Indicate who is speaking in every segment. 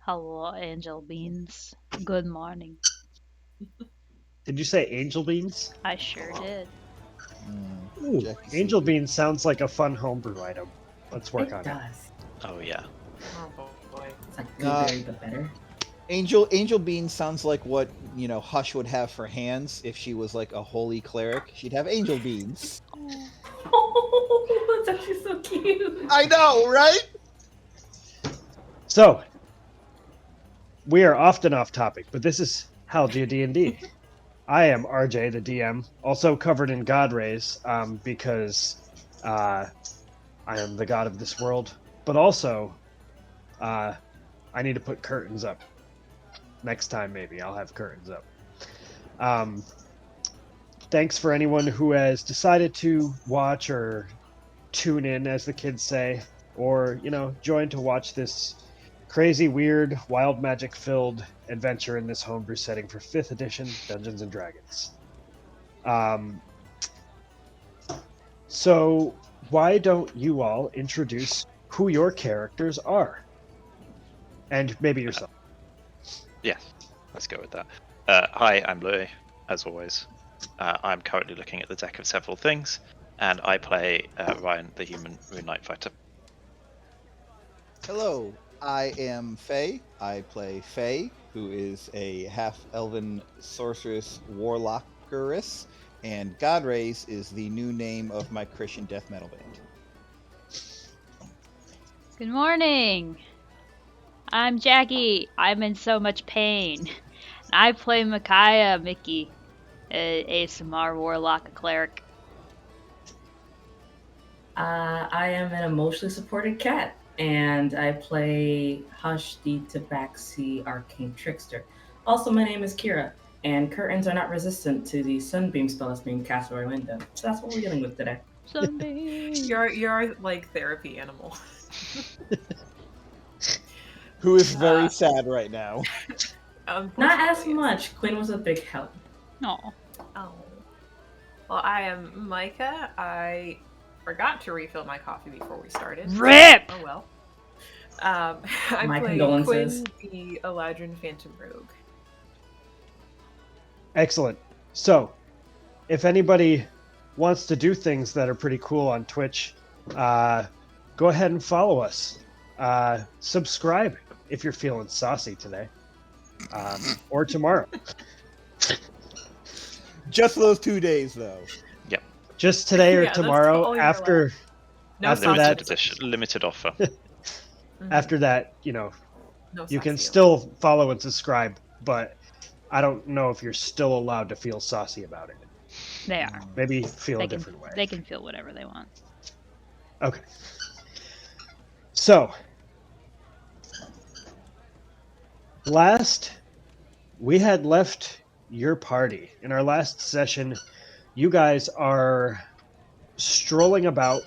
Speaker 1: Hello, Angel Beans. Good morning.
Speaker 2: Did you say angel beans?
Speaker 1: I sure did.
Speaker 2: Ooh,
Speaker 3: Jackie
Speaker 2: angel
Speaker 3: Sleepy.
Speaker 2: beans sounds like a fun homebrew item. Let's work
Speaker 4: It
Speaker 2: on it.
Speaker 4: does.
Speaker 5: Oh yeah.
Speaker 6: Oh boy.
Speaker 4: It's like
Speaker 3: Nah,
Speaker 4: blueberry, but better.
Speaker 3: Angel Bean sounds like what Hush would have for hands if she was like a holy cleric. She'd have angel beans.
Speaker 4: Oh, that's actually so cute.
Speaker 3: I know, right?
Speaker 2: So, we are often off topic, but this is Halgia D&D. I am RJ, the DM, also covered in god rays because I am the god of this world, but also I need to put curtains up. Next time, maybe, I'll have curtains up. Thanks for anyone who has decided to watch or tune in, as the kids say, or, join to watch this crazy, weird, wild magic filled adventure in this homebrew setting for 5th edition Dungeons and Dragons. So, why don't you all introduce who your characters are? And maybe yourself.
Speaker 5: Yeah. Let's go with that. Hi, I'm Louis, as always. I'm currently looking at the deck of several things, and I play Ryan, the human Moonlight Fighter.
Speaker 3: Hello, I am Faye. I play Faye, who is a half-elven sorceress warlockeress, and Godrays is the new name of my Christian death metal band.
Speaker 1: Good morning. I'm Jackie. I'm in so much pain. I play Micaiah Mickey, ASMR Warlock Cleric.
Speaker 4: I am an emotionally supported cat, and I play Hush the Tabaxi Arcane Trickster. Also, my name is Kira, and curtains are not resistant to the sunbeam spell that's being cast over my window. So that's what we're dealing with today.
Speaker 1: Sunbeam.
Speaker 6: You're like therapy animal.
Speaker 3: Who is very sad right now.
Speaker 4: Not as
Speaker 6: Unfortunately,
Speaker 4: much. Quinn was a big help.
Speaker 1: Aw.
Speaker 6: Oh. Well, I am Micah. I forgot to refill my coffee before we started.
Speaker 1: RIP!
Speaker 6: Oh well. I
Speaker 4: My
Speaker 6: play
Speaker 4: condolences.
Speaker 6: Quinn, the Eladrin Phantom Rogue.
Speaker 2: Excellent. So, if anybody wants to do things that are pretty cool on Twitch, go ahead and follow us. Subscribe if you're feeling saucy today, or tomorrow.
Speaker 3: Just those 2 days, though.
Speaker 2: Just today or
Speaker 6: Yeah, that's
Speaker 2: tomorrow.
Speaker 6: all you're
Speaker 2: After
Speaker 6: No
Speaker 2: After
Speaker 6: saucy
Speaker 2: that-
Speaker 5: Limited edition, limited offer.
Speaker 6: Mhm.
Speaker 2: after that,
Speaker 6: No
Speaker 2: you can
Speaker 6: saucy.
Speaker 2: still follow and subscribe, but I don't know if you're still allowed to feel saucy about it.
Speaker 1: They are.
Speaker 2: Maybe feel
Speaker 1: They
Speaker 2: a
Speaker 1: can,
Speaker 2: different way.
Speaker 1: they can feel whatever they want.
Speaker 2: Okay. So, last we had left your party. In our last session, you guys are strolling about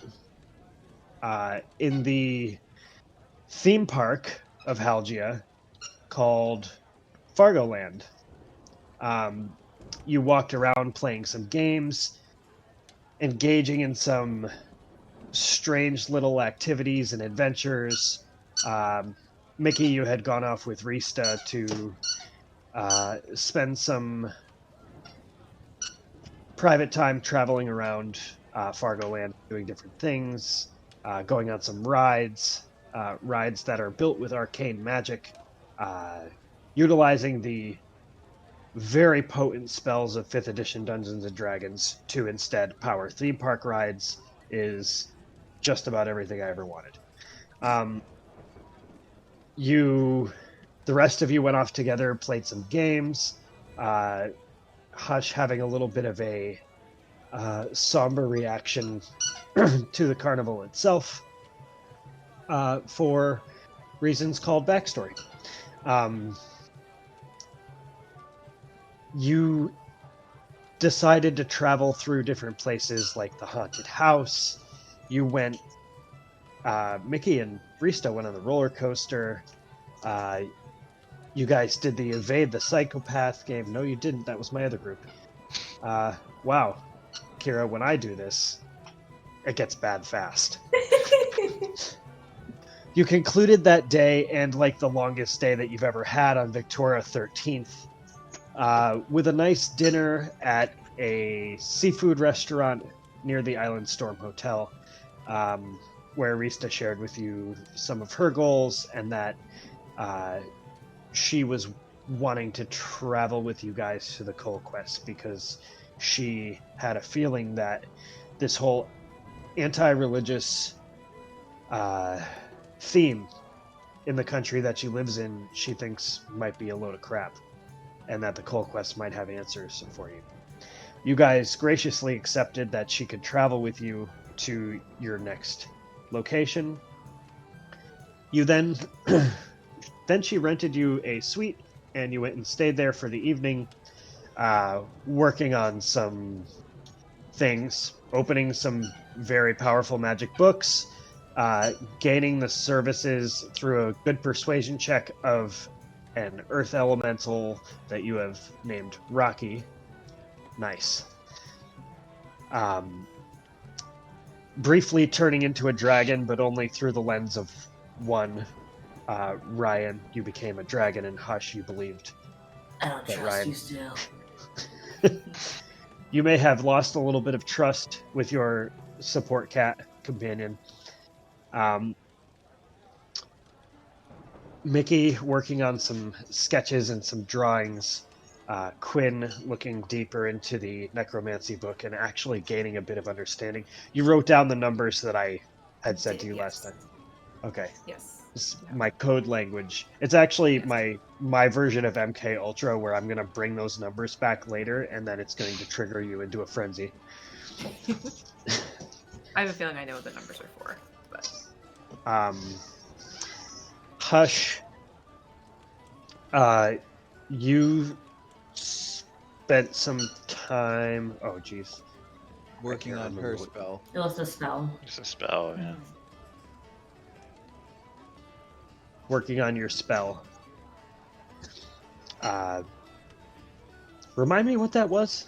Speaker 2: in the theme park of Halgia called Fargoland. You walked around playing some games, engaging in some strange little activities and adventures. Mickey, you had gone off with Rista to spend some private time traveling around Fargoland, doing different things, going on some rides, rides that are built with arcane magic, utilizing the very potent spells of 5th edition Dungeons and Dragons to instead power theme park rides is just about everything I ever wanted. The rest of you went off together, played some games. Hush having a little bit of a somber reaction to the carnival itself for reasons called backstory. You decided to travel through different places like the haunted house. You went, Mickey and Rista went on the roller coaster. You guys did the Evade the Psychopath game. No, you didn't. That was my other group. Wow, Kira, when I do this, it gets bad fast. You concluded that day, and like the longest day that you've ever had on Victoria 13th, with a nice dinner at a seafood restaurant near the Island Storm Hotel, where Arista shared with you some of her goals and that she was wanting to travel with you guys to the Coal Quest because she had a feeling that this whole anti-religious theme in the country that she lives in, she thinks might be a load of crap, and that the Coal Quest might have answers for you. You guys graciously accepted that she could travel with you to your next location. You then she rented you a suite, and you went and stayed there for the evening, working on some things, opening some very powerful magic books, gaining the services through a good persuasion check of an earth elemental that you have named Rocky. Nice. Briefly turning into a dragon, but only through the lens of one Ryan. You became a dragon, and Hush, you believed
Speaker 4: I don't
Speaker 2: that
Speaker 4: trust
Speaker 2: Ryan.
Speaker 4: you still.
Speaker 2: You may have lost a little bit of trust with your support cat companion. Mickey working on some sketches and some drawings. Quinn looking deeper into the necromancy book and actually gaining a bit of understanding. You wrote down the numbers that I had said to you last time. Okay.
Speaker 6: Yes.
Speaker 2: It's my code language. It's actually
Speaker 6: Yes.
Speaker 2: my version of MK Ultra, where I'm going to bring those numbers back later, and then it's going to trigger you into a frenzy.
Speaker 6: I have a feeling I know what the numbers are for, but
Speaker 2: Hush, you spent some time. Oh, jeez.
Speaker 3: Working
Speaker 2: can't
Speaker 3: on
Speaker 2: remember
Speaker 3: her
Speaker 2: what-
Speaker 3: spell.
Speaker 4: It was a spell.
Speaker 5: It's a spell, yeah.
Speaker 2: Working on your spell. Remind me what that was?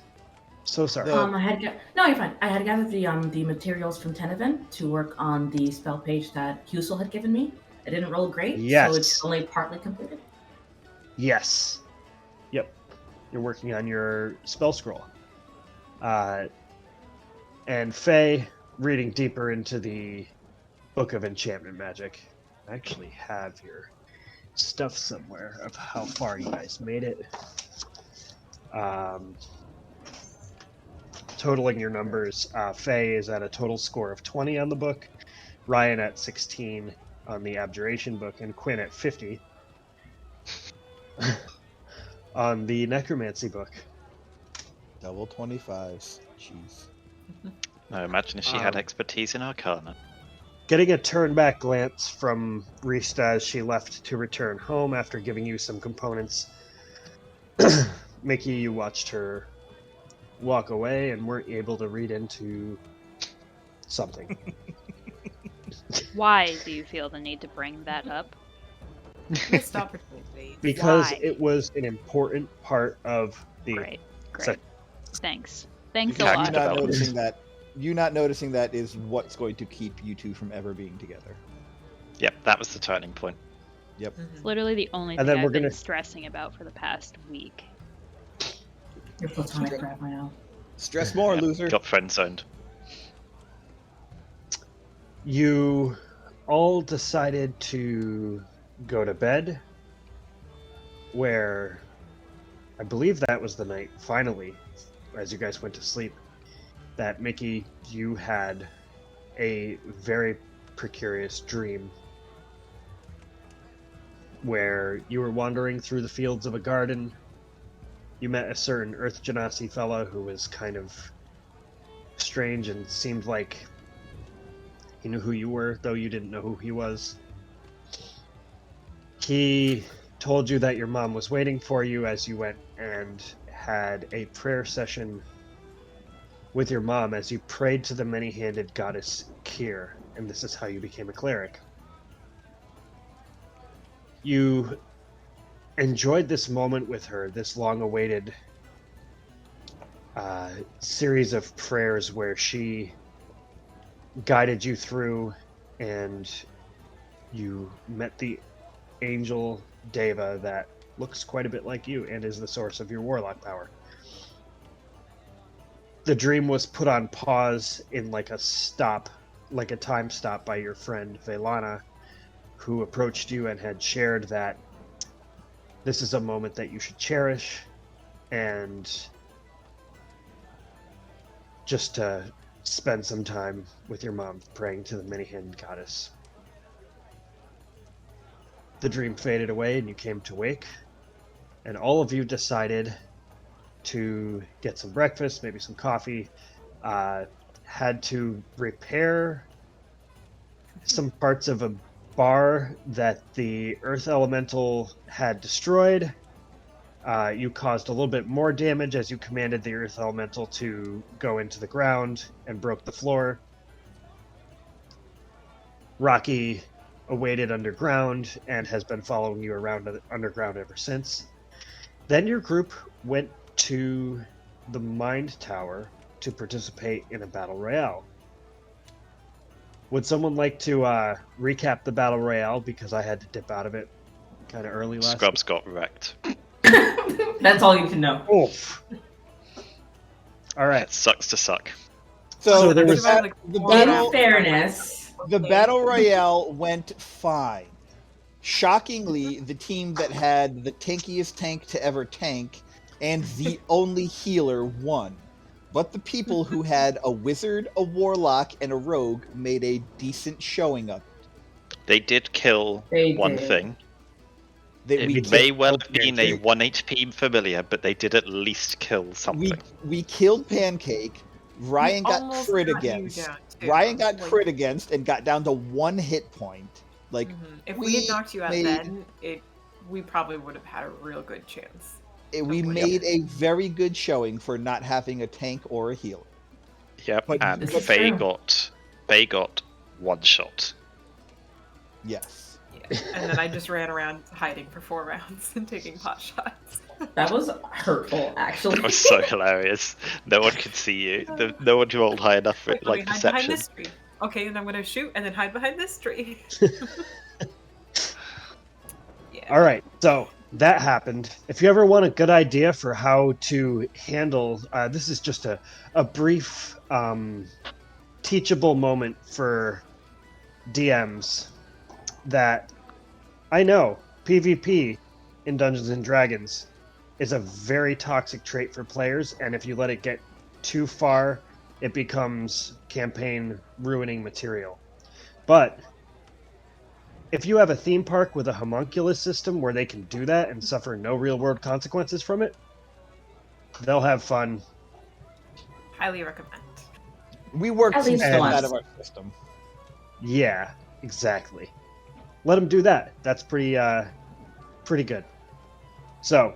Speaker 2: So sorry.
Speaker 4: No, you're fine. I had gathered the materials from Tenevin to work on the spell page that Husel had given me. I didn't roll great,
Speaker 2: Yes.
Speaker 4: so it's only partly completed.
Speaker 2: Yes. Yep. You're working on your spell scroll. And Faye, reading deeper into the Book of Enchantment Magic. I actually have your stuff somewhere of how far you guys made it. Totaling your numbers, Faye is at a total score of 20 on the book, Ryan at 16 on the Abjuration book, and Quinn at 50 on the Necromancy book.
Speaker 3: Double 25s. Jeez.
Speaker 5: No, imagine if she had expertise in Arcana.
Speaker 2: Getting a turn-back glance from Rista as she left to return home after giving you some components, Mickey, you watched her walk away and weren't able to read into something.
Speaker 1: Why do you feel the need to bring that up?
Speaker 6: missed opportunity.
Speaker 2: Because
Speaker 1: Why?
Speaker 2: it was an important part of the...
Speaker 1: Great.
Speaker 2: So-
Speaker 1: Thanks. Thanks a
Speaker 5: You
Speaker 3: You
Speaker 1: lot.
Speaker 3: not
Speaker 5: development.
Speaker 3: noticing that. You not noticing that is what's going to keep you two from ever being together.
Speaker 5: Yep, that was the turning point.
Speaker 3: Yep.
Speaker 1: It's literally the only
Speaker 2: And
Speaker 1: thing
Speaker 2: then we're
Speaker 1: I've been
Speaker 2: gonna-
Speaker 1: stressing about for the past week.
Speaker 4: Your platonic crap, I know.
Speaker 3: Stress more,
Speaker 5: Yep,
Speaker 3: loser.
Speaker 5: got friend zoned.
Speaker 2: You all decided to go to bed, where I believe that was the night, finally, as you guys went to sleep, that Mickey, you had a very precarious dream where you were wandering through the fields of a garden. You met a certain Earth Genasi fellow who was kind of strange and seemed like he knew who you were, though you didn't know who he was. He told you that your mom was waiting for you as you went and had a prayer session with your mom as you prayed to the many-handed goddess Kyr, and this is how you became a cleric. You enjoyed this moment with her, this long-awaited series of prayers where she guided you through and you met the angel Deva that looks quite a bit like you and is the source of your warlock power. The dream was put on pause in like a time stop by your friend Velana, who approached you and had shared that this is a moment that you should cherish and just to spend some time with your mom praying to the many-handed goddess. The dream faded away and you came to wake, and all of you decided to get some breakfast, maybe some coffee, had to repair some parts of a bar that the earth elemental had destroyed. You caused a little bit more damage as you commanded the earth elemental to go into the ground and broke the floor. Rocky awaited underground and has been following you around underground ever since. Then your group went to the Mind Tower to participate in a battle royale. Would someone like to recap the battle royale, because I had to dip out of it kind of early last
Speaker 5: Scrubs got wrecked.
Speaker 4: That's all you can know.
Speaker 2: Oof. All right.
Speaker 5: It sucks to suck.
Speaker 2: So there
Speaker 3: the
Speaker 2: was-
Speaker 3: ba- the battle
Speaker 4: In fairness,
Speaker 3: the battle royale went fine. Shockingly, the team that had the tankiest tank to ever tank and the only healer won. But the people who had a wizard, a warlock, and a rogue made a decent showing of it.
Speaker 5: They did kill
Speaker 4: They
Speaker 5: one
Speaker 4: did.
Speaker 5: thing.
Speaker 3: They, we,
Speaker 5: It may
Speaker 3: killed
Speaker 5: well have been a
Speaker 3: Pancake.
Speaker 5: 1 HP familiar, but they did at least kill something.
Speaker 3: we killed Pancake. Ryan got
Speaker 6: Almost
Speaker 3: crit
Speaker 6: got you
Speaker 3: against.
Speaker 6: down, too.
Speaker 3: Ryan got
Speaker 6: Like,
Speaker 3: crit against and got down to 1 hit point. Like,
Speaker 6: mhm. If we had
Speaker 3: we
Speaker 6: knocked you out
Speaker 3: made-
Speaker 6: then, we probably would have had a real good chance.
Speaker 3: we
Speaker 6: Yep.
Speaker 3: made a very good showing for not having a tank or a healer.
Speaker 5: Yep,
Speaker 3: But-
Speaker 5: and
Speaker 4: This is
Speaker 5: Faye
Speaker 4: true.
Speaker 5: got one shot.
Speaker 3: Yes.
Speaker 6: Yeah. And then I just ran around hiding for 4 rounds and taking pot shots.
Speaker 4: that was hurtful, actually.
Speaker 5: It was so hilarious. No one could see you. No one rolled high enough for
Speaker 6: Wait,
Speaker 5: like
Speaker 6: let me hide behind
Speaker 5: perception.
Speaker 6: this tree. Okay, and I'm gonna shoot and then hide behind this tree. Yeah.
Speaker 2: All right, so that happened. If you ever want a good idea for how to handle, this is just a brief teachable moment for DMs that I know PvP in Dungeons and Dragons is a very toxic trait for players, and if you let it get too far, it becomes campaign ruining material. But if you have a theme park with a homunculus system where they can do that and suffer no real world consequences from it, they'll have fun.
Speaker 6: Highly recommend.
Speaker 3: We worked
Speaker 4: At
Speaker 3: some
Speaker 4: least
Speaker 3: stuff
Speaker 4: once.
Speaker 3: out of our system.
Speaker 2: Yeah, exactly. Let them do that. That's pretty good. So,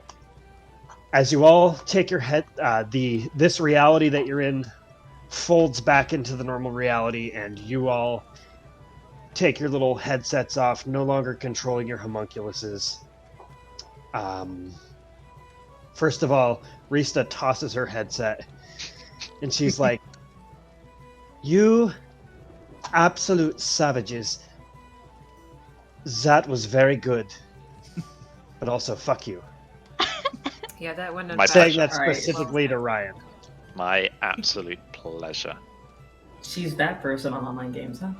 Speaker 2: as you all take your head, this reality that you're in folds back into the normal reality, and you all take your little headsets off, no longer controlling your homunculuses. First of all, Rista tosses her headset, and she's like, "You absolute savages. That was very good. But also, fuck you."
Speaker 6: Yeah, that one.
Speaker 5: My
Speaker 2: Saying that
Speaker 4: All right.
Speaker 2: specifically to Ryan.
Speaker 5: My absolute pleasure.
Speaker 4: She's that person on online games, huh?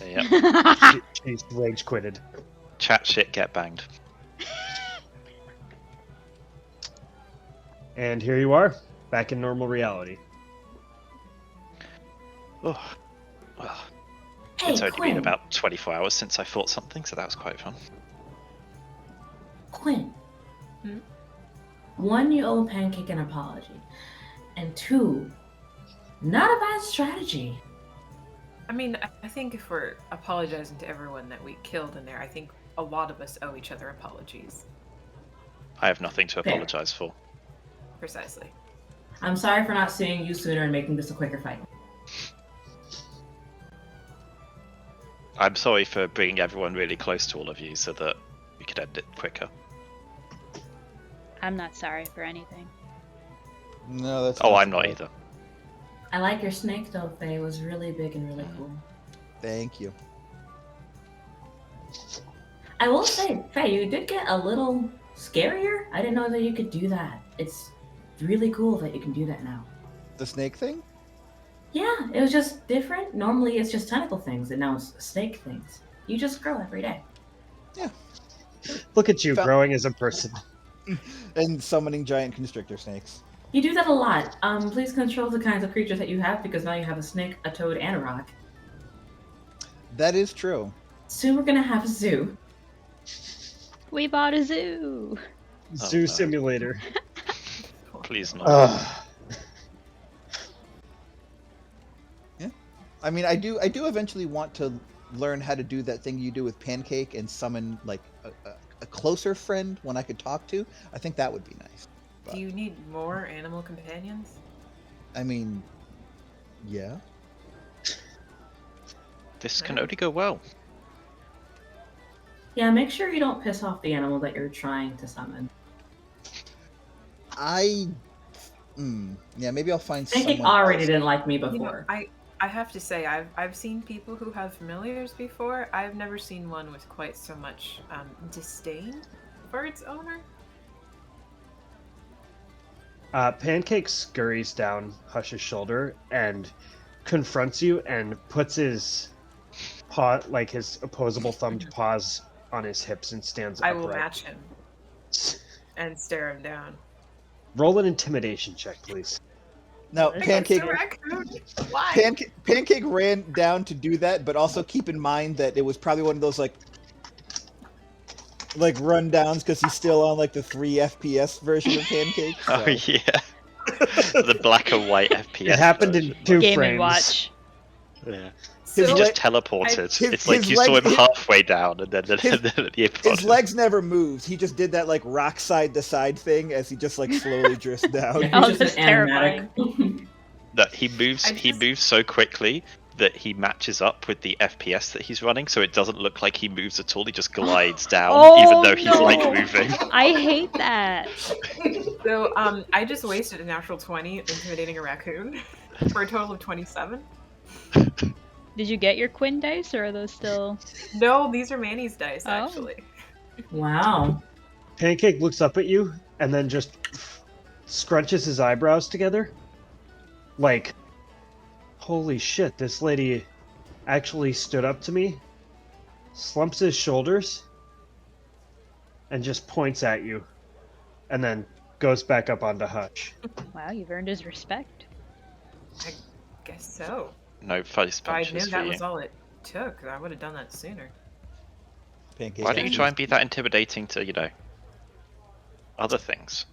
Speaker 5: Yep.
Speaker 2: She's rage quitted.
Speaker 5: Chat shit, get banged.
Speaker 2: And here you are, back in normal reality.
Speaker 5: Oh, well,
Speaker 4: Hey,
Speaker 5: it's only
Speaker 4: Quinn.
Speaker 5: been about 24 hours since I fought something, so that was quite fun.
Speaker 4: Quinn.
Speaker 6: Hmm?
Speaker 4: 1, you owe Pancake an apology. And 2, not a bad strategy.
Speaker 6: I mean, I think if we're apologizing to everyone that we killed in there, I think a lot of us owe each other apologies.
Speaker 5: I have nothing to
Speaker 4: Fair.
Speaker 5: apologize for.
Speaker 6: Precisely.
Speaker 4: I'm sorry for not seeing you sooner and making this a quicker fight.
Speaker 5: I'm sorry for bringing everyone really close to all of you so that we could end it quicker.
Speaker 1: I'm not sorry for anything.
Speaker 3: No, that's.
Speaker 5: Oh, I'm not either.
Speaker 4: I like your snake though, Faye. It was really big and really cool.
Speaker 3: Thank you.
Speaker 4: I will say, Faye, you did get a little scarier. I didn't know that you could do that. It's really cool that you can do that now.
Speaker 3: The snake thing?
Speaker 4: Yeah, it was just different. Normally it's just tentacle things, and now it's snake things. You just grow every day.
Speaker 2: Look at you
Speaker 3: Found-
Speaker 2: growing as a person.
Speaker 3: And summoning giant constrictor snakes.
Speaker 4: You do that a lot. Please control the kinds of creatures that you have, because now you have a snake, a toad, and a rock.
Speaker 3: That is true.
Speaker 4: Soon we're gonna have a zoo.
Speaker 1: We bought a zoo.
Speaker 2: Zoo
Speaker 5: no.
Speaker 2: simulator.
Speaker 5: Please not.
Speaker 2: Ugh.
Speaker 3: I mean, I do eventually want to learn how to do that thing you do with Pancake and summon like a closer friend when I could talk to. I think that would be nice.
Speaker 6: Do you need more animal companions?
Speaker 3: I mean, yeah.
Speaker 5: This can only go well.
Speaker 4: Yeah, make sure you don't piss off the animal that you're trying to summon.
Speaker 3: Yeah, maybe I'll find
Speaker 4: Pancake
Speaker 3: someone
Speaker 4: already
Speaker 3: else.
Speaker 4: didn't like me
Speaker 6: You know,
Speaker 4: before.
Speaker 6: I have to say, I've seen people who have familiars before. I've never seen one with quite so much disdain for its owner.
Speaker 2: Pancake scurries down Hush's shoulder and confronts you and puts his paw, like his opposable thumbed paws, on his hips and stands
Speaker 6: I
Speaker 2: upright.
Speaker 6: will match him and stare him down.
Speaker 2: Roll an intimidation check, please.
Speaker 3: Now,
Speaker 6: Against
Speaker 3: Pancake,
Speaker 6: a raccoon? Why?
Speaker 3: Pancake ran down to do that, but also keep in mind that it was probably one of those like rundowns because he's still on like the 3 FPS version of Pancake.
Speaker 5: Oh
Speaker 3: so-
Speaker 5: yeah. The black and white FPS.
Speaker 2: It happened in
Speaker 5: version.
Speaker 2: 2
Speaker 1: Game
Speaker 2: frames.
Speaker 1: and watch.
Speaker 5: Yeah.
Speaker 3: His
Speaker 5: He
Speaker 3: le-
Speaker 5: just teleported.
Speaker 3: his-
Speaker 5: It's like
Speaker 3: his
Speaker 5: you saw
Speaker 3: leg-
Speaker 5: him halfway down and then
Speaker 3: his-
Speaker 5: the
Speaker 3: His legs never moved. He just did that like rock side to side thing as he just like slowly drifts down.
Speaker 4: Yeah,
Speaker 1: Oh,
Speaker 4: he's just
Speaker 1: that's
Speaker 4: an animatic.
Speaker 5: That he moves.
Speaker 6: I
Speaker 5: He
Speaker 6: just-
Speaker 5: moves so quickly that he matches up with the FPS that he's running, so it doesn't look like he moves at all. He just glides down,
Speaker 1: Oh,
Speaker 5: even though he's
Speaker 1: no.
Speaker 5: like moving.
Speaker 1: I hate that.
Speaker 6: So, I just wasted a natural 20 intimidating a raccoon for a total of 27.
Speaker 1: Did you get your Quinn dice, or are those still?
Speaker 6: No, these are Manny's dice,
Speaker 1: Oh.
Speaker 6: actually.
Speaker 4: Wow.
Speaker 2: Pancake looks up at you and then just scrunches his eyebrows together. Like, holy shit, this lady actually stood up to me, slumps his shoulders, and just points at you, and then goes back up onto Hutch.
Speaker 1: Wow, you've earned his respect.
Speaker 6: Guess so.
Speaker 5: No face
Speaker 6: If I knew
Speaker 5: punches for
Speaker 6: that
Speaker 5: you.
Speaker 6: was all it took, I would have done that sooner.
Speaker 3: Pancake.
Speaker 5: Why don't you try and be that intimidating to, other things?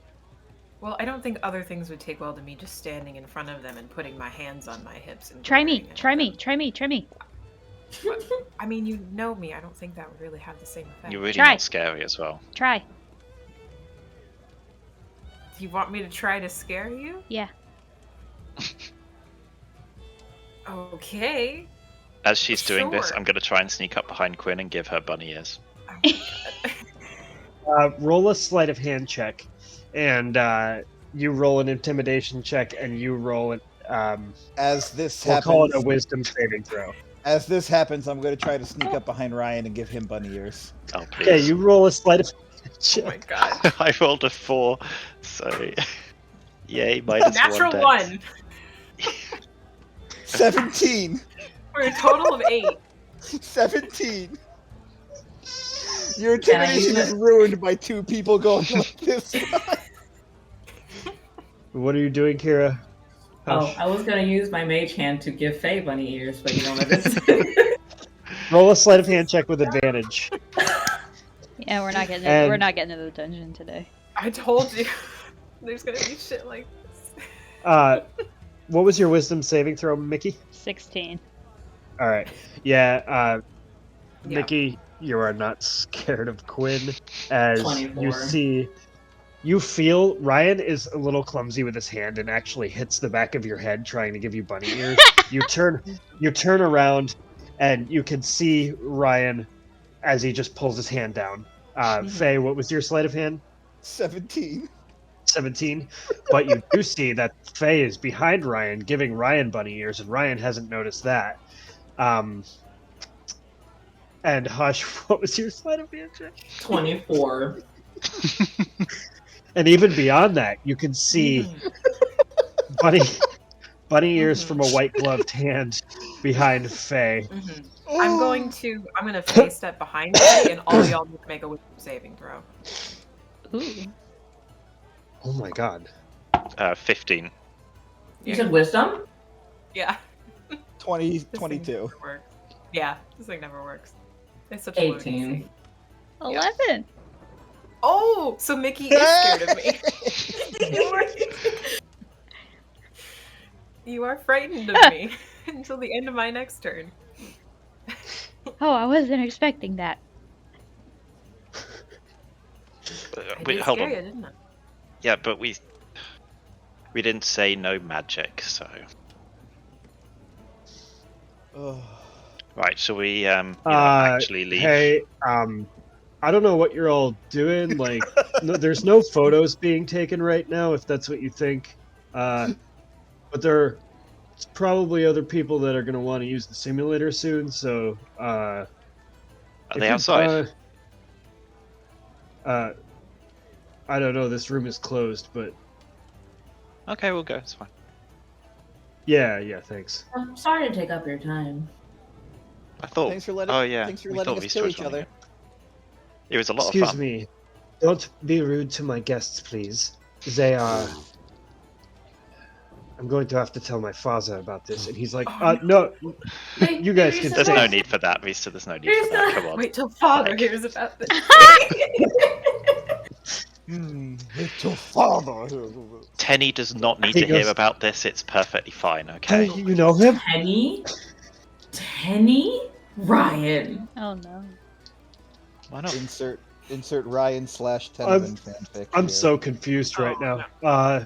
Speaker 6: Well, I don't think other things would take well to me just standing in front of them and putting my hands on my hips and
Speaker 1: Try me,
Speaker 6: glaring at
Speaker 1: try me,
Speaker 6: them.
Speaker 1: try me, try me.
Speaker 6: I mean, you know me. I don't think that would really have the same effect.
Speaker 5: You're really
Speaker 1: Try.
Speaker 5: not scary as well.
Speaker 1: Try.
Speaker 6: Do you want me to try to scare you?
Speaker 1: Yeah.
Speaker 6: Okay.
Speaker 5: As she's doing this,
Speaker 6: Sure.
Speaker 5: I'm going to try and sneak up behind Quinn and give her bunny ears.
Speaker 6: Oh my God.
Speaker 2: Roll a sleight of hand check, and you roll an intimidation check, and you roll it.
Speaker 3: As this
Speaker 2: We'll
Speaker 3: happens,
Speaker 2: call it a wisdom saving throw.
Speaker 3: as this happens, I'm going to try to sneak up behind Ryan and give him bunny ears.
Speaker 5: Oh, please.
Speaker 2: Okay, you roll a sleight of hand
Speaker 6: Oh my
Speaker 2: check.
Speaker 6: God.
Speaker 5: I rolled a 4, so yay, minus
Speaker 6: Natural
Speaker 5: 1 dex.
Speaker 6: 1
Speaker 3: 17.
Speaker 6: for a total of 8.
Speaker 3: 17. Your
Speaker 4: Can I use
Speaker 3: intimidation is
Speaker 4: it?
Speaker 3: ruined by 2 people going like this.
Speaker 2: What are you doing, Kira?
Speaker 4: Oh,
Speaker 2: Hush.
Speaker 4: I was gonna use my mage hand to give Faye bunny ears, but you know what this
Speaker 2: Roll a sleight of hand check with advantage.
Speaker 1: Yeah, we're not getting
Speaker 2: And-
Speaker 1: we're not getting to the dungeon today.
Speaker 6: I told you. There's gonna be shit like this.
Speaker 2: What was your wisdom saving throw, Mickey?
Speaker 1: 16.
Speaker 2: All right. Yeah,
Speaker 6: Yeah.
Speaker 2: Mickey, you are not scared of Quinn, as
Speaker 4: 24.
Speaker 2: you feel Ryan is a little clumsy with his hand and actually hits the back of your head trying to give you bunny ears. you turn around, and you can see Ryan as he just pulls his hand down. Faye, what was your sleight of hand?
Speaker 3: 17.
Speaker 2: 17. But you do see that Faye is behind Ryan, giving Ryan bunny ears, and Ryan hasn't noticed that. And Hush, what was your sleight of hand check?
Speaker 4: 24.
Speaker 2: And even beyond that, you can see bunny ears from a white gloved hand behind Faye.
Speaker 6: I'm gonna face step behind Faye, and all y'all need to make a wisdom saving throw.
Speaker 1: Ooh.
Speaker 2: Oh my god.
Speaker 5: 15.
Speaker 4: You said wisdom?
Speaker 6: Yeah.
Speaker 3: 20,
Speaker 6: This thing
Speaker 3: 22.
Speaker 6: never works. Yeah, this thing never works. It's such a loading
Speaker 4: 18.
Speaker 6: scene.
Speaker 1: 11.
Speaker 6: Oh, so Mickey is scared of me. You are frightened of me until the end of my next turn.
Speaker 1: Oh, I wasn't expecting that.
Speaker 6: I
Speaker 5: Wait,
Speaker 6: did
Speaker 5: hold
Speaker 6: scare
Speaker 5: on.
Speaker 6: you, didn't I?
Speaker 5: Yeah, but we didn't say no magic, so.
Speaker 3: Ugh.
Speaker 5: Right, shall we actually leave?
Speaker 2: Hey, I don't know what you're all doing. Like, no, there's no photos being taken right now, if that's what you think. But there's probably other people that are going to want to use the simulator soon. So,
Speaker 5: Are
Speaker 2: if
Speaker 5: they
Speaker 2: you-
Speaker 5: outside?
Speaker 2: I don't know. This room is closed, but
Speaker 5: Okay, we'll go. It's fine.
Speaker 2: yeah, thanks.
Speaker 4: I'm sorry to take up your time.
Speaker 5: I thought.
Speaker 3: Thanks for letting,
Speaker 5: oh yeah.
Speaker 3: thanks for
Speaker 5: we
Speaker 3: letting
Speaker 5: thought
Speaker 3: us
Speaker 5: we
Speaker 3: kill
Speaker 5: still
Speaker 3: each
Speaker 5: wanted
Speaker 3: other.
Speaker 5: it. It was a lot
Speaker 2: Excuse
Speaker 5: of fun.
Speaker 2: me. Don't be rude to my guests, please. They are. I'm going to have to tell my father about this, and he's like, no,
Speaker 4: Wait,
Speaker 2: you guys
Speaker 4: maybe
Speaker 2: can
Speaker 4: you
Speaker 5: There's
Speaker 2: stay.
Speaker 5: no need for that, Risa. There's no need for that. Come on.
Speaker 6: Wait till father
Speaker 5: Like-
Speaker 6: hears about this.
Speaker 3: Little father.
Speaker 5: Tenny does not need
Speaker 2: He
Speaker 5: to hear
Speaker 2: goes-
Speaker 5: about this. It's perfectly fine.
Speaker 2: Hey,
Speaker 5: Okay.
Speaker 2: you know him?
Speaker 4: Tenny? Tenny? Ryan.
Speaker 1: Oh no.
Speaker 5: Why not?
Speaker 3: Insert Ryan / Tennyman fanfic.
Speaker 2: I'm
Speaker 3: here.
Speaker 2: so confused right
Speaker 6: Oh,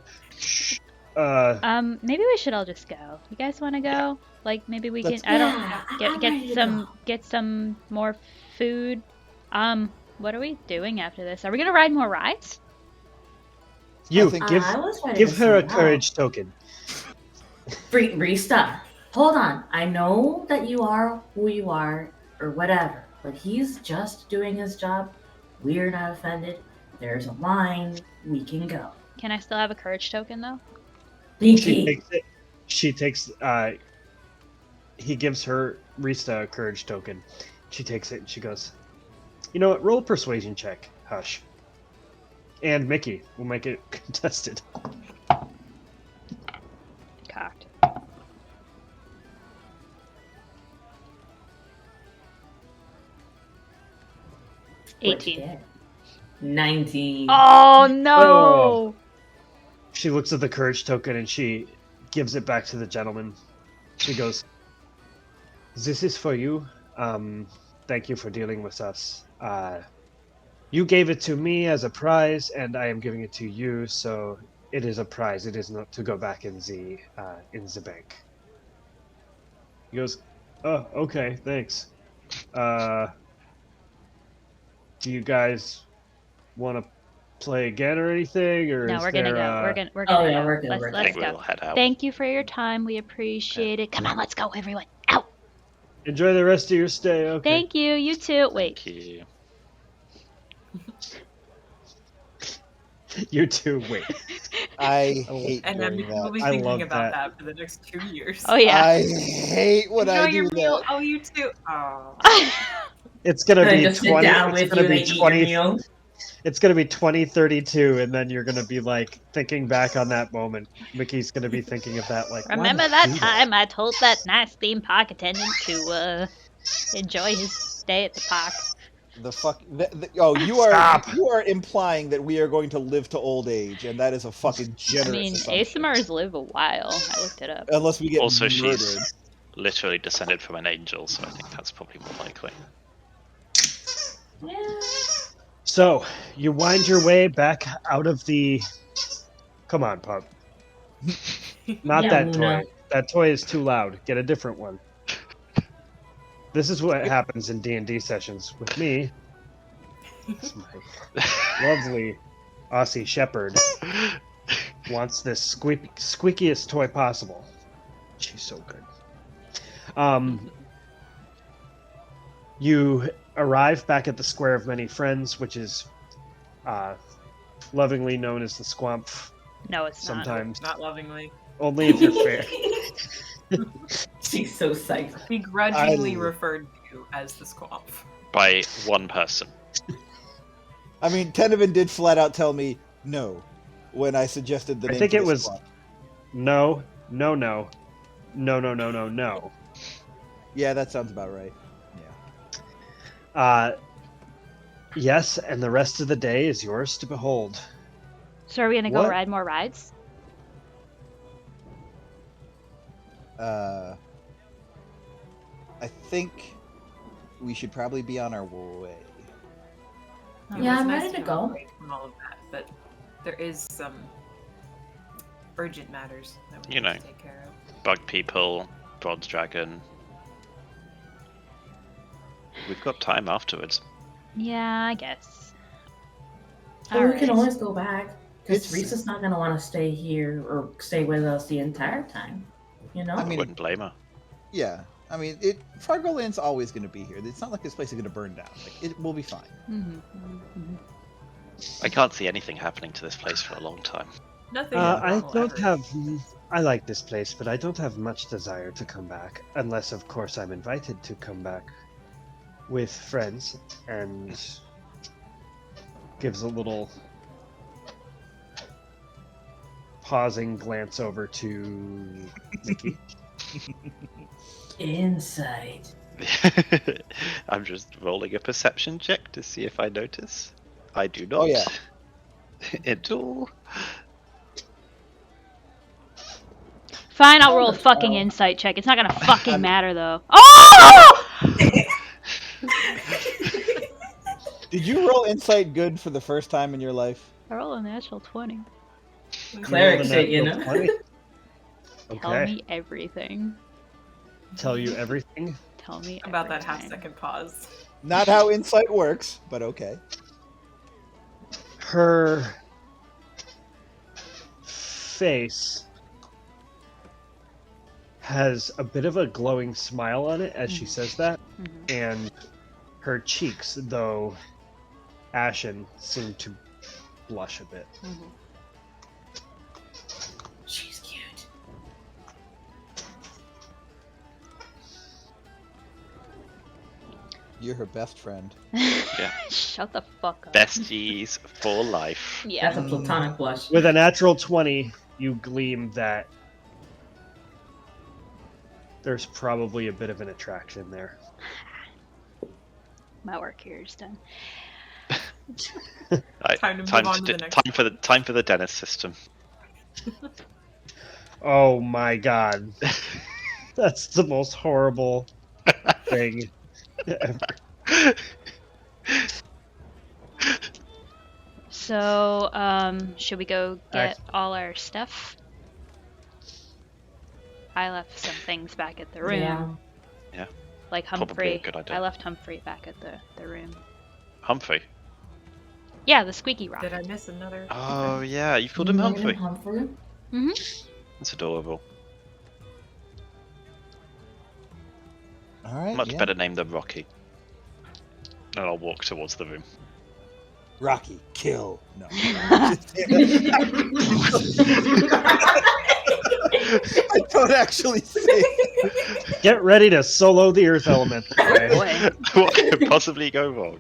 Speaker 2: now.
Speaker 1: Maybe we should all just go. You guys want to go? Like, maybe we can.
Speaker 3: Let's-
Speaker 1: I don't
Speaker 4: Yeah, I'm ready to go.
Speaker 1: get some more food. What are we doing after this? Are we gonna ride more rides?
Speaker 2: you
Speaker 3: I think-
Speaker 2: give
Speaker 4: I was ready
Speaker 2: give
Speaker 4: to
Speaker 2: her a
Speaker 4: sign off.
Speaker 2: courage token.
Speaker 4: Rista, hold on. I know that you are who you are, or whatever, but he's just doing his job. We're not offended. There's a line. We can go.
Speaker 1: Can I still have a courage token though?
Speaker 2: She
Speaker 4: Pinky.
Speaker 2: takes it. She takes. He gives her Rista a courage token. She takes it and she goes, "You know what? Roll a persuasion check, Hush." And Mickey, we'll make it contested.
Speaker 1: Cocked.
Speaker 4: What'd you
Speaker 1: 18.
Speaker 4: get? 19.
Speaker 1: Oh no!
Speaker 2: Oh. She looks at the courage token and she gives it back to the gentleman. She goes, "This is for you. Thank you for dealing with us. You gave it to me as a prize, and I am giving it to you. So it is a prize. It is not to go back in the bank." He goes, "Oh, okay, thanks. Do you guys want to play again or anything, or
Speaker 1: No,
Speaker 2: is
Speaker 1: we're gonna
Speaker 2: there,
Speaker 1: go. We're gonna
Speaker 4: Oh,
Speaker 1: go.
Speaker 4: yeah, we're good,
Speaker 1: Let's,
Speaker 4: we're good.
Speaker 5: I
Speaker 1: let's
Speaker 5: think
Speaker 1: go.
Speaker 5: we'll head out.
Speaker 1: Thank you for your time. We appreciate it. Come on, let's go, everyone. Out.
Speaker 2: enjoy the rest of your stay? Okay.
Speaker 1: Thank you. You too. Wait.
Speaker 5: Thank you.
Speaker 2: You too. Wait.
Speaker 3: I hate
Speaker 6: And then
Speaker 3: doing
Speaker 6: we'll
Speaker 3: that.
Speaker 6: be
Speaker 2: I
Speaker 6: thinking
Speaker 2: love
Speaker 6: about
Speaker 2: that.
Speaker 6: that for the next 2 years.
Speaker 1: Oh yeah.
Speaker 3: I hate when
Speaker 6: Enjoy
Speaker 3: I do
Speaker 6: your meal.
Speaker 3: that.
Speaker 6: Oh, you too. Oh.
Speaker 2: It's gonna
Speaker 4: Can I
Speaker 2: be
Speaker 4: just sit
Speaker 2: 20.
Speaker 4: down
Speaker 2: It's
Speaker 4: with
Speaker 2: gonna
Speaker 4: you
Speaker 2: be
Speaker 4: and eat your
Speaker 2: 20.
Speaker 4: meal?
Speaker 2: It's gonna be 2032, and then you're gonna be like thinking back on that moment. Mickey's gonna be thinking of that like. why
Speaker 1: Remember
Speaker 2: did I
Speaker 1: that
Speaker 2: do
Speaker 1: time I told that nice theme park attendant to enjoy his stay at the park?
Speaker 3: The fuck. You are implying that we are going to live to old age, and that is a fucking generous
Speaker 1: I mean,
Speaker 3: assumption.
Speaker 1: ASMRs live a while. I looked it up.
Speaker 3: Unless we get
Speaker 5: Also,
Speaker 3: murdered.
Speaker 5: she's literally descended from an angel, so I think that's probably more likely.
Speaker 4: Yeah.
Speaker 2: So you wind your way back out of the. Come on, pup. Not
Speaker 4: Yeah,
Speaker 2: that
Speaker 4: Luna.
Speaker 2: toy. That toy is too loud. Get a different one. This is what happens in D&D sessions with me. It's my lovely Aussie Shepherd wants this squeakiest toy possible. She's so good. You arrive back at the Square of Many Friends, which is lovingly known as the Squamp.
Speaker 1: No, it's not.
Speaker 2: Sometimes,
Speaker 6: Not lovingly.
Speaker 2: only if you're fair.
Speaker 4: She's so psyched.
Speaker 6: Begrudgingly
Speaker 3: I-
Speaker 6: referred to as the Squamp.
Speaker 5: By one person.
Speaker 3: I mean, Tenevin did flat out tell me no when I suggested the
Speaker 2: I
Speaker 3: name.
Speaker 2: think
Speaker 3: for
Speaker 2: it
Speaker 3: the
Speaker 2: was
Speaker 3: squad.
Speaker 2: no.
Speaker 3: Yeah, that sounds about right. Yeah.
Speaker 2: Yes, and the rest of the day is yours to behold.
Speaker 1: So are we gonna go
Speaker 2: What?
Speaker 1: ride more rides?
Speaker 3: I think we should probably be on our way.
Speaker 6: It
Speaker 4: Yeah,
Speaker 6: was
Speaker 4: I'm
Speaker 6: nice
Speaker 4: ready to
Speaker 6: be
Speaker 4: go.
Speaker 6: away from all of that, but there is some urgent matters that we
Speaker 5: You
Speaker 6: need
Speaker 5: know.
Speaker 6: to take care of.
Speaker 5: Bug people, bronze dragon. We've got time afterwards.
Speaker 1: Yeah, I guess.
Speaker 4: Or we can
Speaker 1: Alright.
Speaker 4: always go back. Because
Speaker 3: It's-
Speaker 4: Risa's not gonna want to stay here or stay with us the entire time. You know?
Speaker 3: I
Speaker 5: I
Speaker 3: mean,
Speaker 5: wouldn't blame her.
Speaker 3: Yeah. I mean, Fargo Land's always going to be here. It's not like this place is going to burn down. Like, it will be fine.
Speaker 5: I can't see anything happening to this place for a long time.
Speaker 6: Nothing.
Speaker 2: I
Speaker 6: abnormal
Speaker 2: don't
Speaker 6: ever.
Speaker 2: have. I like this place, but I don't have much desire to come back, unless, of course, I'm invited to come back with friends. And gives a little pausing glance over to Mickey.
Speaker 4: Insight.
Speaker 5: I'm just rolling a perception check to see if I notice. I do not.
Speaker 3: Oh, yeah.
Speaker 5: At all.
Speaker 1: Fine, I'll roll a
Speaker 4: Oh,
Speaker 1: fucking
Speaker 4: no.
Speaker 1: insight check. It's not gonna fucking
Speaker 3: I'm-
Speaker 1: matter though. Oh!
Speaker 3: Did you roll insight good for the first time in your life?
Speaker 1: I rolled a natural 20.
Speaker 4: Cleric
Speaker 2: rolled a
Speaker 4: shit, you
Speaker 2: natural
Speaker 4: know?
Speaker 2: 20?
Speaker 1: Tell
Speaker 2: Okay.
Speaker 1: me everything.
Speaker 2: Tell you everything.
Speaker 1: Tell me
Speaker 6: About that
Speaker 1: everything.
Speaker 6: half-second pause.
Speaker 3: Not how insight works, but okay.
Speaker 2: Her face has a bit of a glowing smile on it as she says that,
Speaker 1: Mhm.
Speaker 2: and her cheeks, though ashen, seem to blush a bit.
Speaker 1: Mhm.
Speaker 4: She's cute.
Speaker 3: You're her best friend.
Speaker 1: Shut the fuck up.
Speaker 5: Besties for life.
Speaker 1: Yeah.
Speaker 4: That's a platonic blush.
Speaker 2: With a natural 20, you gleam that there's probably a bit of an attraction there.
Speaker 1: My work here is done.
Speaker 5: Right,
Speaker 6: Time to move on to
Speaker 5: do-
Speaker 6: the next
Speaker 5: time for the dentist system.
Speaker 2: Oh my god. That's the most horrible thing ever.
Speaker 1: So, should we go get all our stuff? I left some things back at the room.
Speaker 4: Yeah.
Speaker 1: Like
Speaker 5: Probably a
Speaker 1: Humphrey.
Speaker 5: good idea.
Speaker 1: I left Humphrey back at the room.
Speaker 5: Humphrey.
Speaker 1: Yeah, the squeaky rock.
Speaker 6: Did I miss another?
Speaker 5: Oh yeah, you've called him
Speaker 4: You named
Speaker 5: Humphrey.
Speaker 4: Humphrey?
Speaker 5: That's adorable.
Speaker 3: All right.
Speaker 5: Much
Speaker 3: yeah.
Speaker 5: better name than Rocky. And I'll walk towards the room.
Speaker 3: Rocky, kill. No. I don't actually say.
Speaker 2: Get ready to solo the Earth Element. Okay?
Speaker 1: Boy.
Speaker 5: What could possibly go wrong?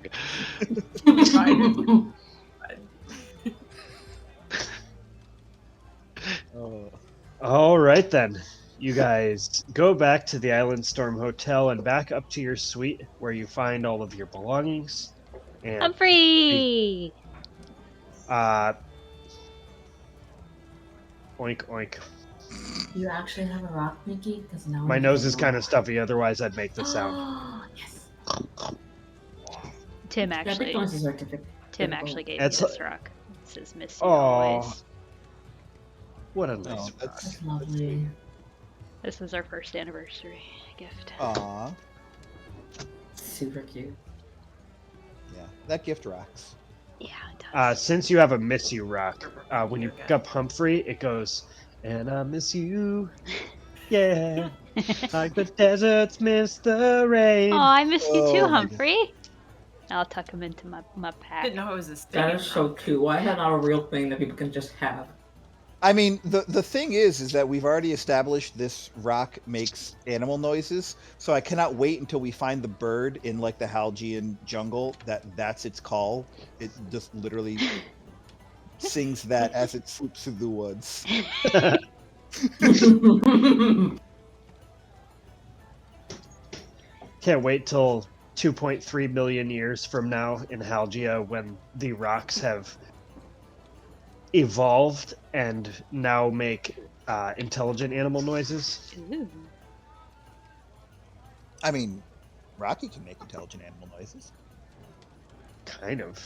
Speaker 3: Oh.
Speaker 2: All right then. You guys go back to the Island Storm Hotel and back up to your suite where you find all of your belongings. And
Speaker 1: Humphrey!
Speaker 2: oink oink.
Speaker 4: You actually have a rock, Mickey? Because now
Speaker 2: My nose is kind of stuffy, otherwise I'd make the sound.
Speaker 4: Oh, yes.
Speaker 1: Tim
Speaker 4: Yeah, big
Speaker 1: actually,
Speaker 4: noises are typical.
Speaker 1: Tim actually gave
Speaker 2: It's-
Speaker 1: me this rock. It says miss you
Speaker 2: Aw.
Speaker 1: always.
Speaker 2: What a nice
Speaker 3: Oh,
Speaker 2: rock.
Speaker 3: that's
Speaker 4: That's lovely.
Speaker 1: This was our first anniversary gift.
Speaker 3: aw.
Speaker 4: Super cute.
Speaker 3: Yeah, that gift rocks.
Speaker 1: Yeah, it does.
Speaker 2: Since you have a miss you rock, when you pick up Humphrey, it goes, and I miss you. Yeah, like the deserts miss the rain.
Speaker 1: Oh, I miss you too,
Speaker 3: Oh my
Speaker 1: Humphrey. I'll tuck him into my pack.
Speaker 6: Didn't know it was a
Speaker 4: That
Speaker 6: singing
Speaker 4: is so
Speaker 6: rock.
Speaker 4: cute. Why is that not a real thing that people can just have?
Speaker 3: I mean, the thing is that we've already established this rock makes animal noises, so I cannot wait until we find the bird in like the Halgian jungle that's its call. It just literally sings that as it swoops through the woods.
Speaker 2: Can't wait till 2.3 million years from now in Halgia when the rocks have evolved and now make intelligent animal noises.
Speaker 1: Ooh.
Speaker 3: I mean, Rocky can make intelligent animal noises.
Speaker 2: Kind of.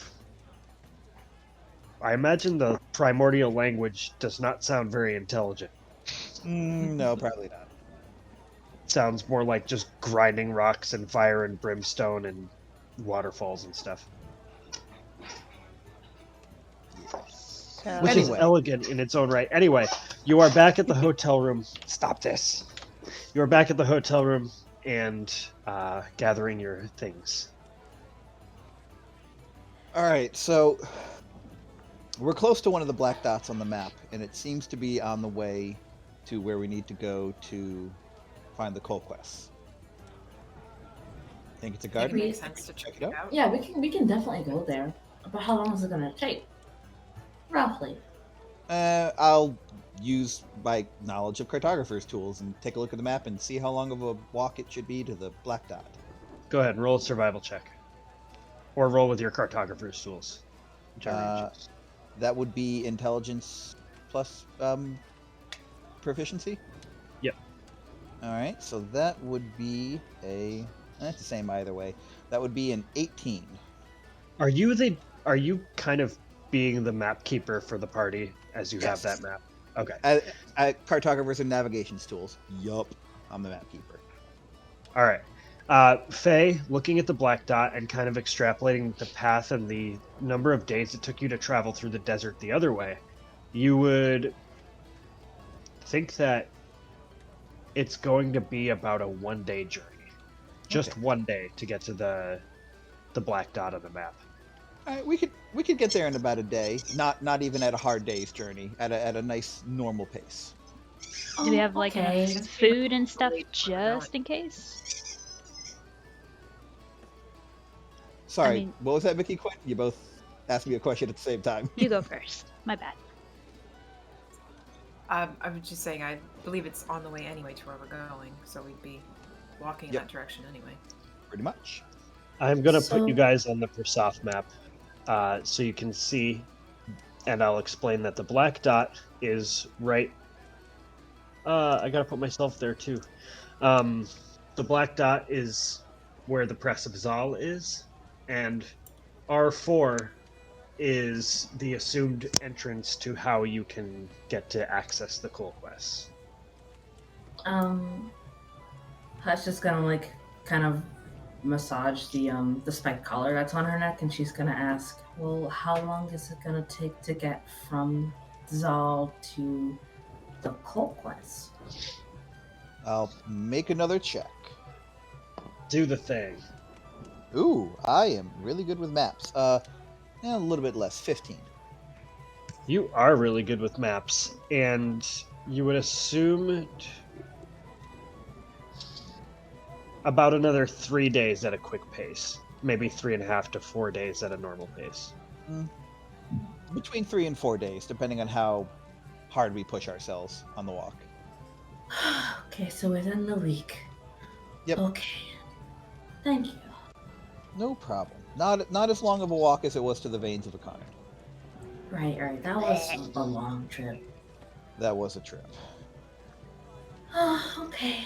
Speaker 2: I imagine the primordial language does not sound very intelligent.
Speaker 3: No, probably not.
Speaker 2: Sounds more like just grinding rocks and fire and brimstone and waterfalls and stuff.
Speaker 1: So,
Speaker 2: Which is
Speaker 3: Anyway.
Speaker 2: elegant in its own right. Anyway, you are back at the hotel room. Stop this. You are back at the hotel room and gathering your things.
Speaker 3: All right, so we're close to one of the black dots on the map, and it seems to be on the way to where we need to go to find the coal quests. Think it's a
Speaker 6: It
Speaker 3: garden?
Speaker 6: makes sense to check it out.
Speaker 4: Yeah, we can definitely go there. But how long is it gonna take? Roughly.
Speaker 3: I'll use my knowledge of cartographer's tools and take a look at the map and see how long of a walk it should be to the black dot.
Speaker 2: Go ahead and roll a survival check. Or roll with your cartographer's tools. Whichever you choose.
Speaker 3: That would be intelligence plus proficiency?
Speaker 2: Yep.
Speaker 3: All right, so that would be that's the same either way. That would be an 18.
Speaker 2: Are you kind of being the map keeper for the party as you have
Speaker 3: Yes.
Speaker 2: that map? Okay.
Speaker 3: Cartographers and navigations tools. Yup, I'm the map keeper.
Speaker 2: All right. Faye, looking at the black dot and kind of extrapolating the path and the number of days it took you to travel through the desert the other way, you would think that it's going to be about a 1-day journey. Just
Speaker 3: Okay.
Speaker 2: 1 day to get to the black dot on the map.
Speaker 3: All right, we could get there in about a day. Not even at a hard day's journey. At a nice normal pace.
Speaker 1: do we have like
Speaker 4: okay.
Speaker 1: enough food and stuff just in case?
Speaker 3: Sorry,
Speaker 1: mean-
Speaker 3: what was that, Mickey? Quinn? You both asked me a question at the same time.
Speaker 1: You go first. My bad.
Speaker 6: I was just saying, I believe it's on the way anyway to where we're going, so we'd be walking in
Speaker 3: Yep.
Speaker 6: that direction anyway.
Speaker 3: Pretty much.
Speaker 2: I'm going to
Speaker 4: So-
Speaker 2: put you guys on the Persoff map so you can see, and I'll explain that the black dot is right. I got to put myself there too. The black dot is where the Press of Zal is, and R4 is the assumed entrance to how you can get to access the coal quests.
Speaker 4: Hush just gonna like kind of massage the spiked collar that's on her neck, and she's gonna ask, "Well, how long is it gonna take to get from Zal to the coal quest?"
Speaker 3: I'll make another check.
Speaker 2: Do the thing.
Speaker 3: Ooh, I am really good with maps. A little bit less, 15.
Speaker 2: You are really good with maps, and you would assume about another 3 days at a quick pace. Maybe 3.5 to 4 days at a normal pace.
Speaker 3: Between 3 and 4 days, depending on how hard we push ourselves on the walk.
Speaker 4: Okay, so within the week.
Speaker 3: Yep.
Speaker 4: Okay. Thank you.
Speaker 3: No problem. Not as long of a walk as it was to the Veins of Akana.
Speaker 4: Right. That was a long trip.
Speaker 3: That was a trip.
Speaker 4: Okay.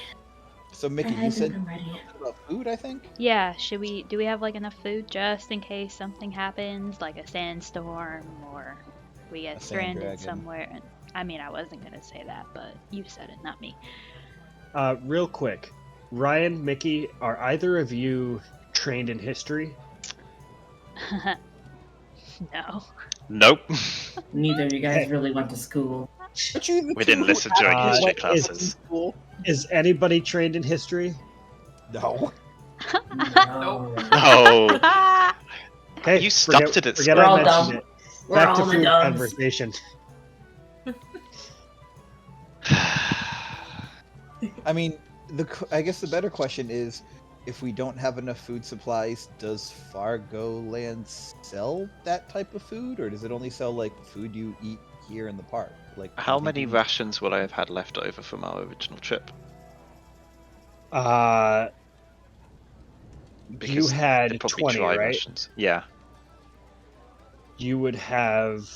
Speaker 3: So Mickey,
Speaker 4: I
Speaker 3: you
Speaker 4: think
Speaker 3: said
Speaker 4: I'm ready.
Speaker 3: about food, I think?
Speaker 1: Yeah, do we have like enough food just in case something happens, like a sandstorm or we get
Speaker 3: A sand
Speaker 1: stranded
Speaker 3: dragon.
Speaker 1: somewhere? And I mean, I wasn't gonna say that, but you said it, not me.
Speaker 2: Real quick, Ryan, Mickey, are either of you trained in history?
Speaker 1: No.
Speaker 5: Nope.
Speaker 4: Neither of you guys really went to school.
Speaker 3: But you the
Speaker 5: We didn't
Speaker 3: two
Speaker 5: listen during
Speaker 3: actually
Speaker 2: history
Speaker 3: went to
Speaker 5: classes.
Speaker 3: school.
Speaker 2: Is anybody trained in history?
Speaker 3: No.
Speaker 4: No.
Speaker 5: No,
Speaker 2: Okay,
Speaker 5: you stuffed it at
Speaker 2: forget
Speaker 4: We're
Speaker 2: I
Speaker 4: all
Speaker 2: mentioned
Speaker 4: dumb.
Speaker 2: it.
Speaker 4: We're
Speaker 2: Back to
Speaker 4: all the
Speaker 2: food
Speaker 4: dumbs.
Speaker 2: conversation.
Speaker 3: I mean, I guess the better question is, if we don't have enough food supplies, does Fargo Land sell that type of food, or does it only sell like food you eat here in the park? Like,
Speaker 5: how
Speaker 3: do
Speaker 5: many
Speaker 3: they do-
Speaker 5: rations would I have had left over from our original trip?
Speaker 2: You
Speaker 5: Because
Speaker 2: had
Speaker 5: they're probably
Speaker 2: 20,
Speaker 5: dry
Speaker 2: right?
Speaker 5: rations. Yeah.
Speaker 2: You would have.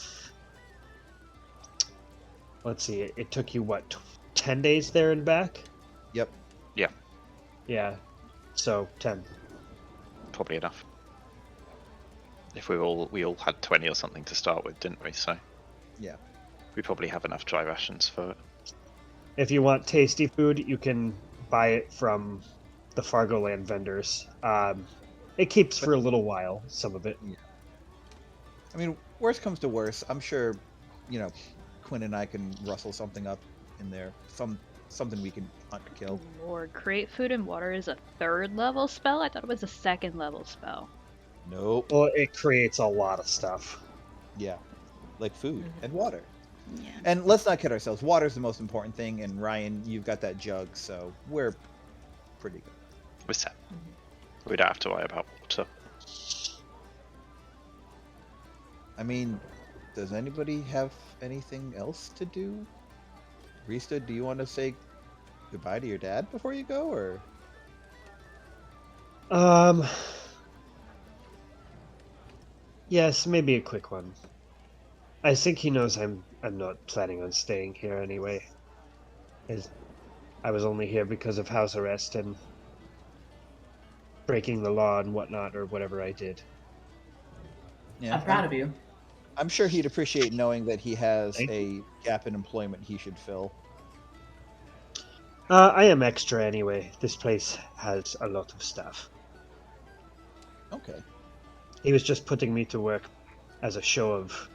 Speaker 2: Let's see. It took you what, 10 days there and back?
Speaker 3: Yep.
Speaker 2: Yeah. So 10.
Speaker 5: Probably enough. If we all had 20 or something to start with, didn't we? So
Speaker 3: Yeah.
Speaker 5: we probably have enough dry rations for it.
Speaker 2: If you want tasty food, you can buy it from the Fargo Land vendors. It keeps for a little while, some of it.
Speaker 3: I mean, worst comes to worst, I'm sure, Quinn and I can rustle something up in there. Something we can hunt and kill.
Speaker 1: Lord, create food and water is a 3rd level spell? I thought it was a 2nd level spell.
Speaker 3: Nope.
Speaker 2: Well, it creates a lot of stuff.
Speaker 3: Yeah. Like food
Speaker 6: Mhm.
Speaker 3: and water.
Speaker 1: Yeah.
Speaker 3: And let's not kid ourselves. Water's the most important thing, and Ryan, you've got that jug, so we're pretty good.
Speaker 5: We're set. We don't have to worry about water.
Speaker 3: I mean, does anybody have anything else to do? Rista, do you want to say goodbye to your dad before you go, or?
Speaker 2: Yes, maybe a quick one. I think he knows I'm not planning on staying here anyway. I was only here because of house arrest and breaking the law and whatnot, or whatever I did.
Speaker 3: Yeah,
Speaker 4: I'm proud of you.
Speaker 3: I'm sure he'd appreciate knowing that he has
Speaker 2: Thank
Speaker 3: a gap in employment he should fill.
Speaker 2: I am extra anyway. This place has a lot of staff.
Speaker 3: Okay.
Speaker 2: He was just putting me to work as a show of,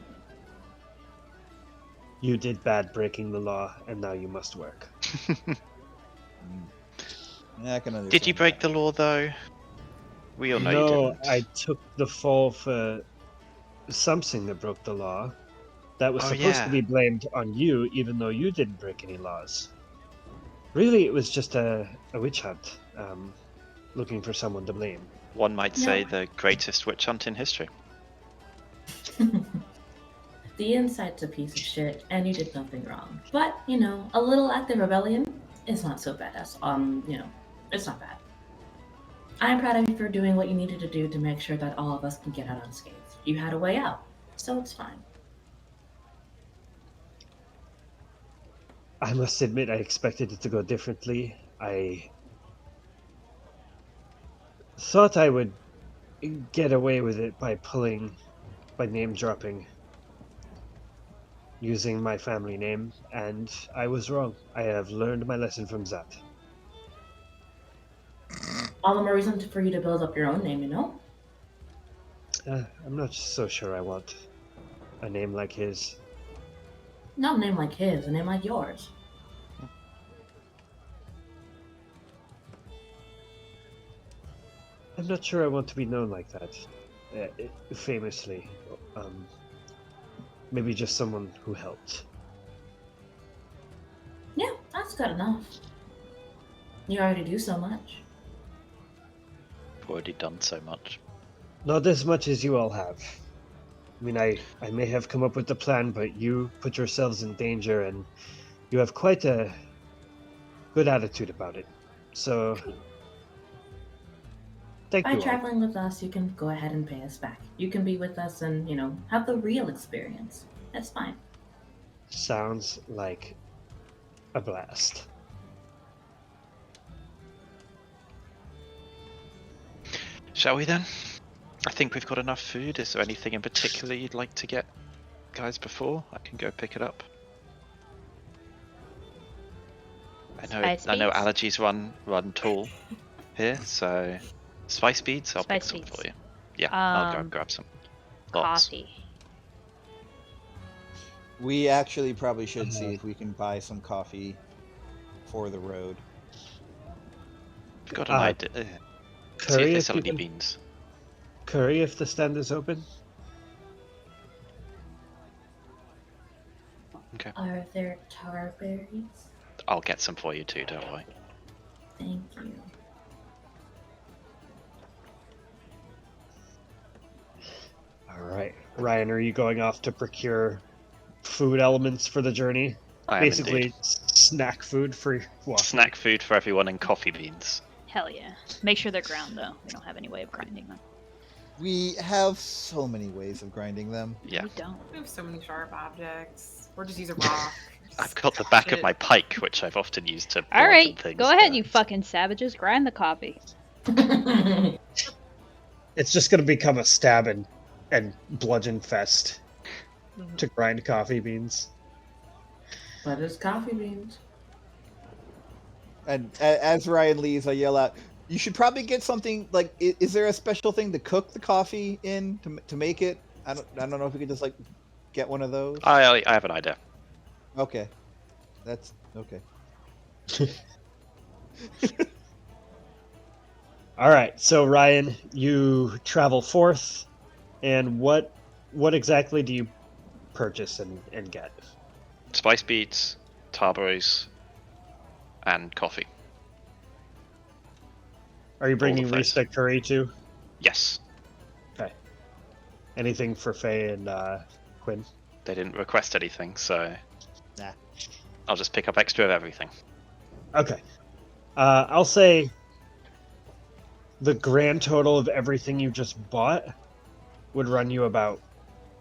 Speaker 2: you did bad breaking the law, and now you must work.
Speaker 3: Yeah, I can understand.
Speaker 5: Did you break
Speaker 3: that.
Speaker 5: the law though? We all know you
Speaker 2: No,
Speaker 5: didn't.
Speaker 2: I took the fall for something that broke the law. That was
Speaker 5: Oh,
Speaker 2: supposed
Speaker 5: yeah.
Speaker 2: to be blamed on you, even though you didn't break any laws. Really, it was just a witch hunt, looking for someone to blame.
Speaker 5: One might say
Speaker 4: No.
Speaker 5: the greatest witch hunt in history.
Speaker 4: The inside's a piece of shit, and you did nothing wrong. But, a little act of rebellion is not so bad. It's not bad. I'm proud of you for doing what you needed to do to make sure that all of us can get out unscathed. You had a way out, so it's fine.
Speaker 2: I must admit, I expected it to go differently. I thought I would get away with it by name dropping, using my family name, and I was wrong. I have learned my lesson from that.
Speaker 4: All the more reason for you to build up your own name,
Speaker 2: I'm not so sure I want a name like his.
Speaker 4: Not a name like his, a name like yours.
Speaker 2: I'm not sure I want to be known like that, famously. Maybe just someone who helped.
Speaker 4: Yeah, that's good enough. You already do so much.
Speaker 5: We've already done so much.
Speaker 2: Not as much as you all have. I mean, I may have come up with the plan, but you put yourselves in danger, and you have quite a good attitude about it. So, thank
Speaker 4: By
Speaker 2: you all.
Speaker 4: traveling with us, you can go ahead and pay us back. You can be with us and, have the real experience. That's fine.
Speaker 2: Sounds like a blast.
Speaker 5: Shall we then? I think we've got enough food. Is there anything in particular you'd like to get, guys, before I can go pick it up? I know allergies run tall here, so spice beads. I'll pick
Speaker 1: Spice
Speaker 5: some
Speaker 1: beads.
Speaker 5: for you. Yeah, I'll go
Speaker 1: Um,
Speaker 5: grab some. Lots.
Speaker 1: Coffee.
Speaker 3: We actually probably should see if we can buy some coffee for the road.
Speaker 5: I've got an
Speaker 2: Uh,
Speaker 5: idea. See
Speaker 2: Curry,
Speaker 5: if they
Speaker 2: if
Speaker 5: sell
Speaker 2: you
Speaker 5: any
Speaker 2: can.
Speaker 5: beans.
Speaker 2: Curry, if the stand is open.
Speaker 5: Okay.
Speaker 4: Are there tar berries?
Speaker 5: I'll get some for you too, don't worry.
Speaker 4: Thank you.
Speaker 2: All right, Ryan, are you going off to procure food elements for the journey?
Speaker 5: I am
Speaker 2: Basically,
Speaker 5: indeed.
Speaker 2: snack food for walking.
Speaker 5: Snack food for everyone and coffee beans.
Speaker 1: Hell yeah. Make sure they're ground though. We don't have any way of grinding them.
Speaker 3: We have so many ways of grinding them.
Speaker 5: Yeah.
Speaker 1: We don't.
Speaker 6: We have so many sharp objects. Or just use a rock.
Speaker 5: I've got the back of
Speaker 6: Shit.
Speaker 5: my pike, which I've often used to
Speaker 1: All right,
Speaker 5: things.
Speaker 1: go ahead,
Speaker 5: but-
Speaker 1: you fucking savages. Grind the coffee.
Speaker 2: It's just going to become a stab and bludgeon fest
Speaker 6: Mhm.
Speaker 2: to grind coffee beans.
Speaker 4: But it's coffee beans.
Speaker 3: And as Ryan leaves, I yell out, "You should probably get something like. Is there a special thing to cook the coffee in to make it? I don't know if we could just like get one of those.
Speaker 5: I have an idea.
Speaker 3: Okay, that's okay.
Speaker 2: All right, so Ryan, you travel forth, and what exactly do you purchase and get?
Speaker 5: Spice beads, tarberries, and coffee.
Speaker 2: Are you bringing
Speaker 5: of those.
Speaker 2: Rista curry too?
Speaker 5: Yes.
Speaker 2: Okay. Anything for Faye and Quinn?
Speaker 5: They didn't request anything, so
Speaker 3: Nah.
Speaker 5: I'll just pick up extra of everything.
Speaker 2: Okay. I'll say the grand total of everything you just bought would run you about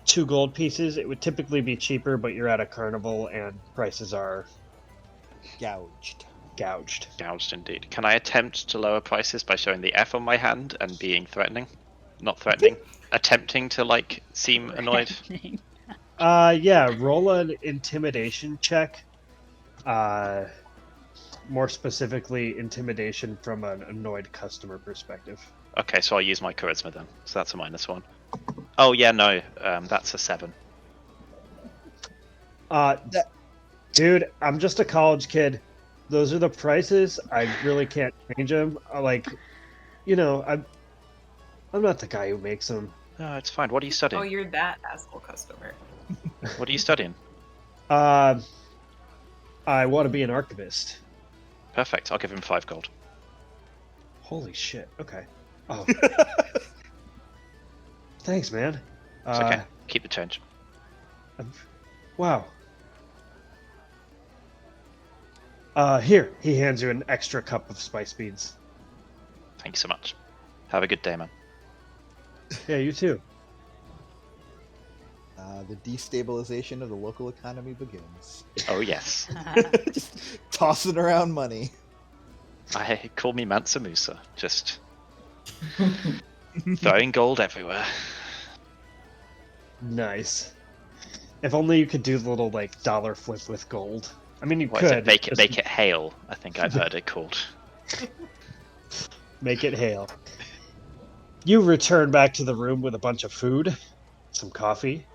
Speaker 2: 2 gold pieces. It would typically be cheaper, but you're at a carnival and prices are
Speaker 3: Gouged.
Speaker 2: gouged.
Speaker 5: Gouged indeed. Can I attempt to lower prices by showing the F on my hand and being threatening? Not threatening. Attempting to, like, seem annoyed?
Speaker 2: Yeah, roll an intimidation check. More specifically, intimidation from an annoyed customer perspective.
Speaker 5: Okay, so I'll use my charisma then. So that's a -1. Oh, yeah, no. That's a 7.
Speaker 2: Dude, I'm just a college kid. Those are the prices. I really can't change them. I'm not the guy who makes them.
Speaker 5: No, it's fine. What are you
Speaker 6: Oh,
Speaker 5: studying?
Speaker 6: you're that asshole customer.
Speaker 5: What are you studying?
Speaker 2: I want to be an archivist.
Speaker 5: Perfect. I'll give him 5 gold.
Speaker 2: Holy shit. Okay. Oh. Thanks, man.
Speaker 5: It's okay. Keep the change.
Speaker 2: Wow. Here, he hands you an extra cup of spice beans.
Speaker 5: Thank you so much. Have a good day, man.
Speaker 2: Yeah, you too.
Speaker 3: The destabilization of the local economy begins.
Speaker 5: Oh, yes.
Speaker 3: Just tossing around money.
Speaker 5: Call me Mansa Musa. Just throwing gold everywhere.
Speaker 2: Nice. If only you could do the little like dollar flip with gold. I mean, you
Speaker 5: What is
Speaker 2: could
Speaker 5: it? Make
Speaker 2: just
Speaker 5: it hail. I think I've heard it called.
Speaker 2: make it hail. You return back to the room with a bunch of food, some coffee.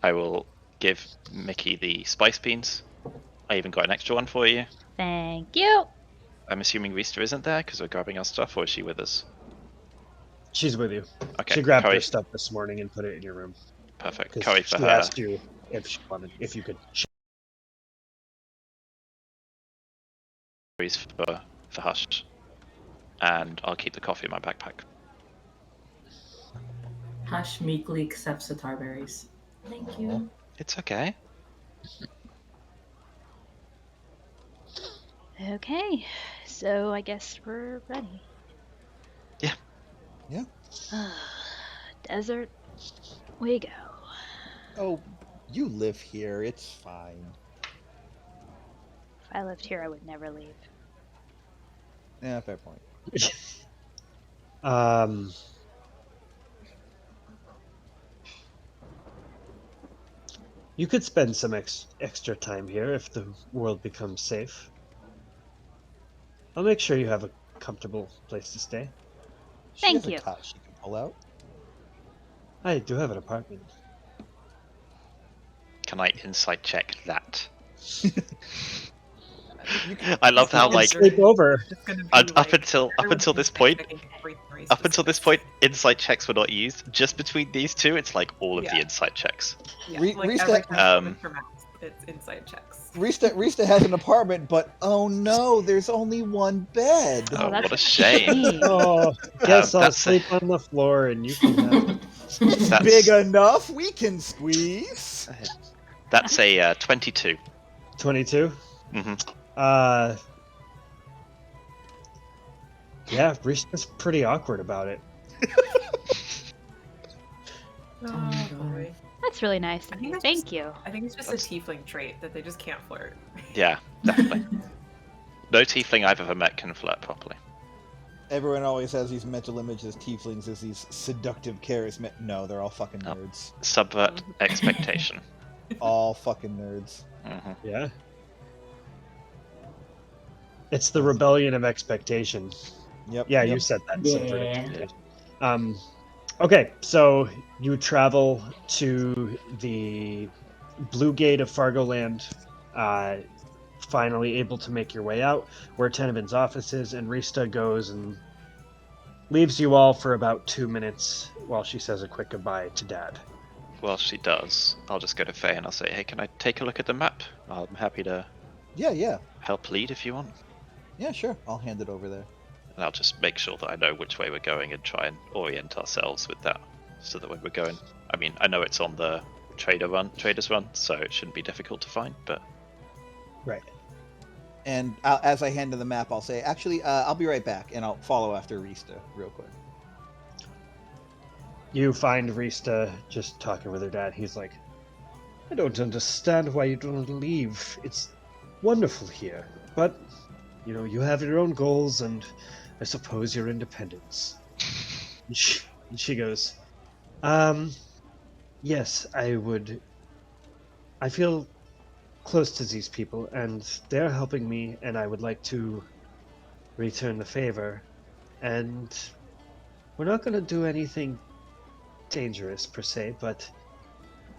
Speaker 5: I will give Mickey the spice beans. I even got an extra one for you.
Speaker 1: Thank you.
Speaker 5: I'm assuming Rista isn't there because we're grabbing our stuff, or is she with us?
Speaker 2: She's with you.
Speaker 5: Okay.
Speaker 2: She grabbed
Speaker 5: curry.
Speaker 2: her stuff this morning and put it in your room.
Speaker 5: Perfect.
Speaker 2: 'Cause
Speaker 5: Curry for
Speaker 2: she
Speaker 5: her.
Speaker 2: asked you if you could.
Speaker 5: Curries for Hush. And I'll keep the coffee in my backpack.
Speaker 4: Hush meekly accepts the tar berries. Thank you.
Speaker 5: It's okay.
Speaker 1: Okay, so I guess we're ready.
Speaker 5: Yeah.
Speaker 3: Yeah.
Speaker 1: Desert, we go.
Speaker 3: Oh, you live here. It's fine.
Speaker 1: If I lived here, I would never leave.
Speaker 3: Yeah, fair point.
Speaker 2: You could spend some extra time here if the world becomes safe. I'll make sure you have a comfortable place to stay.
Speaker 3: She
Speaker 1: Thank
Speaker 3: has
Speaker 1: you.
Speaker 3: a cot she can pull out.
Speaker 2: I do have an apartment.
Speaker 5: can I insight check that?
Speaker 3: You can-
Speaker 5: I love how
Speaker 2: You can
Speaker 5: like
Speaker 2: sleep over.
Speaker 6: It's gonna be
Speaker 5: up
Speaker 6: like,
Speaker 5: until
Speaker 6: everyone's
Speaker 5: this point,
Speaker 6: checking very
Speaker 5: up until this
Speaker 6: specific.
Speaker 5: point, insight checks were not used. Just between these two, it's like all of the
Speaker 6: Yeah.
Speaker 5: insight checks.
Speaker 6: Yeah,
Speaker 3: Re-
Speaker 6: like
Speaker 3: reset-
Speaker 6: every time
Speaker 5: Um,
Speaker 6: for Max, it's inside checks.
Speaker 3: Rista has an apartment, but oh no, there's only one bed.
Speaker 1: Oh,
Speaker 5: Oh,
Speaker 1: that's
Speaker 5: what a shame.
Speaker 2: Oh, guess I'll
Speaker 5: that's
Speaker 2: sleep on the floor and you can have.
Speaker 3: It's
Speaker 5: That's-
Speaker 3: big enough. We can squeeze.
Speaker 5: That's a 22.
Speaker 2: 22.
Speaker 5: hmm
Speaker 2: Yeah, Rista's pretty awkward about it.
Speaker 6: Oh,
Speaker 4: my God.
Speaker 6: boy.
Speaker 1: That's really nice of
Speaker 6: I think
Speaker 1: you.
Speaker 6: that's
Speaker 1: Thank
Speaker 6: just-
Speaker 1: you.
Speaker 6: I think it's just
Speaker 5: That's-
Speaker 6: a tiefling trait that they just can't flirt.
Speaker 5: Yeah, definitely. No tiefling I've ever met can flirt properly.
Speaker 3: Everyone always has these mental images. Tieflings as these seductive, charismatic. No, they're all fucking
Speaker 5: No.
Speaker 3: nerds.
Speaker 5: Subvert expectation.
Speaker 3: All fucking nerds.
Speaker 5: hmm
Speaker 2: Yeah. It's the rebellion of expectation.
Speaker 3: Yep.
Speaker 2: Yeah,
Speaker 3: yep.
Speaker 2: you said that.
Speaker 4: Yeah.
Speaker 2: subvert expectation. Okay, so you travel to the Blue Gate of Fargoland, finally able to make your way out where Tenebin's office is, and Rista goes and leaves you all for about 2 minutes while she says a quick goodbye to Dad.
Speaker 5: While she does, I'll just go to Faye and I'll say, hey, can I take a look at the map? I'm happy to
Speaker 3: Yeah.
Speaker 5: help lead if you want.
Speaker 3: Yeah, sure. I'll hand it over there.
Speaker 5: And I'll just make sure that I know which way we're going and try and orient ourselves with that. So that when we're going, I mean, I know it's on the traders run, so it shouldn't be difficult to find, but
Speaker 2: Right.
Speaker 3: And as I hand her the map, I'll say, actually, I'll be right back, and I'll follow after Rista real quick.
Speaker 2: You find Rista just talking with her dad. He's like, I don't understand why you don't leave. It's wonderful here. But, you have your own goals and I suppose your independence. And she goes, yes, I would. I feel close to these people and they're helping me and I would like to return the favor. And we're not going to do anything dangerous per se, but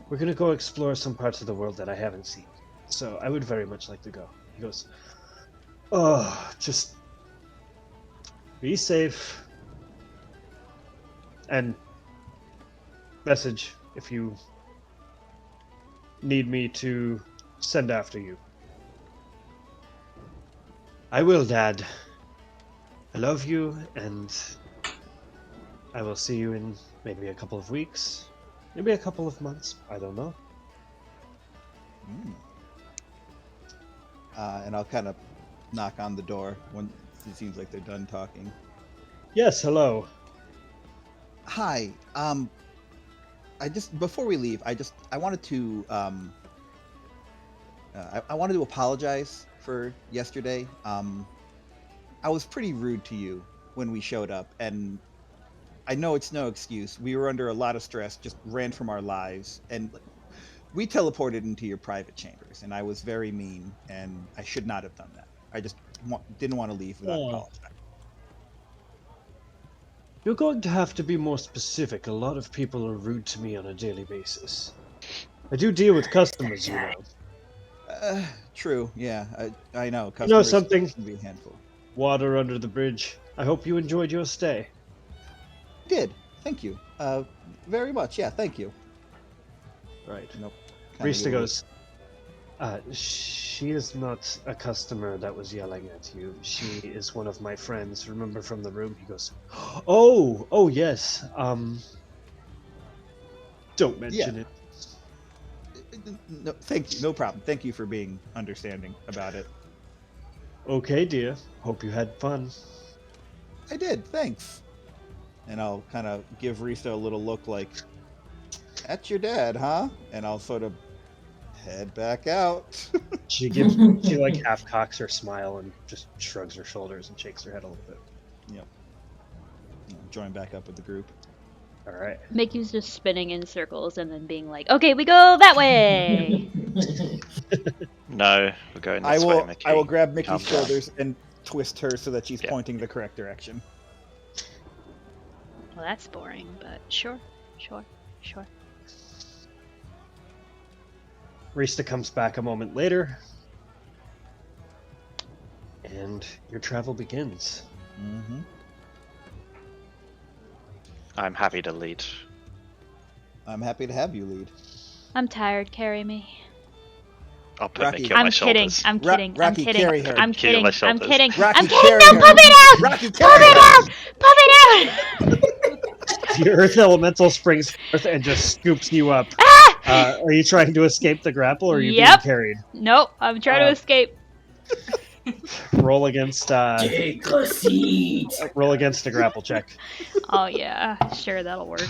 Speaker 2: we're gonna go explore some parts of the world that I haven't seen. So I would very much like to go. He goes, oh, just be safe. And message if you need me to send after you. I will, Dad. I love you, and I will see you in maybe a couple of weeks, maybe a couple of months. I don't know.
Speaker 3: And I'll kind of knock on the door when it seems like they're done talking.
Speaker 2: Yes, hello.
Speaker 3: Hi. I just before we leave, I wanted to I wanted to apologize for yesterday. I was pretty rude to you when we showed up, and I know it's no excuse. We were under a lot of stress, just ran from our lives, and we teleported into your private chambers, and I was very mean, and I should not have done that. I just didn't want to leave without
Speaker 2: Oh.
Speaker 3: apologizing.
Speaker 2: You're going to have to be more specific. A lot of people are rude to me on a daily basis. I do deal with customers, you know.
Speaker 3: True, yeah, I know.
Speaker 2: You know
Speaker 3: Customers
Speaker 2: something?
Speaker 3: can be a handful.
Speaker 2: Water under the bridge. I hope you enjoyed your stay.
Speaker 3: Did. Thank you. Very much. Yeah, thank you.
Speaker 2: Right.
Speaker 3: Nope.
Speaker 2: Rista goes, she is not a customer that was yelling at you. She is one of my friends. Remember from the room? He goes, oh yes. Don't mention it.
Speaker 3: No, thank you. No problem. Thank you for being understanding about it.
Speaker 2: Okay, dear. Hope you had fun.
Speaker 3: I did. Thanks. And I'll kind of give Rista a little look like, that's your dad, huh? And I'll sort of head back out.
Speaker 2: She like half cocks her smile and just shrugs her shoulders and shakes her head a little bit.
Speaker 3: Join back up with the group.
Speaker 2: All right.
Speaker 1: Mickey's just spinning in circles and then being like, okay, we go that way.
Speaker 5: no, we're going
Speaker 3: I
Speaker 5: this way,
Speaker 3: will.
Speaker 5: Mickey.
Speaker 3: I will grab Mickey's
Speaker 5: Calm down.
Speaker 3: shoulders and twist her so that she's
Speaker 5: Yeah.
Speaker 3: pointing the correct direction.
Speaker 1: Well, that's boring, but sure.
Speaker 2: Rista comes back a moment later, and your travel begins.
Speaker 3: Mm-hmm.
Speaker 5: I'm happy to lead.
Speaker 3: I'm happy to have you lead.
Speaker 1: I'm tired. Carry me.
Speaker 5: I'll put
Speaker 3: Rocky.
Speaker 5: Mickey on my
Speaker 1: I'm kidding.
Speaker 5: shoulders.
Speaker 1: I'm kidding. I'm
Speaker 3: Rocky,
Speaker 1: kidding.
Speaker 3: carry her.
Speaker 1: I'm
Speaker 5: Mickey on
Speaker 1: kidding.
Speaker 5: my
Speaker 1: I'm
Speaker 5: shoulders.
Speaker 1: kidding.
Speaker 3: Rocky,
Speaker 1: I'm kidding.
Speaker 3: carry
Speaker 1: No,
Speaker 3: her.
Speaker 1: pump it out!
Speaker 3: Rocky,
Speaker 1: Pump
Speaker 3: carry
Speaker 1: it
Speaker 3: her.
Speaker 1: out! Pump it out!
Speaker 2: The Earth Elemental springs forth and just scoops you up.
Speaker 1: Ah!
Speaker 2: Are you trying to escape the grapple, or are you being
Speaker 1: Yep.
Speaker 2: carried?
Speaker 1: Nope. I'm trying to escape.
Speaker 2: Roll against
Speaker 4: Take a seat.
Speaker 2: roll against a grapple check.
Speaker 1: Oh yeah, sure, that'll work.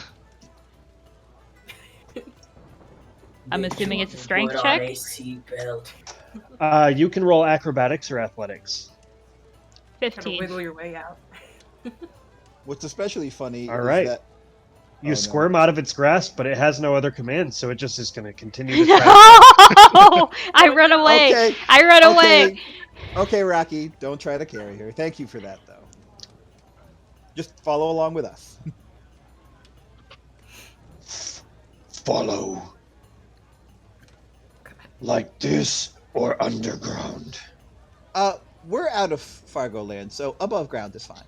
Speaker 1: I'm assuming it's a strength
Speaker 4: Put
Speaker 1: check?
Speaker 4: on a seatbelt.
Speaker 2: You can roll acrobatics or athletics.
Speaker 6: Kind of
Speaker 1: 15.
Speaker 6: wiggle your way out.
Speaker 3: What's especially funny
Speaker 2: All
Speaker 3: is
Speaker 2: right.
Speaker 3: that
Speaker 2: You
Speaker 3: Oh, no.
Speaker 2: squirm out of its grasp, but it has no other commands, so it just is going to continue to
Speaker 1: No!
Speaker 2: try.
Speaker 1: I run away.
Speaker 3: Okay.
Speaker 1: I run away.
Speaker 3: Okay, Rocky, don't try to carry her. Thank you for that, though. Just follow along with us.
Speaker 2: Follow. Like this or underground?
Speaker 3: We're out of Fargo land, so above ground is fine.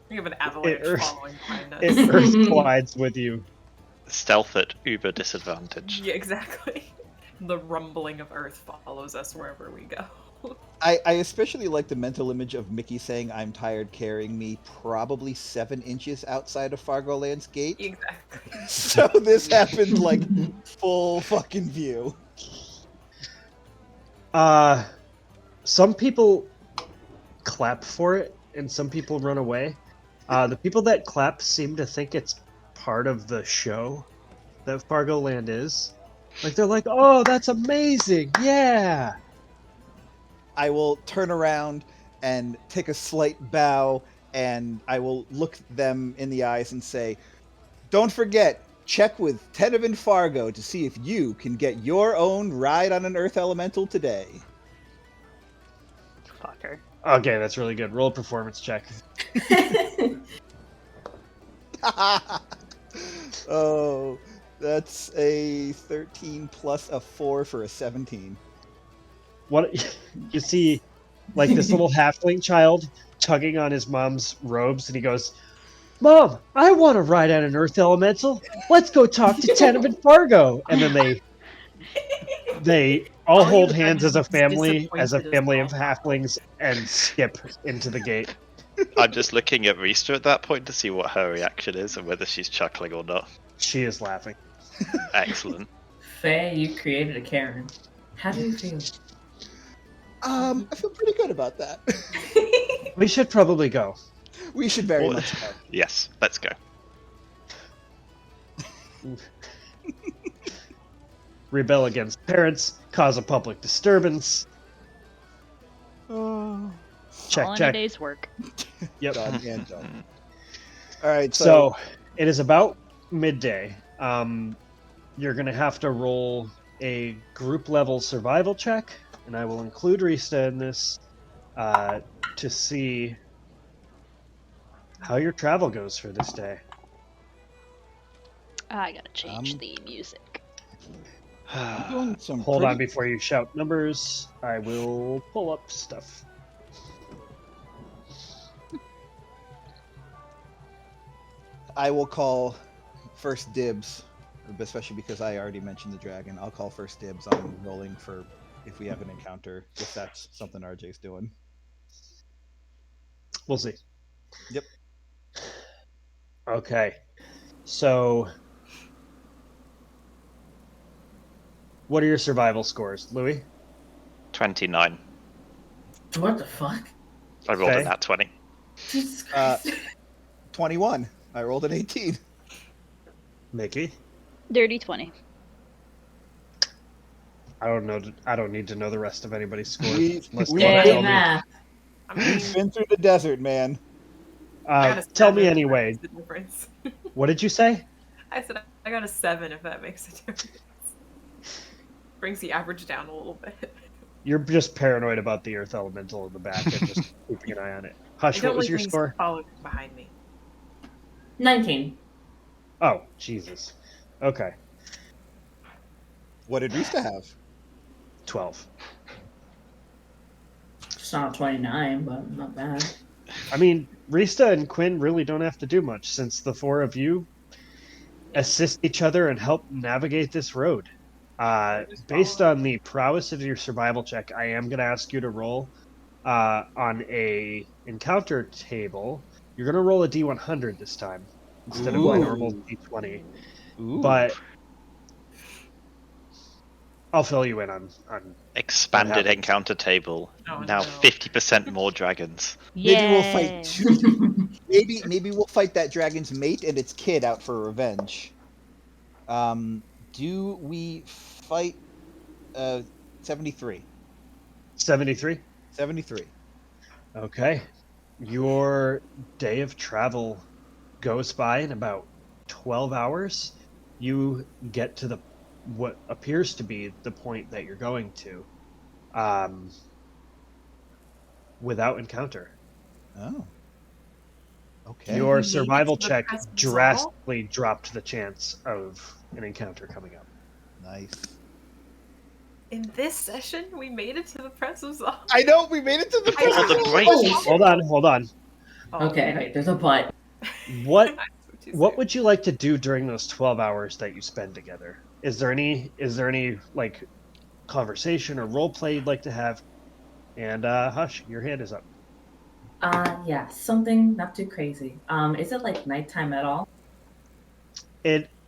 Speaker 6: We have an avalanche
Speaker 2: It-
Speaker 6: following behind us.
Speaker 2: It earth collides with you.
Speaker 5: Stealth at uber disadvantage.
Speaker 6: Yeah, exactly. The rumbling of Earth follows us wherever we go.
Speaker 3: I especially like the mental image of Mickey saying, "I'm tired," carrying me probably 7 inches outside of Fargo Land's gate.
Speaker 6: Exactly.
Speaker 3: So this happened like full fucking view.
Speaker 2: Some people clap for it, and some people run away. The people that clap seem to think it's part of the show that Fargo Land is. Like, they're like, oh, that's amazing, yeah!
Speaker 3: I will turn around and take a slight bow, and I will look them in the eyes and say, "Don't forget, check with Tenevin Fargo to see if you can get your own ride on an Earth Elemental today."
Speaker 1: Fucker.
Speaker 2: Okay, that's really good. Roll a performance check.
Speaker 3: Oh, that's a 13 plus a 4 for a 17.
Speaker 2: What you see, like this little halfling child tugging on his mom's robes, and he goes, "Mom, I want to ride on an Earth Elemental. Let's go talk to Tenevin Fargo." And then they all hold hands as a family of halflings, and skip into the gate.
Speaker 5: I'm just looking at Rista at that point to see what her reaction is and whether she's chuckling or not.
Speaker 2: She is laughing.
Speaker 5: Excellent.
Speaker 4: Faye, you created a Karen. How do you feel?
Speaker 3: I feel pretty good about that.
Speaker 2: We should probably go.
Speaker 3: We should very
Speaker 5: Well,
Speaker 3: much go.
Speaker 5: Yes, let's go.
Speaker 2: Rebel against parents, cause a public disturbance.
Speaker 3: Oh,
Speaker 2: Check,
Speaker 1: All in a
Speaker 2: check.
Speaker 1: day's work.
Speaker 2: Yep.
Speaker 3: done and done. All right,
Speaker 2: So it is about midday. You're going to have to roll a group level survival check, and I will include Rista in this to see how your travel goes for this day.
Speaker 1: I gotta change
Speaker 3: Um,
Speaker 1: the music.
Speaker 3: I'm doing some
Speaker 2: Hold on
Speaker 3: pretty-
Speaker 2: before you shout numbers. I will pull up stuff.
Speaker 3: I will call first dibs, especially because I already mentioned the dragon. I'll call first dibs on rolling for if we have an encounter, if that's something RJ's doing.
Speaker 2: We'll see.
Speaker 3: Yep.
Speaker 2: Okay. So, what are your survival scores, Louis?
Speaker 5: 29.
Speaker 4: What the fuck?
Speaker 5: I rolled
Speaker 2: Okay.
Speaker 5: a nat 20.
Speaker 4: Jesus
Speaker 3: Uh,
Speaker 4: Christ.
Speaker 3: 21. I rolled an 18.
Speaker 2: Mickey?
Speaker 1: Dirty 20.
Speaker 2: I don't know. I don't need to know the rest of anybody's scores.
Speaker 3: We-
Speaker 2: unless
Speaker 3: we
Speaker 2: you wanna
Speaker 3: did
Speaker 4: Yay,
Speaker 2: tell me.
Speaker 4: math.
Speaker 6: I mean,
Speaker 3: We've been through the desert, man.
Speaker 6: I got a
Speaker 2: Tell me
Speaker 6: 7, if that
Speaker 2: anyway.
Speaker 6: makes a difference.
Speaker 2: What did you say?
Speaker 6: I said I got a 7 if that makes a difference. Brings the average down a little bit.
Speaker 2: You're just paranoid about the Earth Elemental in the back and just keeping an eye on it.
Speaker 6: I
Speaker 2: Hush,
Speaker 6: don't
Speaker 2: what was
Speaker 6: like
Speaker 2: your
Speaker 6: things
Speaker 2: score?
Speaker 6: following behind me.
Speaker 4: 19.
Speaker 2: Oh, Jesus. Okay,
Speaker 3: What did Rista have?
Speaker 2: 12.
Speaker 4: It's not 29, but not bad.
Speaker 2: I mean, Rista and Quinn really don't have to do much since the four of you assist each other and help navigate this road.
Speaker 6: Just
Speaker 2: Based
Speaker 6: follow.
Speaker 2: on the prowess of your survival check, I am going to ask you to roll on a encounter table. You're going to roll a d100 this time instead of my normal
Speaker 3: Ooh.
Speaker 2: d20.
Speaker 3: Ooh.
Speaker 2: But I'll fill you in on
Speaker 5: Expanded
Speaker 2: happens.
Speaker 5: encounter table.
Speaker 6: Oh,
Speaker 5: Now
Speaker 6: no.
Speaker 5: 50% more dragons.
Speaker 3: Maybe we'll
Speaker 1: Yay.
Speaker 3: fight two. maybe we'll fight that dragon's mate and its kid out for revenge. Do we fight 73?
Speaker 2: 73.
Speaker 3: 73.
Speaker 2: Okay. Your day of travel goes by in about 12 hours. You get to what appears to be the point that you're going to without encounter.
Speaker 3: Oh. Okay.
Speaker 2: Your
Speaker 6: We made it
Speaker 2: survival
Speaker 6: to the
Speaker 2: check
Speaker 6: present
Speaker 2: drastically dropped the chance of an encounter coming up.
Speaker 3: Nice.
Speaker 6: In this session, we made it to the Press of Zol.
Speaker 3: I know we made it to the
Speaker 5: Before
Speaker 3: Press of
Speaker 5: the
Speaker 3: Zol.
Speaker 5: break.
Speaker 2: Hold on.
Speaker 6: Oh,
Speaker 4: Okay, wait, there's a but.
Speaker 2: What
Speaker 6: you
Speaker 2: what
Speaker 6: say.
Speaker 2: would you like to do during those 12 hours that you spend together? Is there any like conversation or role play you'd like to have? And Hush, your hand is up.
Speaker 4: Yeah, something not too crazy. Is it like nighttime at all?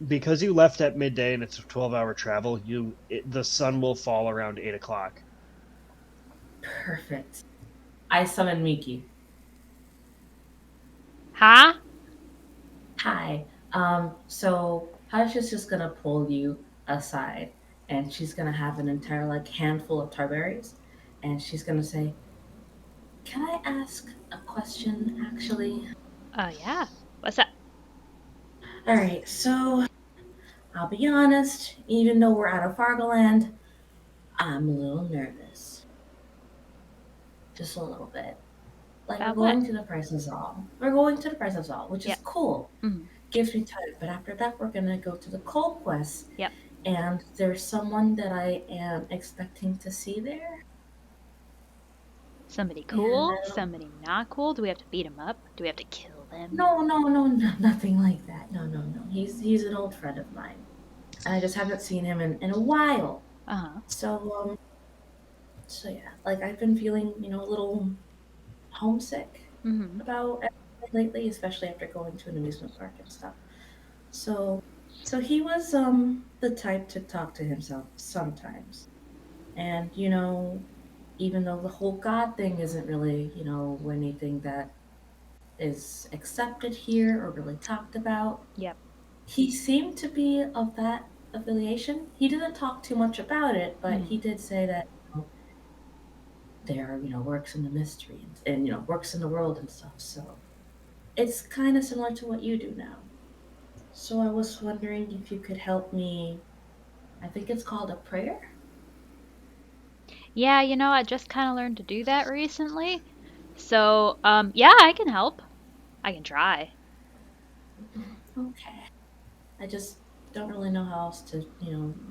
Speaker 2: Because you left at midday and it's a 12-hour travel, the sun will fall around 8 o'clock.
Speaker 4: Perfect. I summon Miki.
Speaker 1: Huh?
Speaker 4: Hi. So Hush is just gonna pull you aside, and she's gonna have an entire like handful of tarberries, and she's gonna say, "Can I ask a question, actually?"
Speaker 1: Yeah. What's that?
Speaker 4: All right. So I'll be honest. Even though we're out of Fargoland, I'm a little nervous. Just a little bit. Like
Speaker 1: About
Speaker 4: we're
Speaker 1: what?
Speaker 4: going to the Price of Zol. We're going to the Price of Zol, which is
Speaker 1: Yep.
Speaker 4: cool.
Speaker 1: Mhm.
Speaker 4: Gives me time. But after that, we're gonna go to the Cold Quest.
Speaker 1: Yep.
Speaker 4: And there's someone that I am expecting to see there.
Speaker 1: Somebody cool?
Speaker 4: And
Speaker 1: Somebody not cool? Do we have to beat him up? Do we have to kill them?
Speaker 4: no, nothing like that. No. He's an old friend of mine, and I just haven't seen him in a while.
Speaker 1: Uh-huh.
Speaker 4: So yeah, like I've been feeling, a little homesick
Speaker 1: Mm-hmm.
Speaker 4: about everything lately, especially after going to an amusement park and stuff. So he was the type to talk to himself sometimes, and even though the whole God thing isn't really anything that is accepted here or really talked about,
Speaker 1: Yep.
Speaker 4: he seemed to be of that affiliation. He didn't talk too much about it, but he did say that there are works in the mystery and works in the world and stuff. So it's kind of similar to what you do now. So I was wondering if you could help me. I think it's called a prayer.
Speaker 1: Yeah, I just kind of learned to do that recently. So, yeah, I can help. I can try.
Speaker 4: Okay. I just don't really know how else to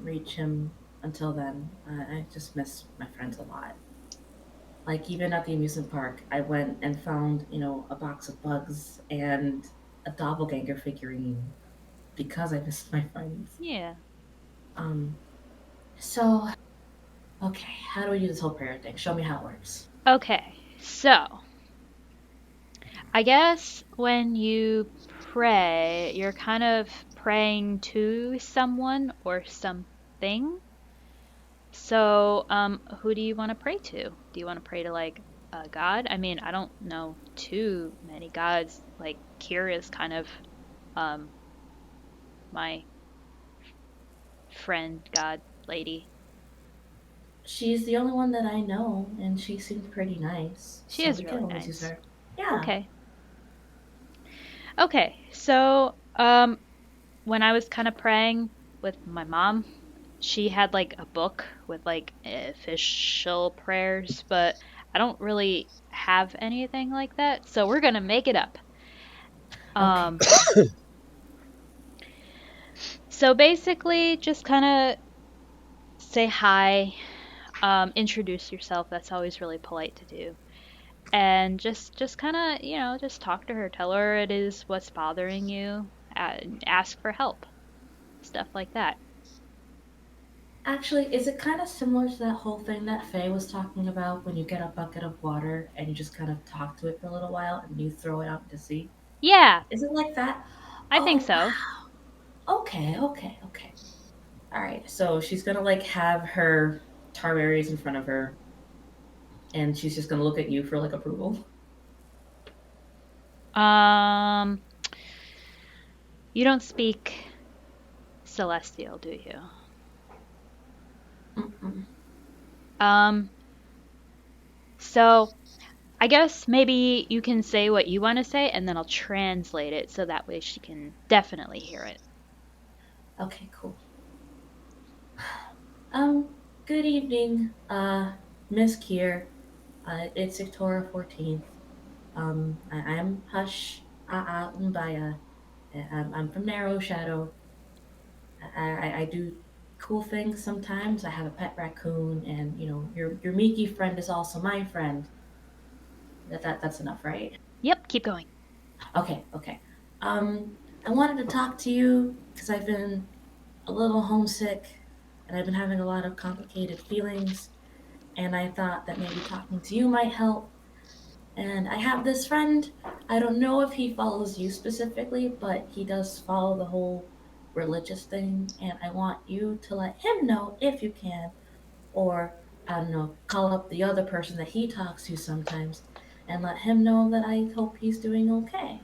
Speaker 4: reach him until then. I just miss my friends a lot. Like even at the amusement park, I went and found a box of bugs and a doppelganger figurine because I missed my friends.
Speaker 1: Yeah.
Speaker 4: Um. So, okay, how do we do this whole prayer thing? Show me how it works.
Speaker 1: Okay, so I guess when you pray, you're kind of praying to someone or something. So, who do you want to pray to? Do you want to pray to like a god? I mean, I don't know too many gods. Like Kira's kind of my friend god lady.
Speaker 4: She's the only one that I know, and she seemed pretty nice.
Speaker 1: She
Speaker 4: So
Speaker 1: is
Speaker 4: we
Speaker 1: really
Speaker 4: can always use
Speaker 1: nice.
Speaker 4: her. Yeah.
Speaker 1: Okay. Okay, so when I was kind of praying with my mom, she had like a book with like official prayers, but I don't really have anything like that, so we're gonna make it up.
Speaker 4: Okay.
Speaker 1: So basically, just kind of say hi, introduce yourself. That's always really polite to do. And just kind of, just talk to her. Tell her it is what's bothering you. Ask for help. Stuff like that.
Speaker 4: Actually, is it kind of similar to that whole thing that Faye was talking about when you get a bucket of water and you just kind of talk to it for a little while and you throw it out to sea?
Speaker 1: Yeah,
Speaker 4: Is it like that?
Speaker 1: I think
Speaker 4: Oh,
Speaker 1: so.
Speaker 4: wow. Okay, okay, okay. All right, so she's gonna like have her tar berries in front of her, and she's just gonna look at you for like approval.
Speaker 1: Um, you don't speak Celestial, do you?
Speaker 4: Mm-mm.
Speaker 1: Um, so I guess maybe you can say what you want to say, and then I'll translate it so that way she can definitely hear it.
Speaker 4: Okay, cool. Good evening, Miss Kier. It's Victoria 14th. I'm Hush Umbaya. I'm from Narrow Shadow. I do cool things sometimes. I have a pet raccoon, and your Miki friend is also my friend. That's enough, right?
Speaker 1: Yep, keep going.
Speaker 4: Okay, okay. Um, I wanted to talk to you because I've been a little homesick, and I've been having a lot of complicated feelings, and I thought that maybe talking to you might help. And I have this friend. I don't know if he follows you specifically, but he does follow the whole religious thing. And I want you to let him know if you can, or I don't know, call up the other person that he talks to sometimes and let him know that I hope he's doing okay.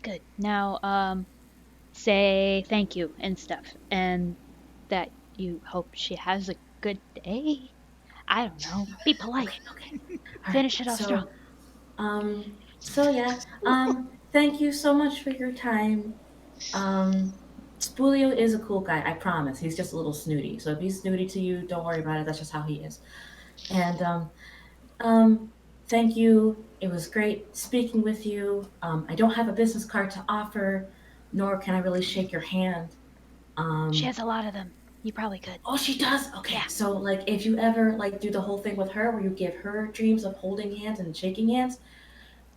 Speaker 1: Good. Now, say thank you and stuff, and that you hope she has a good day. I don't know. Be polite.
Speaker 4: Okay, okay. All right.
Speaker 1: Finish it off strong.
Speaker 4: So yeah. Thank you so much for your time. Um, Spulio is a cool guy, I promise. He's just a little snooty. So if he's snooty to you, don't worry about it. That's just how he is. And um, thank you. It was great speaking with you. I don't have a business card to offer, nor can I really shake your hand.
Speaker 1: She
Speaker 4: Um,
Speaker 1: has a lot of them. You probably could.
Speaker 4: oh, she does. Okay,
Speaker 1: Yeah.
Speaker 4: so like if you ever like do the whole thing with her, where you give her dreams of holding hands and shaking hands,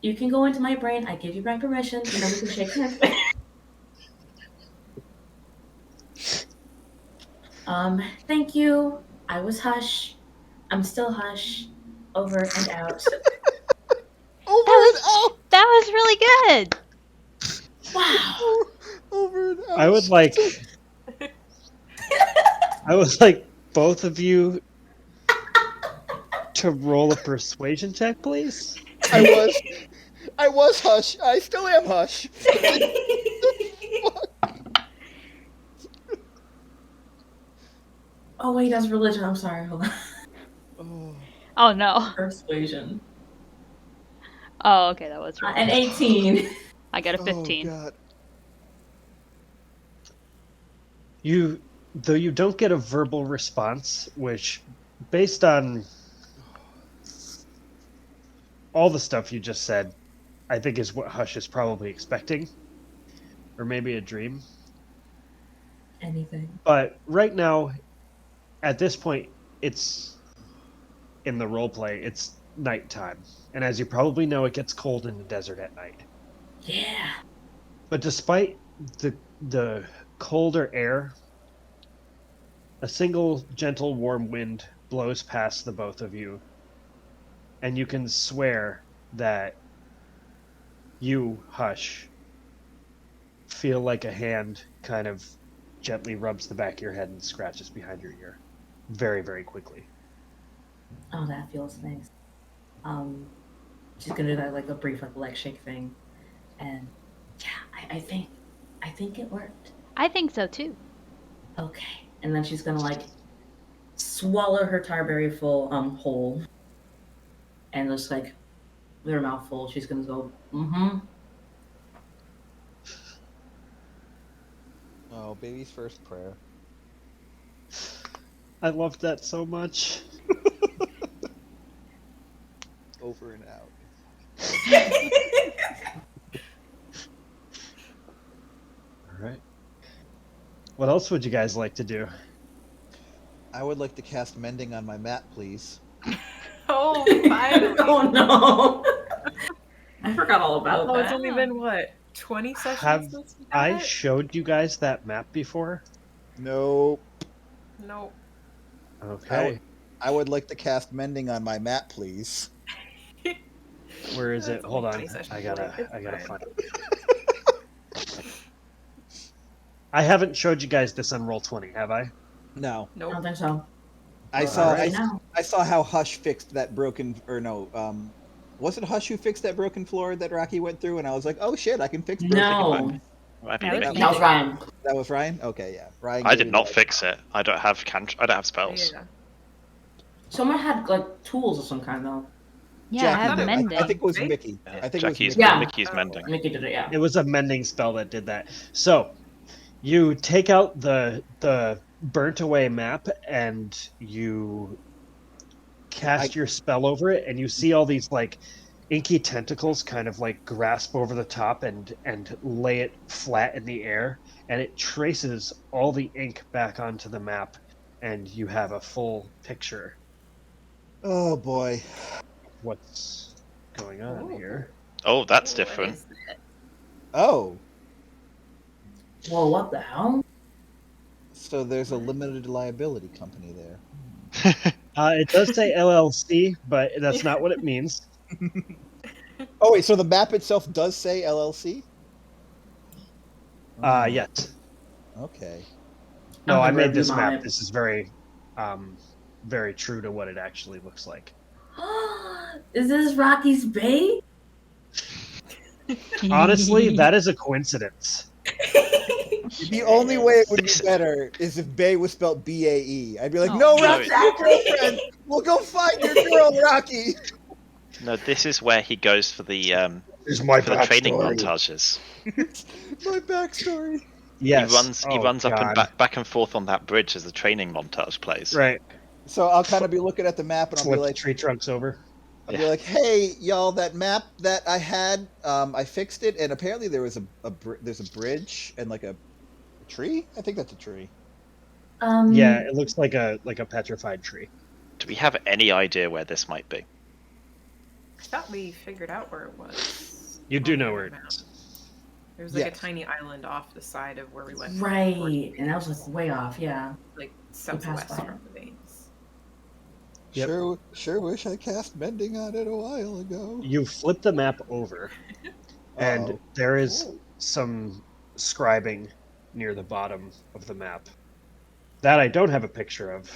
Speaker 4: you can go into my brain. I give you my permission. You know we can shake hands. Thank you. I was Hush. I'm still Hush. Over and out.
Speaker 1: That was really good.
Speaker 4: Wow.
Speaker 3: Over and out.
Speaker 2: I would like both of you to roll a persuasion check, please.
Speaker 3: I was Hush. I still am Hush.
Speaker 4: Oh wait, that's religion. I'm sorry. Hold on.
Speaker 3: Oh.
Speaker 1: Oh no.
Speaker 4: Persuasion.
Speaker 1: Oh, okay, that was
Speaker 4: An
Speaker 1: really
Speaker 4: 18.
Speaker 1: I got a 15.
Speaker 3: Oh God.
Speaker 2: Though you don't get a verbal response, which, based on all the stuff you just said, I think is what Hush is probably expecting. Or maybe a dream.
Speaker 4: Anything.
Speaker 2: But right now, at this point, it's in the roleplay, it's nighttime. And as you probably know, it gets cold in the desert at night.
Speaker 4: Yeah.
Speaker 2: But despite the colder air, a single gentle warm wind blows past the both of you, and you can swear that you, Hush, feel like a hand kind of gently rubs the back of your head and scratches behind your ear very, very quickly.
Speaker 4: Oh, that feels nice. She's gonna do that like a brief like leg shake thing, and yeah, I think it worked.
Speaker 1: I think so too.
Speaker 4: Okay, and then she's gonna like swallow her tarberry full whole, and just like with her mouth full, she's gonna go mm-hmm.
Speaker 3: Oh, baby's first prayer.
Speaker 2: I loved that so much.
Speaker 3: Over and out.
Speaker 2: right. What else would you guys like to do?
Speaker 3: I would like to cast Mending on my map, please.
Speaker 6: Oh, finally.
Speaker 4: Oh no! I forgot all about
Speaker 6: Oh,
Speaker 4: that.
Speaker 6: it's only been what, 20 sessions
Speaker 2: Have
Speaker 6: since we got
Speaker 2: I
Speaker 6: it?
Speaker 2: showed you guys that map before?
Speaker 3: Nope.
Speaker 6: Nope.
Speaker 2: Okay.
Speaker 3: I would like to cast Mending on my map, please.
Speaker 2: Where is it?
Speaker 6: That's
Speaker 2: Hold
Speaker 6: only
Speaker 2: on.
Speaker 6: 20 sessions
Speaker 2: I
Speaker 6: away.
Speaker 2: gotta
Speaker 6: It's
Speaker 2: find
Speaker 6: fine.
Speaker 2: it. I haven't showed you guys this on Roll20, have I?
Speaker 3: No.
Speaker 4: I don't
Speaker 6: Nope.
Speaker 4: think so.
Speaker 3: I
Speaker 4: Well,
Speaker 3: saw
Speaker 4: right
Speaker 3: I,
Speaker 4: now.
Speaker 3: I saw how Hush fixed that broken was it Hush who fixed that broken floor that Rocky went through? And I was like, oh shit, I can fix broken
Speaker 4: No,
Speaker 3: floor.
Speaker 5: Might be
Speaker 1: That was
Speaker 5: Mickey.
Speaker 4: that was Ryan.
Speaker 3: That was Ryan? Okay, yeah. Ryan
Speaker 5: I
Speaker 3: gave
Speaker 5: did
Speaker 3: me
Speaker 5: not
Speaker 3: the-
Speaker 5: fix it. I don't have I don't have spells.
Speaker 6: Yeah.
Speaker 4: Someone had like tools of some kind though.
Speaker 1: Yeah,
Speaker 3: Jackie
Speaker 1: I have
Speaker 3: did.
Speaker 1: mending.
Speaker 3: I think it was
Speaker 6: Right?
Speaker 3: Mickey.
Speaker 5: Yeah,
Speaker 3: I think
Speaker 5: Jackie's,
Speaker 3: it was Mickey.
Speaker 4: Yeah.
Speaker 5: Mickey's mending.
Speaker 4: Mickey did it, yeah.
Speaker 2: It was a mending spell that did that. So, you take out the burnt away map and you cast your spell over it, and you see all these like inky tentacles kind of like grasp over the top and lay it flat in the air, and it traces all the ink back onto the map, and you have a full picture
Speaker 3: Oh boy.
Speaker 2: of what's going on
Speaker 6: Ooh.
Speaker 2: here.
Speaker 5: Oh, that's
Speaker 6: What
Speaker 5: different.
Speaker 6: is that?
Speaker 3: Oh.
Speaker 4: Whoa, what the hell?
Speaker 3: So there's a limited liability company there.
Speaker 2: It does say LLC, but that's not what it means.
Speaker 3: Oh wait, so the map itself does say LLC?
Speaker 2: Yes.
Speaker 3: Okay.
Speaker 2: No,
Speaker 4: I'm
Speaker 2: I
Speaker 4: gonna
Speaker 2: made
Speaker 4: review
Speaker 2: this map.
Speaker 4: mine.
Speaker 2: This is very, very true to what it actually looks like.
Speaker 4: Is this Rocky's Bay?
Speaker 2: Honestly, that is a coincidence.
Speaker 3: The only way it would be better is if Bay was spelled B-A-E. I'd be like,
Speaker 1: Oh.
Speaker 3: no,
Speaker 5: No,
Speaker 3: Rocky, your girlfriend. We'll go find your girl, Rocky.
Speaker 5: No, this is where he goes for the
Speaker 2: Here's my
Speaker 5: training montages.
Speaker 3: My backstory.
Speaker 2: Yes.
Speaker 5: He
Speaker 2: Oh,
Speaker 5: runs up and
Speaker 2: God.
Speaker 5: back and forth on that bridge as the training montage plays.
Speaker 2: Right.
Speaker 3: So I'll kind of be looking at the map and I'll
Speaker 2: Flip
Speaker 3: be
Speaker 2: the
Speaker 3: like,
Speaker 2: tree trunks over.
Speaker 3: hey, y'all, that map that I had, I fixed it, and apparently there was there's a bridge and like a tree. I think that's a tree.
Speaker 2: Yeah, it looks like a petrified tree.
Speaker 5: Do we have any idea where this might be?
Speaker 6: I thought we figured out where it was.
Speaker 2: You do
Speaker 6: on
Speaker 2: know
Speaker 6: the
Speaker 2: where it
Speaker 6: map.
Speaker 2: is.
Speaker 6: There was like
Speaker 3: Yes.
Speaker 6: a tiny island off the side of where we went.
Speaker 4: Right, and that was like way off, yeah.
Speaker 6: Like
Speaker 4: passed
Speaker 6: southwest
Speaker 4: by.
Speaker 6: from the veins.
Speaker 2: Yep.
Speaker 3: Sure wish I cast Mending on it a while ago.
Speaker 2: You flip the map over, and
Speaker 3: Uh-oh.
Speaker 2: there is some scribing near the bottom of the map. That I don't have a picture of.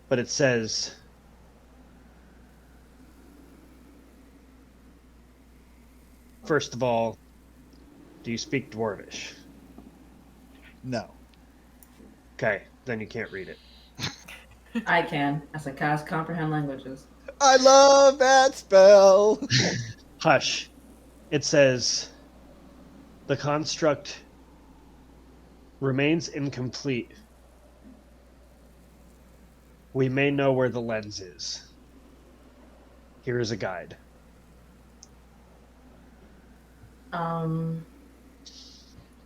Speaker 2: But it says, first of all, do you speak Dwarvish?
Speaker 3: No.
Speaker 2: Okay, then you can't read it.
Speaker 4: I can, as I cast comprehend languages.
Speaker 3: I love that spell.
Speaker 2: Hush. It says, the construct remains incomplete. We may know where the lens is. Here is a guide.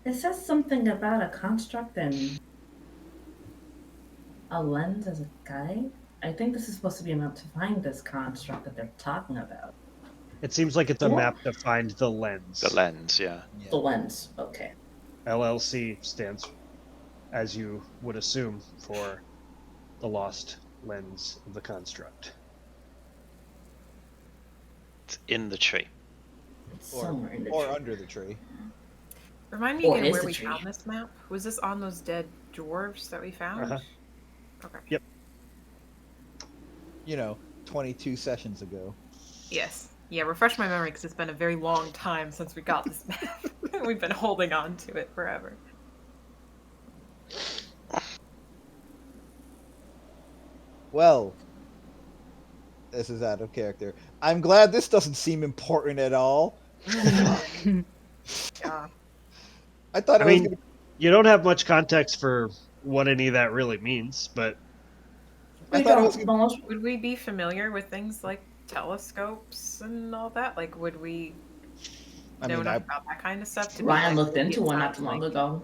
Speaker 4: It says something about a construct and a lens as a guide. I think this is supposed to be a map to find this construct that they're talking about.
Speaker 2: It seems like it's a
Speaker 4: What?
Speaker 2: map to find the lens.
Speaker 5: The lens, yeah.
Speaker 4: The lens, okay.
Speaker 2: LLC stands, as you would assume, for the lost lens of the construct.
Speaker 5: It's in the tree.
Speaker 4: It's
Speaker 3: Or-
Speaker 4: somewhere in the
Speaker 3: or
Speaker 4: tree.
Speaker 3: under the tree.
Speaker 6: Remind me
Speaker 4: Or
Speaker 6: again
Speaker 4: is
Speaker 6: where
Speaker 4: the
Speaker 6: we
Speaker 4: tree.
Speaker 6: found this map. Was this on those dead dwarves that we found?
Speaker 2: Uh-huh.
Speaker 6: Okay.
Speaker 2: Yep.
Speaker 3: 22 sessions ago.
Speaker 6: Yes. Yeah, refresh my memory because it's been a very long time since we got this map. We've been holding on to it forever.
Speaker 3: Well, this is out of character. I'm glad this doesn't seem important at all.
Speaker 6: Yeah.
Speaker 3: I thought
Speaker 2: I
Speaker 3: it was
Speaker 2: mean,
Speaker 3: gonna...
Speaker 2: you don't have much context for what any of that really means, but
Speaker 3: I
Speaker 4: We
Speaker 3: thought it
Speaker 4: don't,
Speaker 3: was gonna...
Speaker 4: most-
Speaker 6: Would we be familiar with things like telescopes and all that? Like, would we
Speaker 3: I
Speaker 6: know
Speaker 3: mean,
Speaker 6: enough about that kind of stuff to be
Speaker 4: Ryan
Speaker 6: like,
Speaker 4: looked
Speaker 6: maybe
Speaker 4: into
Speaker 6: it
Speaker 4: one not
Speaker 6: sounds
Speaker 4: too long
Speaker 6: like-
Speaker 4: ago.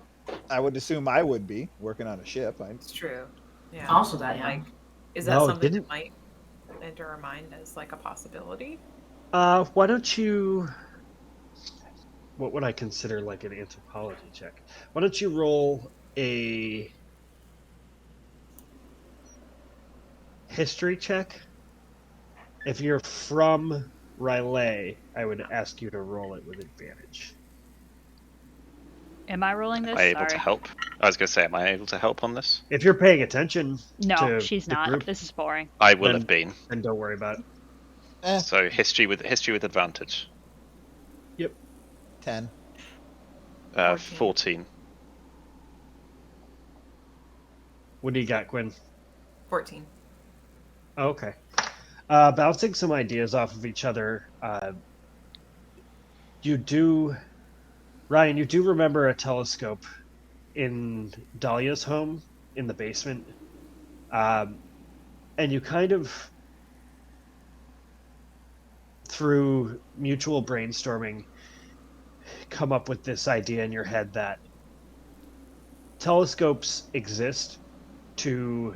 Speaker 3: I would assume I would be working on a ship.
Speaker 6: It's true. Yeah.
Speaker 4: Also that, yeah.
Speaker 6: Like, is that
Speaker 2: No,
Speaker 6: something
Speaker 2: didn't-
Speaker 6: that might enter our mind as like a possibility?
Speaker 2: Why don't you? What would I consider like an anthropology check? Why don't you roll a history check? If you're from R'lyeh, I would ask you to roll it with advantage.
Speaker 1: Am I rolling this?
Speaker 5: Am I able
Speaker 1: Sorry.
Speaker 5: to help? I was going to say, am I able to help on this?
Speaker 2: If you're paying attention
Speaker 1: No,
Speaker 2: to
Speaker 1: she's
Speaker 2: the
Speaker 1: not.
Speaker 2: group,
Speaker 1: This is boring.
Speaker 5: I will
Speaker 2: Then-
Speaker 5: have been.
Speaker 2: then don't worry about it.
Speaker 5: So history with advantage.
Speaker 3: 10.
Speaker 5: 14.
Speaker 2: What do you got, Quinn?
Speaker 6: 14.
Speaker 2: Oh, okay. Bouncing some ideas off of each other, Ryan, you do remember a telescope in Dahlia's home in the basement, and you kind of, through mutual brainstorming, come up with this idea in your head that telescopes exist to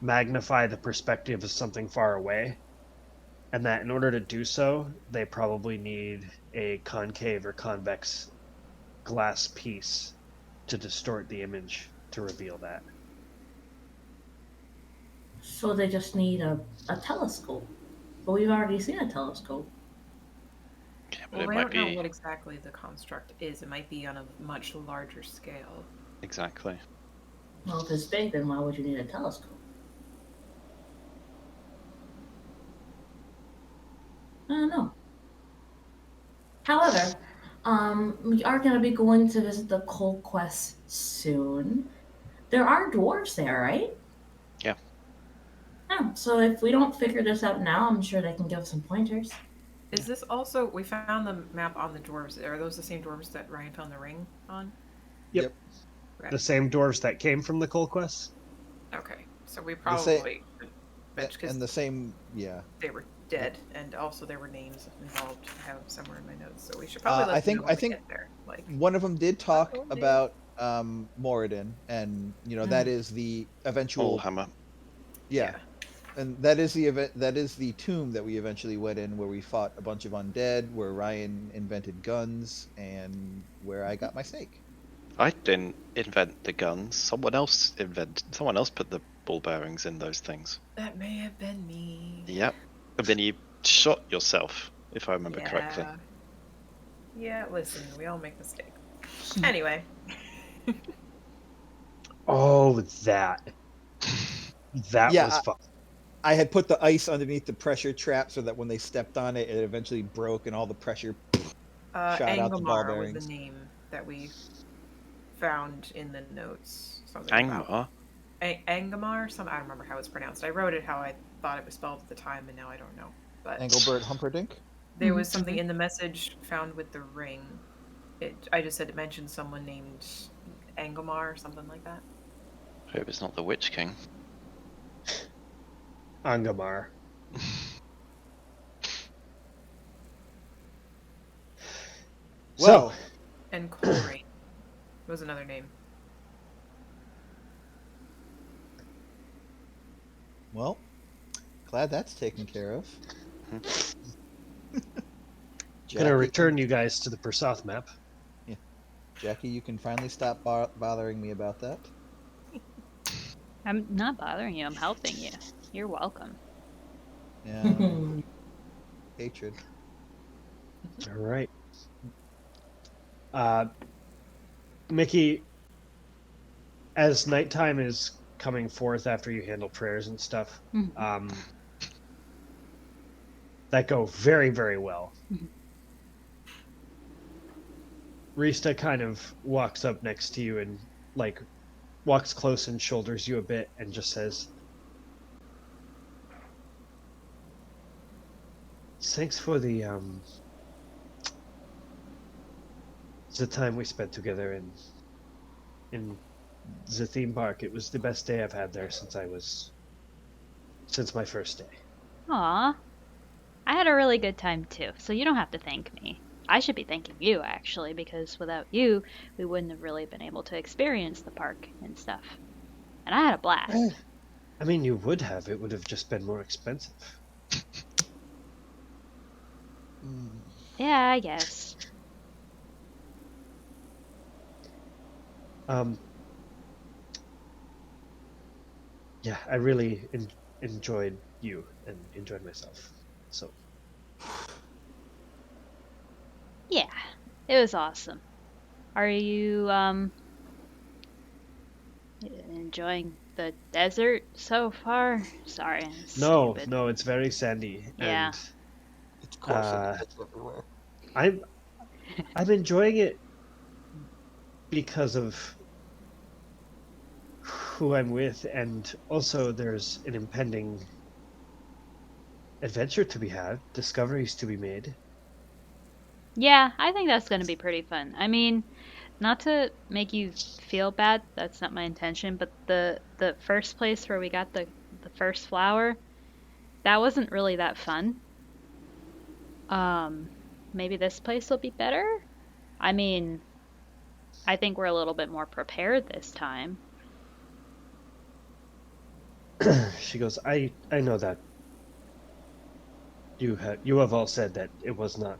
Speaker 2: magnify the perspective of something far away, and that in order to do so, they probably need a concave or convex glass piece to distort the image to reveal that.
Speaker 4: So they just need a telescope. But we've already seen a telescope.
Speaker 5: Yeah, but
Speaker 6: Well,
Speaker 5: it
Speaker 6: we
Speaker 5: might
Speaker 6: don't know
Speaker 5: be
Speaker 6: what exactly the construct is. It might be on a much larger scale.
Speaker 5: exactly.
Speaker 4: Well, if it's big, then why would you need a telescope? I don't know. However, we are going to be going to visit the Cold Quest soon. There are dwarves there, right?
Speaker 5: Yeah.
Speaker 4: Yeah, so if we don't figure this out now, I'm sure they can give us some pointers.
Speaker 6: Is this also? We found the map on the dwarves. Are those the same dwarves that Ryan found the ring on?
Speaker 2: Yep.
Speaker 6: Right.
Speaker 2: The same dwarves that came from the Cold Quest?
Speaker 6: Okay, so we
Speaker 3: same-
Speaker 6: probably because
Speaker 3: And the same, yeah.
Speaker 6: they were dead, and also there were names involved. I have them somewhere in my notes, so we should probably let
Speaker 3: I
Speaker 6: them
Speaker 3: think-
Speaker 6: know when
Speaker 3: I
Speaker 6: we
Speaker 3: think-
Speaker 6: get there. Like,
Speaker 3: One of them did talk
Speaker 6: Oh, yeah.
Speaker 3: about Moradin, and that is the eventual.
Speaker 5: Allhammer.
Speaker 3: Yeah, and that is the event. That is the tomb that we eventually went in, where we fought a bunch of undead, where Ryan invented guns, and where I got my snake.
Speaker 5: I didn't invent the guns. Someone else put the ball bearings in those things.
Speaker 6: that may have been me.
Speaker 5: Yep. And then you shot yourself, if I remember correctly.
Speaker 6: Yeah, listen, we all make mistakes. Anyway,
Speaker 2: Oh, that. That
Speaker 3: Yeah,
Speaker 2: was fun.
Speaker 3: I had put the ice underneath the pressure trap so that when they stepped on it, it eventually broke, and all the pressure. Shot out the ball
Speaker 6: Angomar was
Speaker 3: bearings.
Speaker 6: the name that we found in the notes. Something about
Speaker 5: Angmar?
Speaker 6: Angomar. I don't remember how it's pronounced. I wrote it how I thought it was spelled at the time, and now I don't know. But
Speaker 3: Engelbert Humperdinck.
Speaker 6: there was something in the message found with the ring. I just said it mentioned someone named Angomar or something like that.
Speaker 5: Hope it's not the Witch King.
Speaker 2: Angamar.
Speaker 3: Well,
Speaker 2: So,
Speaker 6: And Coleraine was another name.
Speaker 3: well, glad that's taken care of.
Speaker 2: gonna return you guys to the Persoth map.
Speaker 3: Jackie, you can finally stop bothering me about that.
Speaker 1: I'm not bothering you. I'm helping you. You're welcome.
Speaker 3: Yeah, hatred.
Speaker 2: All right. Mickey, as nighttime is coming forth after you handle prayers and stuff,
Speaker 1: Mhm.
Speaker 2: that go very, very well.
Speaker 1: Mhm.
Speaker 2: Rista kind of walks up next to you and, like, walks close and shoulders you a bit and just says, "Thanks for the time we spent together in the theme park. It was the best day I've had there since my first day."
Speaker 1: Aw. I had a really good time too, so you don't have to thank me. I should be thanking you, actually, because without you, we wouldn't have really been able to experience the park and stuff. And I had a blast.
Speaker 2: I mean, you would have. It would have just been more expensive.
Speaker 1: Yeah, I guess.
Speaker 2: Yeah, I really enjoyed you and enjoyed myself. So,
Speaker 1: Yeah, it was awesome. Are you, enjoying the desert so far? Sorry, I'm stupid.
Speaker 2: no, it's very sandy.
Speaker 1: Yeah.
Speaker 2: And
Speaker 3: It's coarse and it's everywhere.
Speaker 2: I'm enjoying it because of who I'm with, and also there's an impending adventure to be had, discoveries to be made.
Speaker 1: Yeah, I think that's going to be pretty fun. I mean, not to make you feel bad, that's not my intention, but the first place where we got the first flower, that wasn't really that fun. Maybe this place will be better? I mean, I think we're a little bit more prepared this time.
Speaker 2: She goes, I know that you have all said that it was not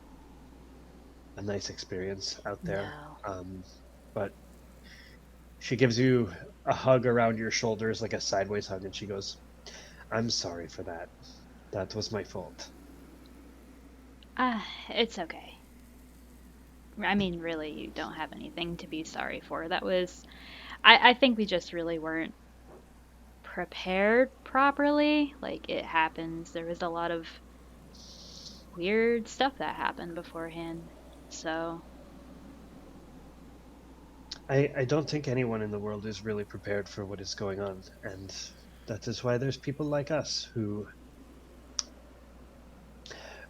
Speaker 2: a nice experience out there.
Speaker 1: No.
Speaker 2: But she gives you a hug around your shoulders, like a sideways hug, and she goes, I'm sorry for that. That was my fault.
Speaker 1: It's okay. I mean, really, you don't have anything to be sorry for. That was... I think we just really weren't prepared properly. Like, it happens. There was a lot of weird stuff that happened beforehand. So...
Speaker 2: I don't think anyone in the world is really prepared for what is going on, and that is why there's people like us who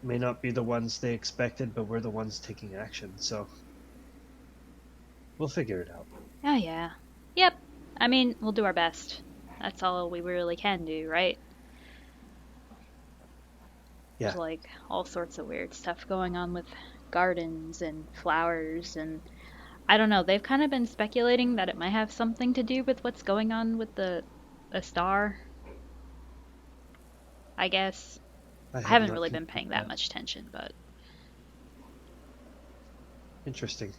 Speaker 2: may not be the ones they expected, but we're the ones taking action, so we'll figure it out.
Speaker 1: Oh, yeah. Yep. I mean, we'll do our best. That's all we really can do, right?
Speaker 2: Yeah.
Speaker 1: There's, like, all sorts of weird stuff going on with gardens and flowers, and I don't know. They've kind of been speculating that it might have something to do with what's going on with a star. I guess. I haven't really been paying that much attention, but...
Speaker 2: Interesting.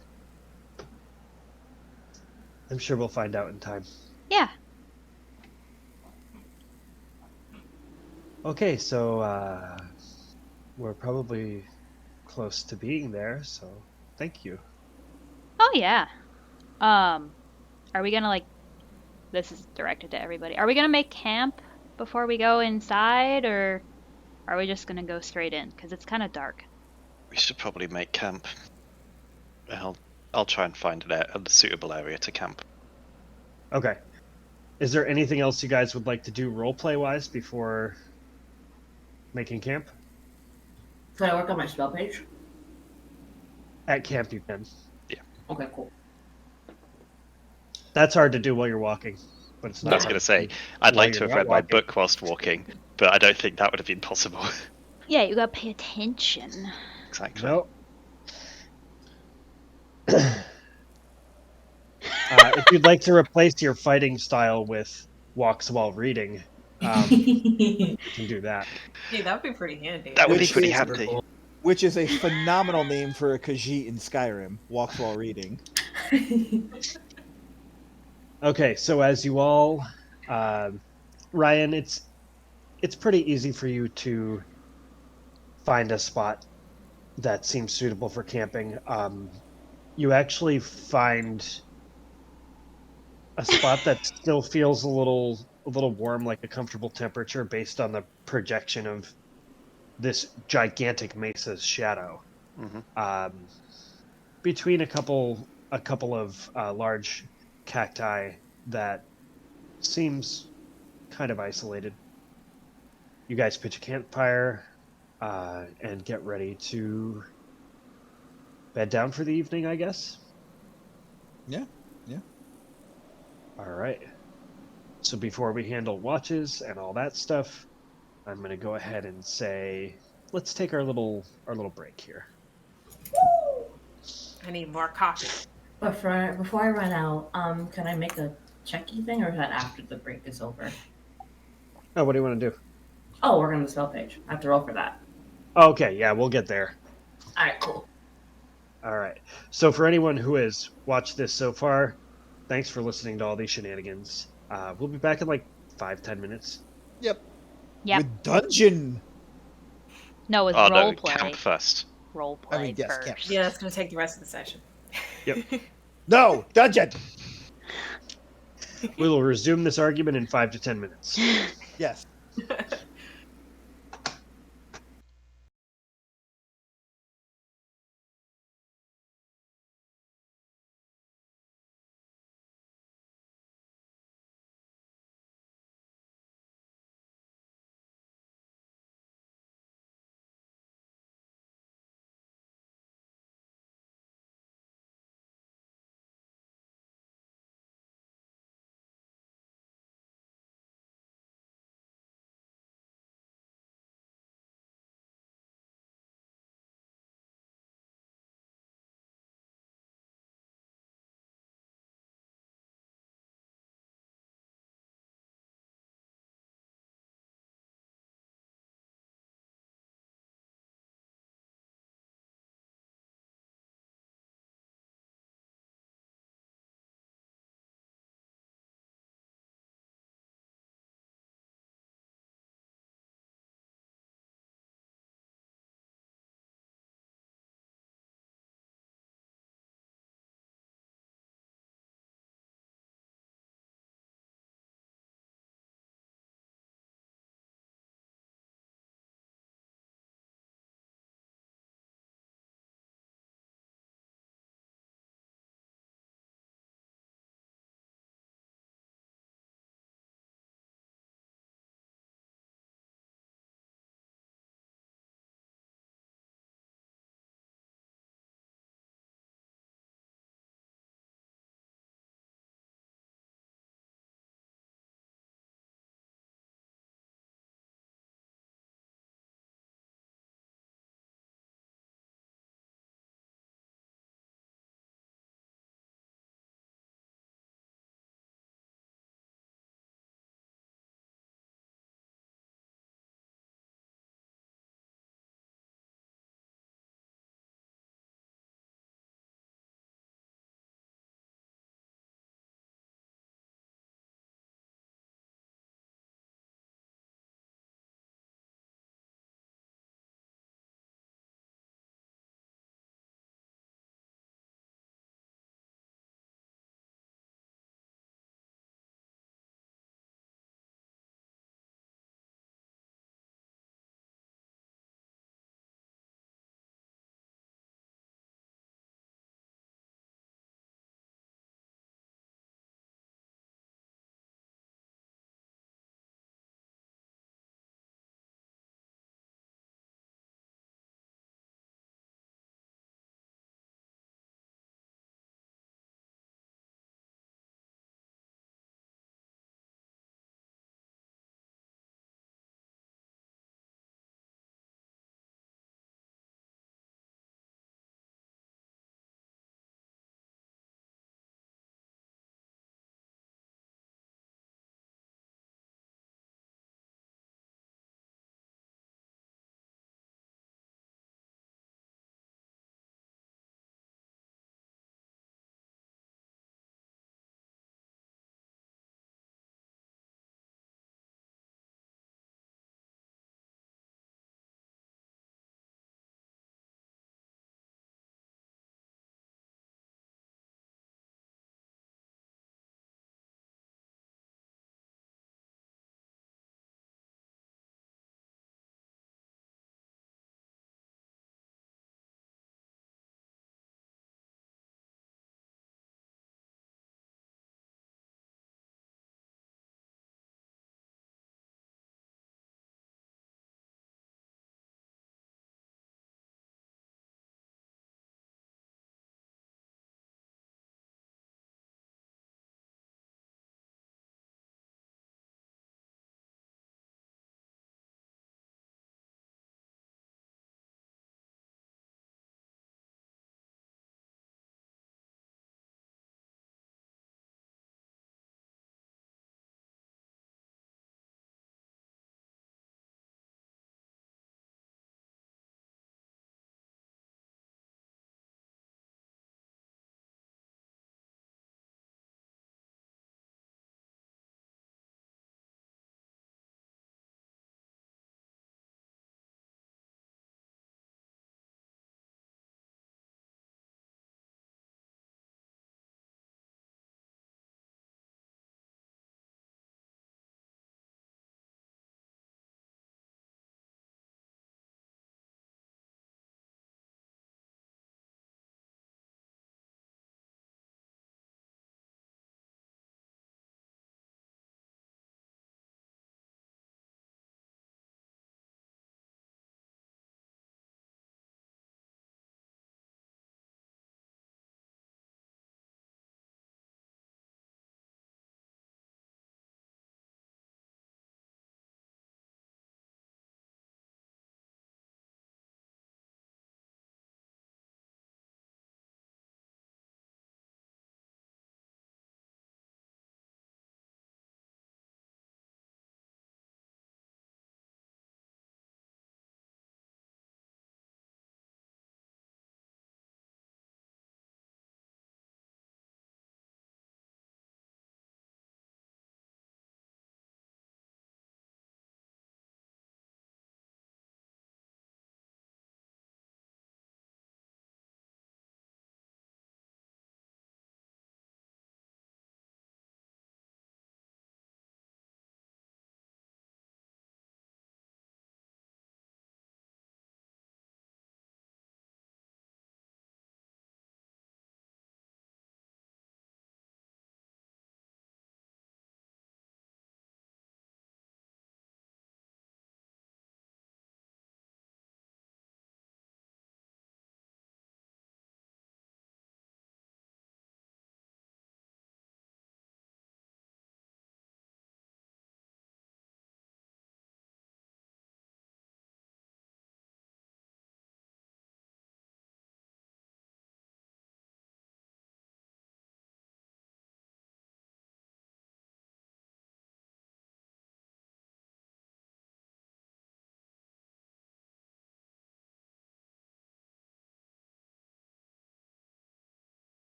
Speaker 2: I'm sure we'll find out in time.
Speaker 1: Yeah.
Speaker 2: Okay, so we're probably close to being there, so thank you.
Speaker 1: Oh, yeah. Are we gonna, like... This is directed to everybody. Are we gonna make camp before we go inside, or are we just gonna go straight in? Because it's kind of dark.
Speaker 5: We should probably make camp. I'll try and find a suitable area to camp.
Speaker 2: Okay. Is there anything else you guys would like to do roleplay-wise before making camp?
Speaker 4: Can I work on my spell page?
Speaker 2: At camp you can.
Speaker 4: Okay, cool.
Speaker 2: That's hard to do while you're walking, but it's not.
Speaker 5: I was going to say, I'd like to
Speaker 2: you're
Speaker 5: have
Speaker 2: not
Speaker 5: read my
Speaker 2: walking.
Speaker 5: book whilst walking, but I don't think that would have been possible.
Speaker 1: Yeah, you gotta pay attention.
Speaker 5: Exactly.
Speaker 2: No. If you'd like to replace your fighting style with walks while reading, you can do that.
Speaker 6: Hey, that would be pretty handy.
Speaker 5: That would be
Speaker 3: Which
Speaker 5: pretty
Speaker 3: is
Speaker 5: handy.
Speaker 3: Which is a phenomenal name for a Khajiit in Skyrim. Walks while reading.
Speaker 2: Okay, so as you all, Ryan, it's pretty easy for you to find a spot that seems suitable for camping. You actually find a spot that still feels a little warm, like a comfortable temperature, based on the projection of this gigantic mesa's shadow.
Speaker 5: Mhm.
Speaker 2: Between a couple of large cacti that seems kind of isolated. You guys pitch a campfire and get ready to bed down for the evening, I guess.
Speaker 3: Yeah.
Speaker 2: All right. So before we handle watches and all that stuff, I'm going to go ahead and say, let's take our little break here.
Speaker 4: Woo!
Speaker 6: I need more coffee.
Speaker 4: But before I run out, can I make a checky thing, or is that after the break is over?
Speaker 2: Oh, what do you want to do?
Speaker 4: Oh, we're on the spell page. I have to roll for that.
Speaker 2: Okay, yeah, we'll get there.
Speaker 4: All right, cool.
Speaker 2: All right. So for anyone who has watched this so far, thanks for listening to all these shenanigans. We'll be back in like 5-10 minutes.
Speaker 3: Yep.
Speaker 1: Yep.
Speaker 3: With dungeon.
Speaker 1: No, it's
Speaker 5: Oh no,
Speaker 1: role play.
Speaker 5: camp first.
Speaker 1: Role
Speaker 3: I
Speaker 1: play
Speaker 3: mean, yes,
Speaker 1: first.
Speaker 3: camp.
Speaker 6: Yeah, that's gonna take the rest of the session.
Speaker 2: Yep.
Speaker 3: No, dungeon.
Speaker 2: We will resume this argument in 5 to 10 minutes.
Speaker 3: Yes.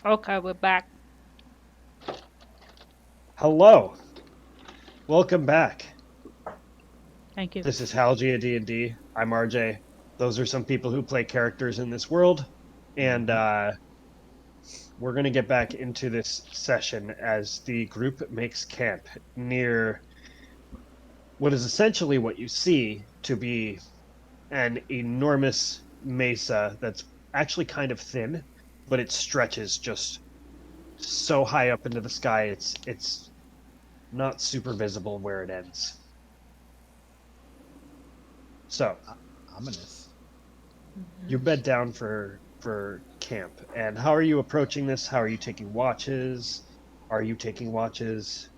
Speaker 1: Okay, we're back.
Speaker 2: Hello. Welcome back.
Speaker 1: Thank you.
Speaker 2: This is Halgia D&D. I'm RJ. Those are some people who play characters in this world. And we're going to get back into this session as the group makes camp near what is essentially what you see to be an enormous mesa that's actually kind of thin, but it stretches just so high up into the sky it's not super visible where it ends. So
Speaker 3: Ominous.
Speaker 2: you bed down for camp. And how are you approaching this? How are you taking watches? Are you taking watches?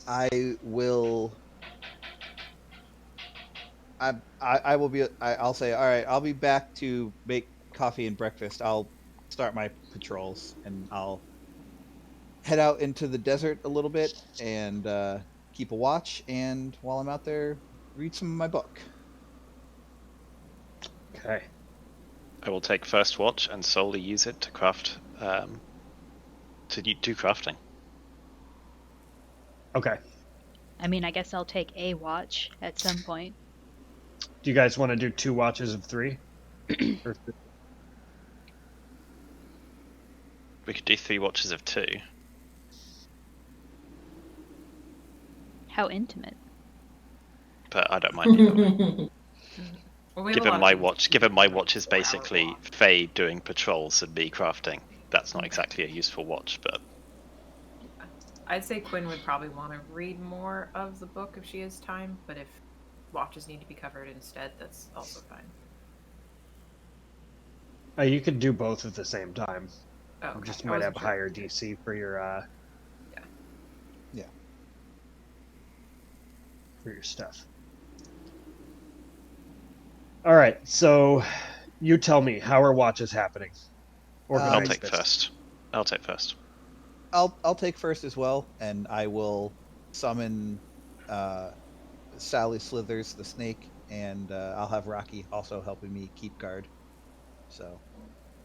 Speaker 3: I will. I will be. I'll say, all right. I'll be back to make coffee and breakfast. I'll start my patrols, and I'll head out into the desert a little bit and keep a watch. And while I'm out there, read some of my book.
Speaker 2: Okay.
Speaker 5: I will take first watch and solely use it to craft, do crafting.
Speaker 2: Okay.
Speaker 1: I mean, I guess I'll take a watch at some point.
Speaker 2: Do you guys want to do 2 watches of 3? Or
Speaker 5: We could do 3 watches of 2.
Speaker 1: How intimate.
Speaker 5: But I don't mind either.
Speaker 6: Well, we have a lot
Speaker 5: Given
Speaker 6: of
Speaker 5: my
Speaker 6: people
Speaker 5: watch is
Speaker 6: who have a
Speaker 5: basically
Speaker 6: lot.
Speaker 5: Faye doing patrols and me crafting. That's not exactly a useful watch, but
Speaker 6: I'd say Quinn would probably want to read more of the book if she has time, but if watches need to be covered instead, that's also fine.
Speaker 2: you could do both at the same time.
Speaker 6: Oh,
Speaker 2: You
Speaker 6: okay.
Speaker 2: just
Speaker 6: I
Speaker 2: might
Speaker 6: wasn't
Speaker 2: have
Speaker 6: sure.
Speaker 2: higher DC for your
Speaker 3: Yeah.
Speaker 2: for your stuff. All right, so you tell me, how are watches happening?
Speaker 5: I'll
Speaker 2: Organize
Speaker 5: take
Speaker 2: this.
Speaker 5: first. I'll take first.
Speaker 3: I'll take first as well, and I will summon Sally Slithers the snake, and I'll have Rocky also helping me keep guard. So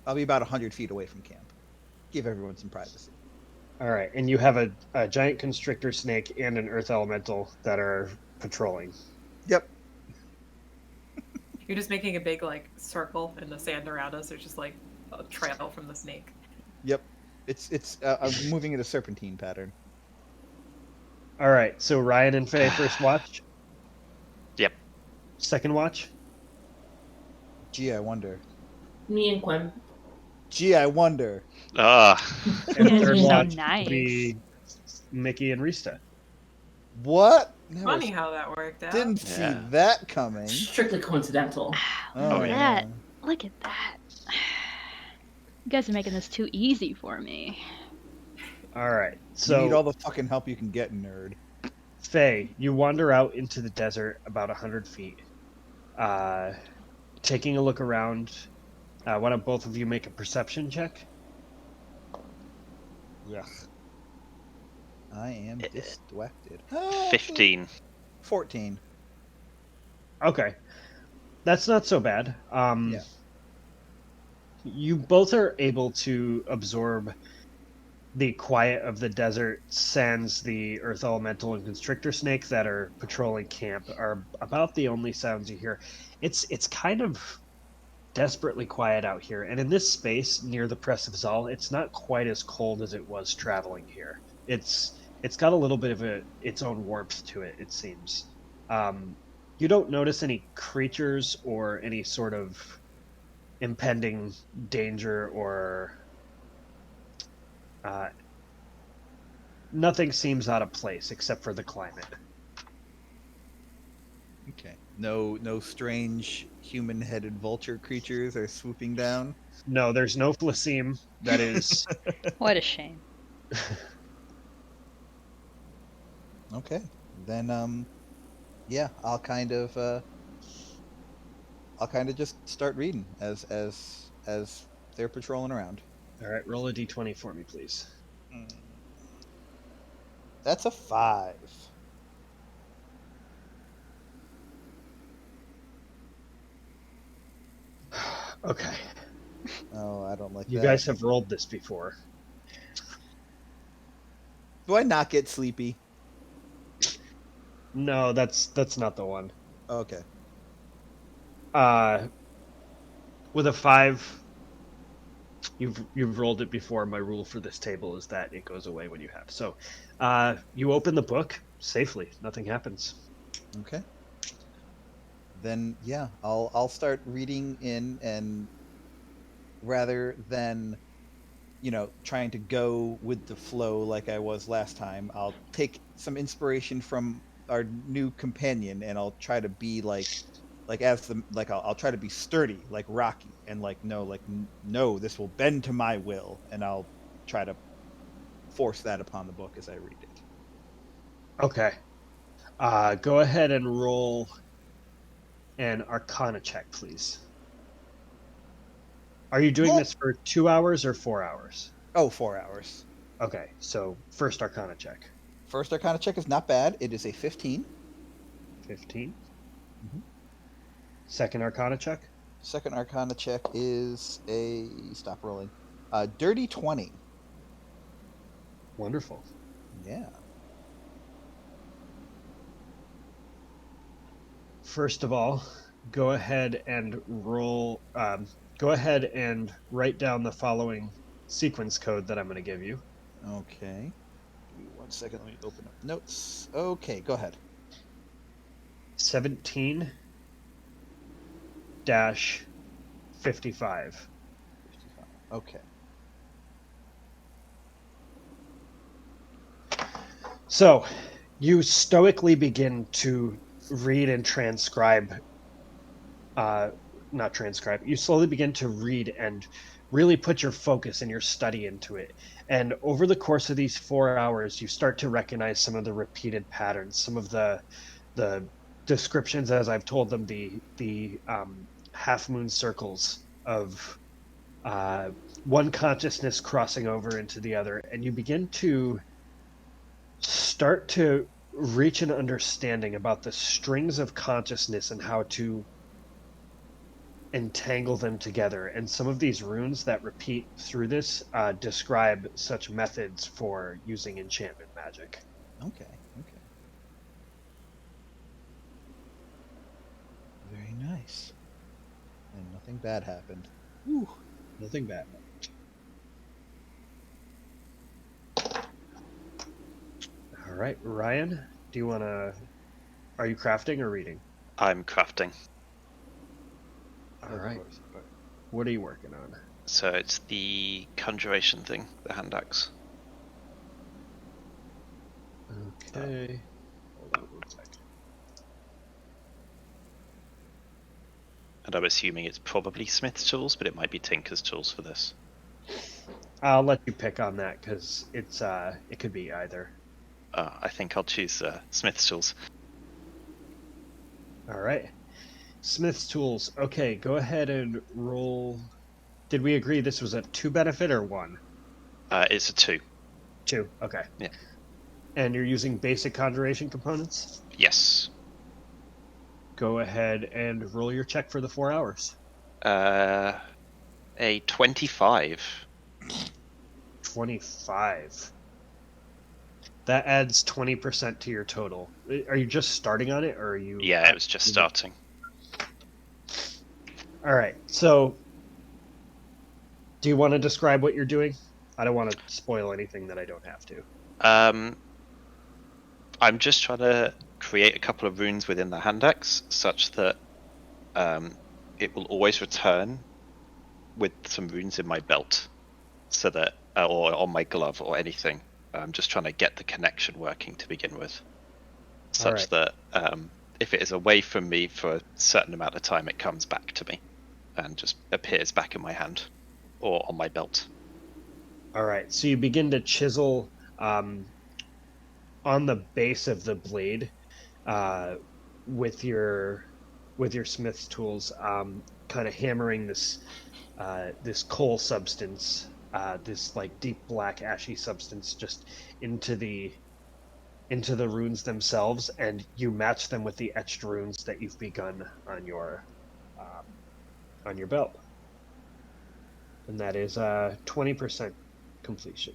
Speaker 3: I'll be about 100 feet away from camp. Give everyone some privacy.
Speaker 2: All right, and you have a giant constrictor snake and an earth elemental that are patrolling.
Speaker 3: Yep.
Speaker 6: You're just making a big like circle in the sand around us. There's just like a trail from the snake.
Speaker 3: Yep. It's I'm moving in a serpentine pattern.
Speaker 2: All right, so Ryan and Faye first watch.
Speaker 5: Yep.
Speaker 2: Second watch.
Speaker 3: Gee, I wonder.
Speaker 4: Me and Quinn.
Speaker 3: Gee, I wonder.
Speaker 5: Ah,
Speaker 2: And
Speaker 1: You guys
Speaker 2: third
Speaker 1: are so
Speaker 2: watch
Speaker 1: nice.
Speaker 2: will be Mickey and Rista.
Speaker 3: What? Never
Speaker 6: Funny how that worked out.
Speaker 3: didn't see
Speaker 5: Yeah.
Speaker 3: that coming.
Speaker 4: Strictly coincidental.
Speaker 1: Look
Speaker 5: Oh,
Speaker 1: at
Speaker 5: yeah.
Speaker 1: that. Look at that. You guys are making this too easy for me.
Speaker 2: All right,
Speaker 3: You need all
Speaker 2: so
Speaker 3: the fucking help you can get, nerd.
Speaker 2: Faye, you wander out into the desert about 100 feet, taking a look around. Why don't both of you make a perception check?
Speaker 3: Yuck. I am distracted.
Speaker 5: 15.
Speaker 3: 14.
Speaker 2: Okay, that's not so bad.
Speaker 3: Yeah.
Speaker 2: You both are able to absorb the quiet of the desert, sans the earth elemental and constrictor snake that are patrolling camp are about the only sounds you hear. It's kind of desperately quiet out here, and in this space near the Press of Zal, it's not quite as cold as it was traveling here. It's got a little bit of its own warmth to it, it seems. You don't notice any creatures or any sort of impending danger or nothing seems out of place except for the climate.
Speaker 3: Okay. No strange human-headed vulture creatures are swooping down.
Speaker 2: No, there's no Flasim. That is
Speaker 1: What a shame.
Speaker 3: Okay. Then yeah, I'll kind of just start reading as they're patrolling around.
Speaker 2: all right. Roll a d20 for me, please.
Speaker 3: That's a 5.
Speaker 2: Okay.
Speaker 3: Oh, I don't like
Speaker 2: You
Speaker 3: that.
Speaker 2: guys have rolled this before.
Speaker 3: Do I not get sleepy?
Speaker 2: No, that's not the one.
Speaker 3: Okay.
Speaker 2: With a 5, you've rolled it before. My rule for this table is that it goes away when you have. So, you open the book safely. Nothing happens.
Speaker 3: Okay. Then yeah, I'll start reading in, and rather than trying to go with the flow like I was last time, I'll take some inspiration from our new companion, and I'll try to be I'll try to be sturdy like Rocky, and no, this will bend to my will, and I'll try to force that upon the book as I read it.
Speaker 2: Okay. Go ahead and roll an Arcana check, please. Are you doing this for 2 hours or 4 hours?
Speaker 3: Oh, 4 hours.
Speaker 2: Okay, so first Arcana check.
Speaker 3: First Arcana check is not bad. It is a 15.
Speaker 2: 15.
Speaker 3: Mhm.
Speaker 2: Second Arcana check.
Speaker 3: Second Arcana check is a stop rolling. Dirty 20.
Speaker 2: Wonderful.
Speaker 3: Yeah.
Speaker 2: First of all, go ahead and roll. Go ahead and write down the following sequence code that I'm going to give you.
Speaker 3: Okay. Give me 1 second. Let me open up notes. Okay, go ahead.
Speaker 2: 17-55.
Speaker 3: 55. Okay.
Speaker 2: So, you stoically begin to read and transcribe. Not transcribe. You slowly begin to read and really put your focus and your study into it. And over the course of these 4 hours, you start to recognize some of the repeated patterns, some of the descriptions as I've told them, the half moon circles of one consciousness crossing over into the other, and you begin to start to reach an understanding about the strings of consciousness and how to entangle them together. And some of these runes that repeat through this describe such methods for using enchantment magic.
Speaker 3: Okay. Very nice. And nothing bad happened.
Speaker 2: Whew, nothing bad. All right, Ryan, do you want to... Are you crafting or reading?
Speaker 5: I'm crafting.
Speaker 2: All right. What are you working on?
Speaker 5: So it's the conjuration thing, the hand axe.
Speaker 2: Okay. Hold on 1 second.
Speaker 5: And I'm assuming it's probably Smith's tools, but it might be Tinker's tools for this.
Speaker 2: I'll let you pick on that because it's it could be either.
Speaker 5: I think I'll choose Smith's tools.
Speaker 2: All right. Smith's tools. Okay, go ahead and roll. Did we agree this was a 2 benefit or 1?
Speaker 5: It's a 2.
Speaker 2: 2. Okay.
Speaker 5: Yeah.
Speaker 2: And you're using basic conjuration components?
Speaker 5: Yes.
Speaker 2: Go ahead and roll your check for the 4 hours.
Speaker 5: A 25.
Speaker 2: 25. That adds 20% to your total. Are you just starting on it, or are you...
Speaker 5: Yeah, it was just starting.
Speaker 2: All right, so do you want to describe what you're doing? I don't want to spoil anything that I don't have to.
Speaker 5: I'm just trying to create a couple of runes within the hand axe such that it will always return with some runes in my belt, so that or on my glove or anything. I'm just trying to get the connection working to begin with, such that if it is away from me for a certain amount of time, it comes back to me and just appears back in my hand or on my belt.
Speaker 2: All right, so you begin to chisel on the base of the blade with your smith's tools, kind of hammering this coal substance, this like deep black ashy substance, just into the runes themselves, and you match them with the etched runes that you've begun on your belt. And that is 20% completion.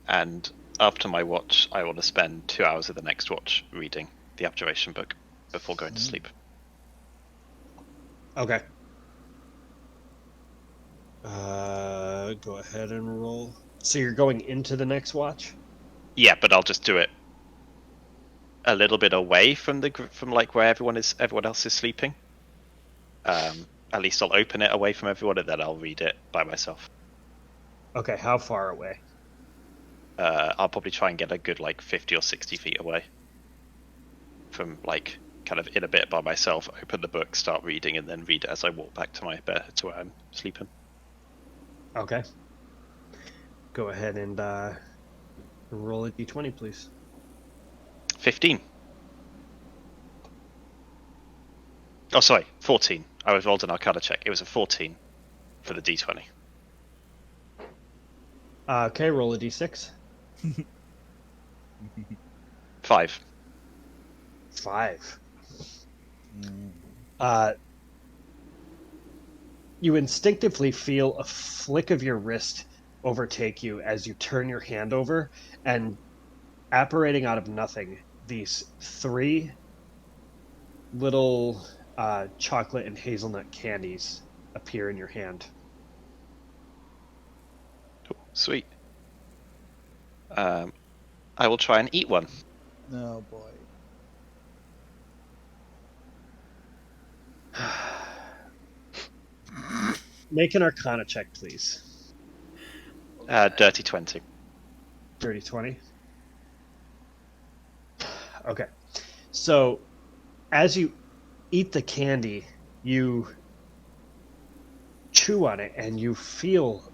Speaker 5: And after my watch, I want to spend 2 hours of the next watch reading the Abjuration book before going to sleep.
Speaker 2: Okay. Go ahead and roll. So you're going into the next watch?
Speaker 5: Yeah, but I'll just do it a little bit away from like where everyone else is sleeping. At least I'll open it away from everyone, and then I'll read it by myself.
Speaker 2: Okay, how far away?
Speaker 5: I'll probably try and get a good 50 or 60 feet away from kind of in a bit by myself. Open the book, start reading, and then read it as I walk back to my bed to where I'm sleeping.
Speaker 2: Okay. Go ahead and roll a d20, please.
Speaker 5: 15. Oh, sorry, 14. I was rolled an Arcana check. It was a 14 for the d20.
Speaker 2: Okay, roll a d6.
Speaker 5: 5.
Speaker 2: 5. You instinctively feel a flick of your wrist overtake you as you turn your hand over, and apparating out of nothing, these 3 little chocolate and hazelnut candies appear in your hand.
Speaker 5: Oh, sweet. I will try and eat one.
Speaker 3: Oh boy.
Speaker 2: Make an Arcana check, please.
Speaker 5: Dirty 20.
Speaker 2: Dirty 20. Okay. So, as you eat the candy, you chew on it and you feel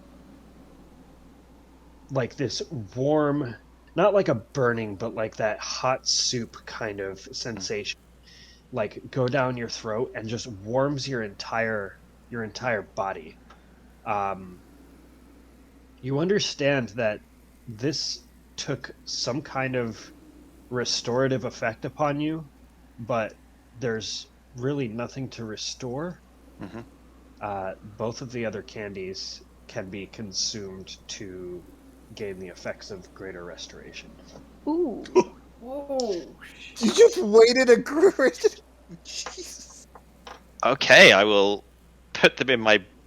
Speaker 2: like this warm, not like a burning, but like that hot soup kind of sensation, go down your throat and just warms your entire body. You understand that this took some kind of restorative effect upon you, but there's really nothing to restore. Both of the other candies can be consumed to gain the effects of greater restoration.
Speaker 1: Ooh.
Speaker 6: Whoa.
Speaker 3: You just waited a group. Jesus.
Speaker 5: Okay, I will put them in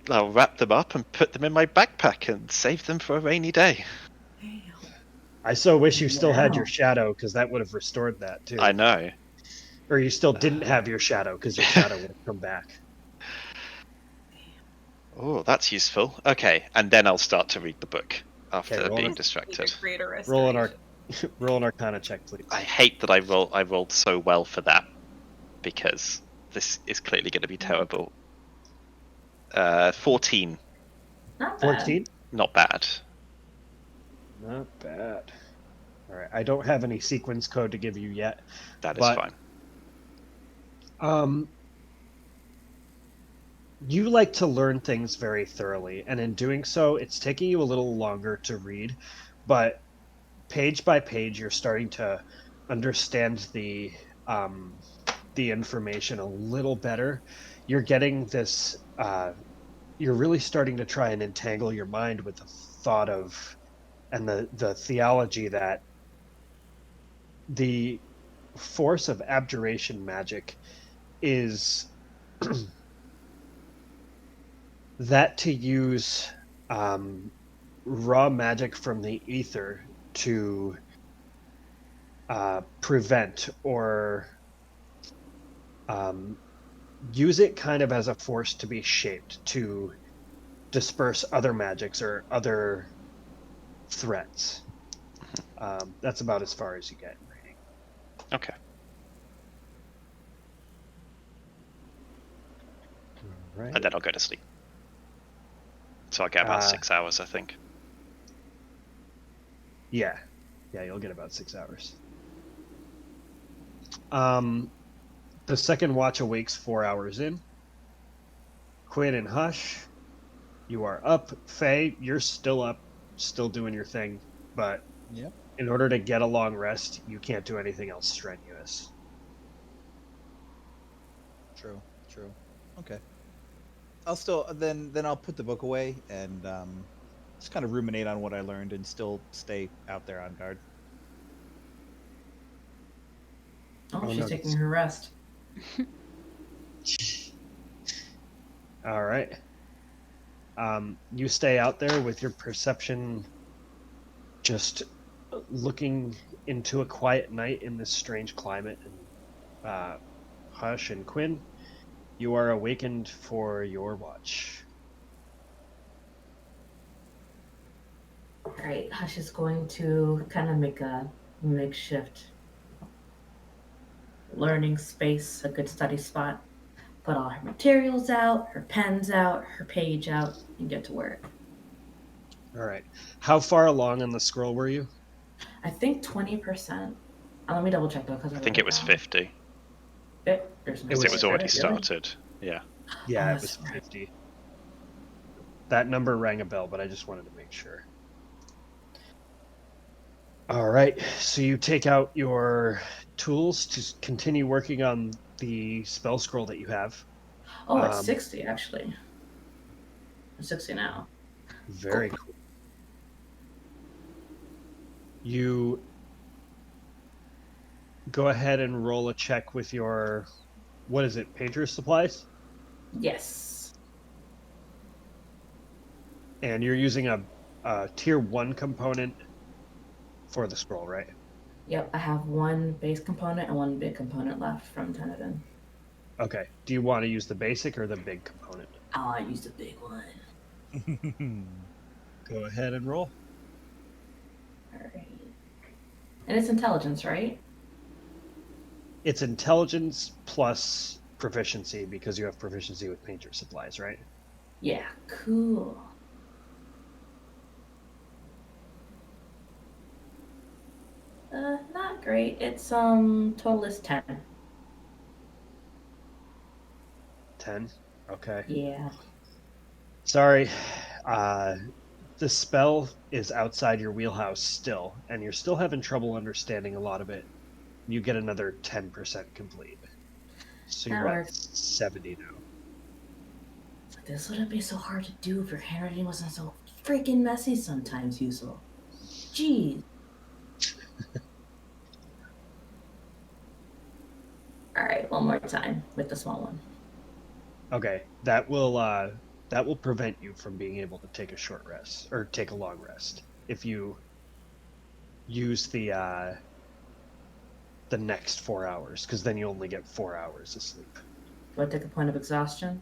Speaker 5: I'll wrap them up and put them in my backpack and save them for a rainy day.
Speaker 6: Damn.
Speaker 2: I so wish you still had your shadow, because that would have restored that too.
Speaker 5: I know.
Speaker 2: Or you still didn't have your shadow, because your shadow would have come back.
Speaker 5: Oh, that's useful. Okay, and then I'll start to read the book after
Speaker 2: roll
Speaker 5: being
Speaker 2: it.
Speaker 5: distracted.
Speaker 2: Roll an Arcana check, please.
Speaker 5: I hate that I rolled so well for that, because this is clearly going to be terrible. 14.
Speaker 4: Not bad.
Speaker 2: 14?
Speaker 5: Not bad.
Speaker 2: Not bad. All right, I don't have any sequence code to give you yet.
Speaker 5: That is
Speaker 2: But-
Speaker 5: fine.
Speaker 2: You like to learn things very thoroughly, and in doing so, it's taking you a little longer to read, but page by page, you're starting to understand the information a little better. You're getting this. You're really starting to try and entangle your mind with the thought of, and the theology that the force of abjuration magic is that to use raw magic from the ether to prevent or use it kind of as a force to be shaped to disperse other magics or other threats. That's about as far as you get in reading.
Speaker 5: Okay.
Speaker 2: Right.
Speaker 5: And then I'll go to sleep. So I'll get about 6 hours, I think.
Speaker 2: Yeah, you'll get about 6 hours. The second watch awakes 4 hours in. Quinn and Hush, you are up. Faye, you're still up, still doing your thing, but
Speaker 3: Yep.
Speaker 2: in order to get a long rest, you can't do anything else strenuous.
Speaker 3: True. Okay. I'll still then I'll put the book away and just kind of ruminate on what I learned and still stay out there on guard.
Speaker 4: Oh,
Speaker 2: Oh,
Speaker 4: she's
Speaker 2: no,
Speaker 4: taking
Speaker 2: that's-
Speaker 4: her rest.
Speaker 2: All right. You stay out there with your perception just looking into a quiet night in this strange climate. And Hush and Quinn, you are awakened for your watch.
Speaker 4: All right, Hush is going to kind of make a makeshift learning space, a good study spot. Put all her materials out, her pens out, her page out, and get to work.
Speaker 2: All right. How far along on the scroll were you?
Speaker 4: I think 20%. Let me double check though, because
Speaker 5: I think it was 50
Speaker 4: There's no
Speaker 5: because it was already
Speaker 4: really?
Speaker 5: started. Yeah.
Speaker 2: Yeah,
Speaker 4: Oh,
Speaker 2: it
Speaker 4: that's
Speaker 2: was
Speaker 4: smart.
Speaker 2: 50. That number rang a bell, but I just wanted to make sure. All right. So you take out your tools to continue working on the spell scroll that you have.
Speaker 4: Oh, it's
Speaker 2: Um,
Speaker 4: 60 actually. It's 60 now.
Speaker 2: Very cool. You go ahead and roll a check with your, what is it, painter's supplies?
Speaker 4: Yes.
Speaker 2: And you're using a tier 1 component for the scroll, right?
Speaker 4: Yep, I have one base component and one big component left from Tenedin.
Speaker 2: Okay. Do you want to use the basic or the big component?
Speaker 4: Oh, I used the big one.
Speaker 2: Go ahead and roll.
Speaker 4: Alright. And it's intelligence, right?
Speaker 2: It's intelligence plus proficiency because you have proficiency with painter supplies, right?
Speaker 4: Yeah, cool. Not great. It's total is 10.
Speaker 2: 10. Okay.
Speaker 4: Yeah.
Speaker 2: Sorry. The spell is outside your wheelhouse still, and you're still having trouble understanding a lot of it. You get another 10% complete. So you're
Speaker 4: That
Speaker 2: at
Speaker 4: works.
Speaker 2: 70 now.
Speaker 4: This wouldn't be so hard to do if your handwriting wasn't so freaking messy sometimes, Yuzo. Jeez. Alright, one more time with the small one.
Speaker 2: Okay, that will prevent you from being able to take a short rest or take a long rest if you use the next 4 hours, because then you only get 4 hours of sleep.
Speaker 4: Do I take a point of exhaustion?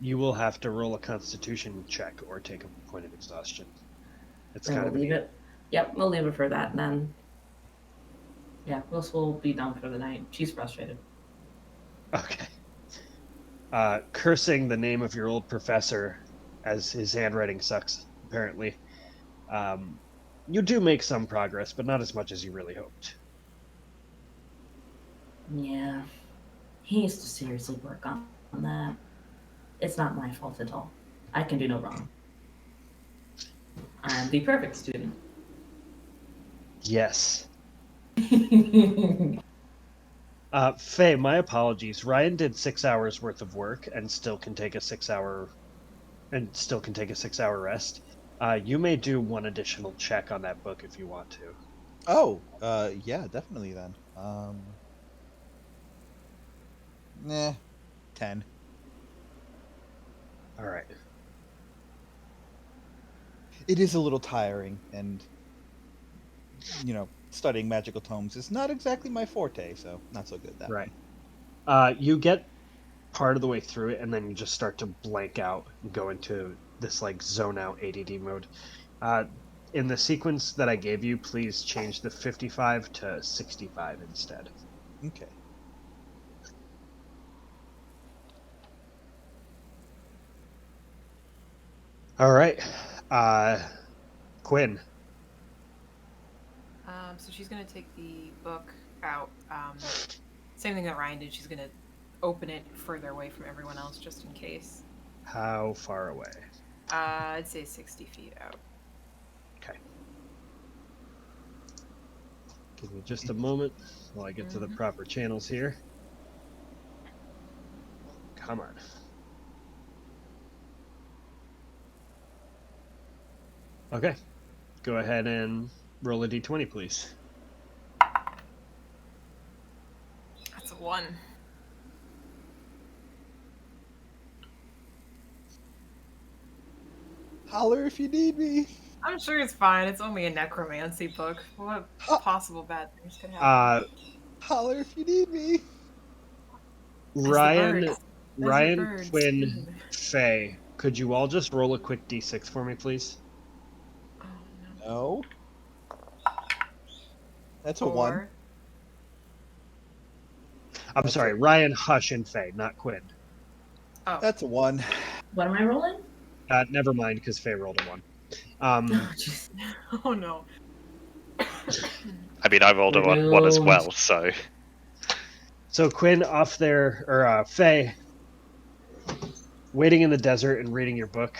Speaker 2: You will have to roll a Constitution check or take a point of exhaustion. It's
Speaker 4: Then
Speaker 2: kind
Speaker 4: we'll
Speaker 2: of
Speaker 4: leave it. Yep, we'll leave it for that then. Yeah, we'll be done for the night. She's frustrated.
Speaker 2: Okay. Cursing the name of your old professor, as his handwriting sucks, apparently. You do make some progress, but not as much as you really hoped.
Speaker 4: Yeah. He needs to seriously work on that. It's not my fault at all. I can do no wrong. I'm the perfect student.
Speaker 2: Yes. Faye, my apologies. Ryan did 6 hours worth of work and still can take a 6 hour rest. You may do one additional check on that book if you want to.
Speaker 3: Oh, yeah, definitely then. 10.
Speaker 2: All right.
Speaker 3: It is a little tiring, and studying magical tomes is not exactly my forte, so not so good that.
Speaker 2: Right. You get part of the way through it, and then you just start to blank out and go into this like zone out ADD mode. In the sequence that I gave you, please change the 55 to 65 instead.
Speaker 3: Okay.
Speaker 2: All right. Quinn.
Speaker 6: So she's gonna take the book out. Same thing that Ryan did. She's gonna open it further away from everyone else, just in case.
Speaker 2: How far away?
Speaker 6: I'd say 60 feet out.
Speaker 2: Okay. Give me just a moment while I get to the proper channels here. Come on. Okay. Go ahead and roll a d20, please.
Speaker 6: That's a 1.
Speaker 3: Holler if you need me.
Speaker 6: I'm sure it's fine. It's only a necromancy book. What
Speaker 3: Ha-
Speaker 6: possible bad things could happen?
Speaker 2: Uh,
Speaker 3: Holler if you need me.
Speaker 6: As the
Speaker 2: Ryan,
Speaker 6: birds. As the
Speaker 2: Ryan,
Speaker 6: birds.
Speaker 2: Quinn, Faye, could you all just roll a quick d6 for me, please?
Speaker 6: Oh, no.
Speaker 3: No. That's a 1.
Speaker 6: 4.
Speaker 2: I'm
Speaker 3: That's
Speaker 2: sorry,
Speaker 3: it.
Speaker 2: Ryan, Hush, and Faye, not Quinn.
Speaker 6: Oh.
Speaker 3: That's a 1.
Speaker 4: What am I rolling?
Speaker 2: Never mind, because Faye rolled a 1.
Speaker 4: Oh, jeez.
Speaker 6: Oh no.
Speaker 5: I mean, I rolled a
Speaker 4: We're
Speaker 5: one as
Speaker 4: doomed.
Speaker 5: well, so
Speaker 2: So Quinn off there, or Faye, waiting in the desert and reading your book,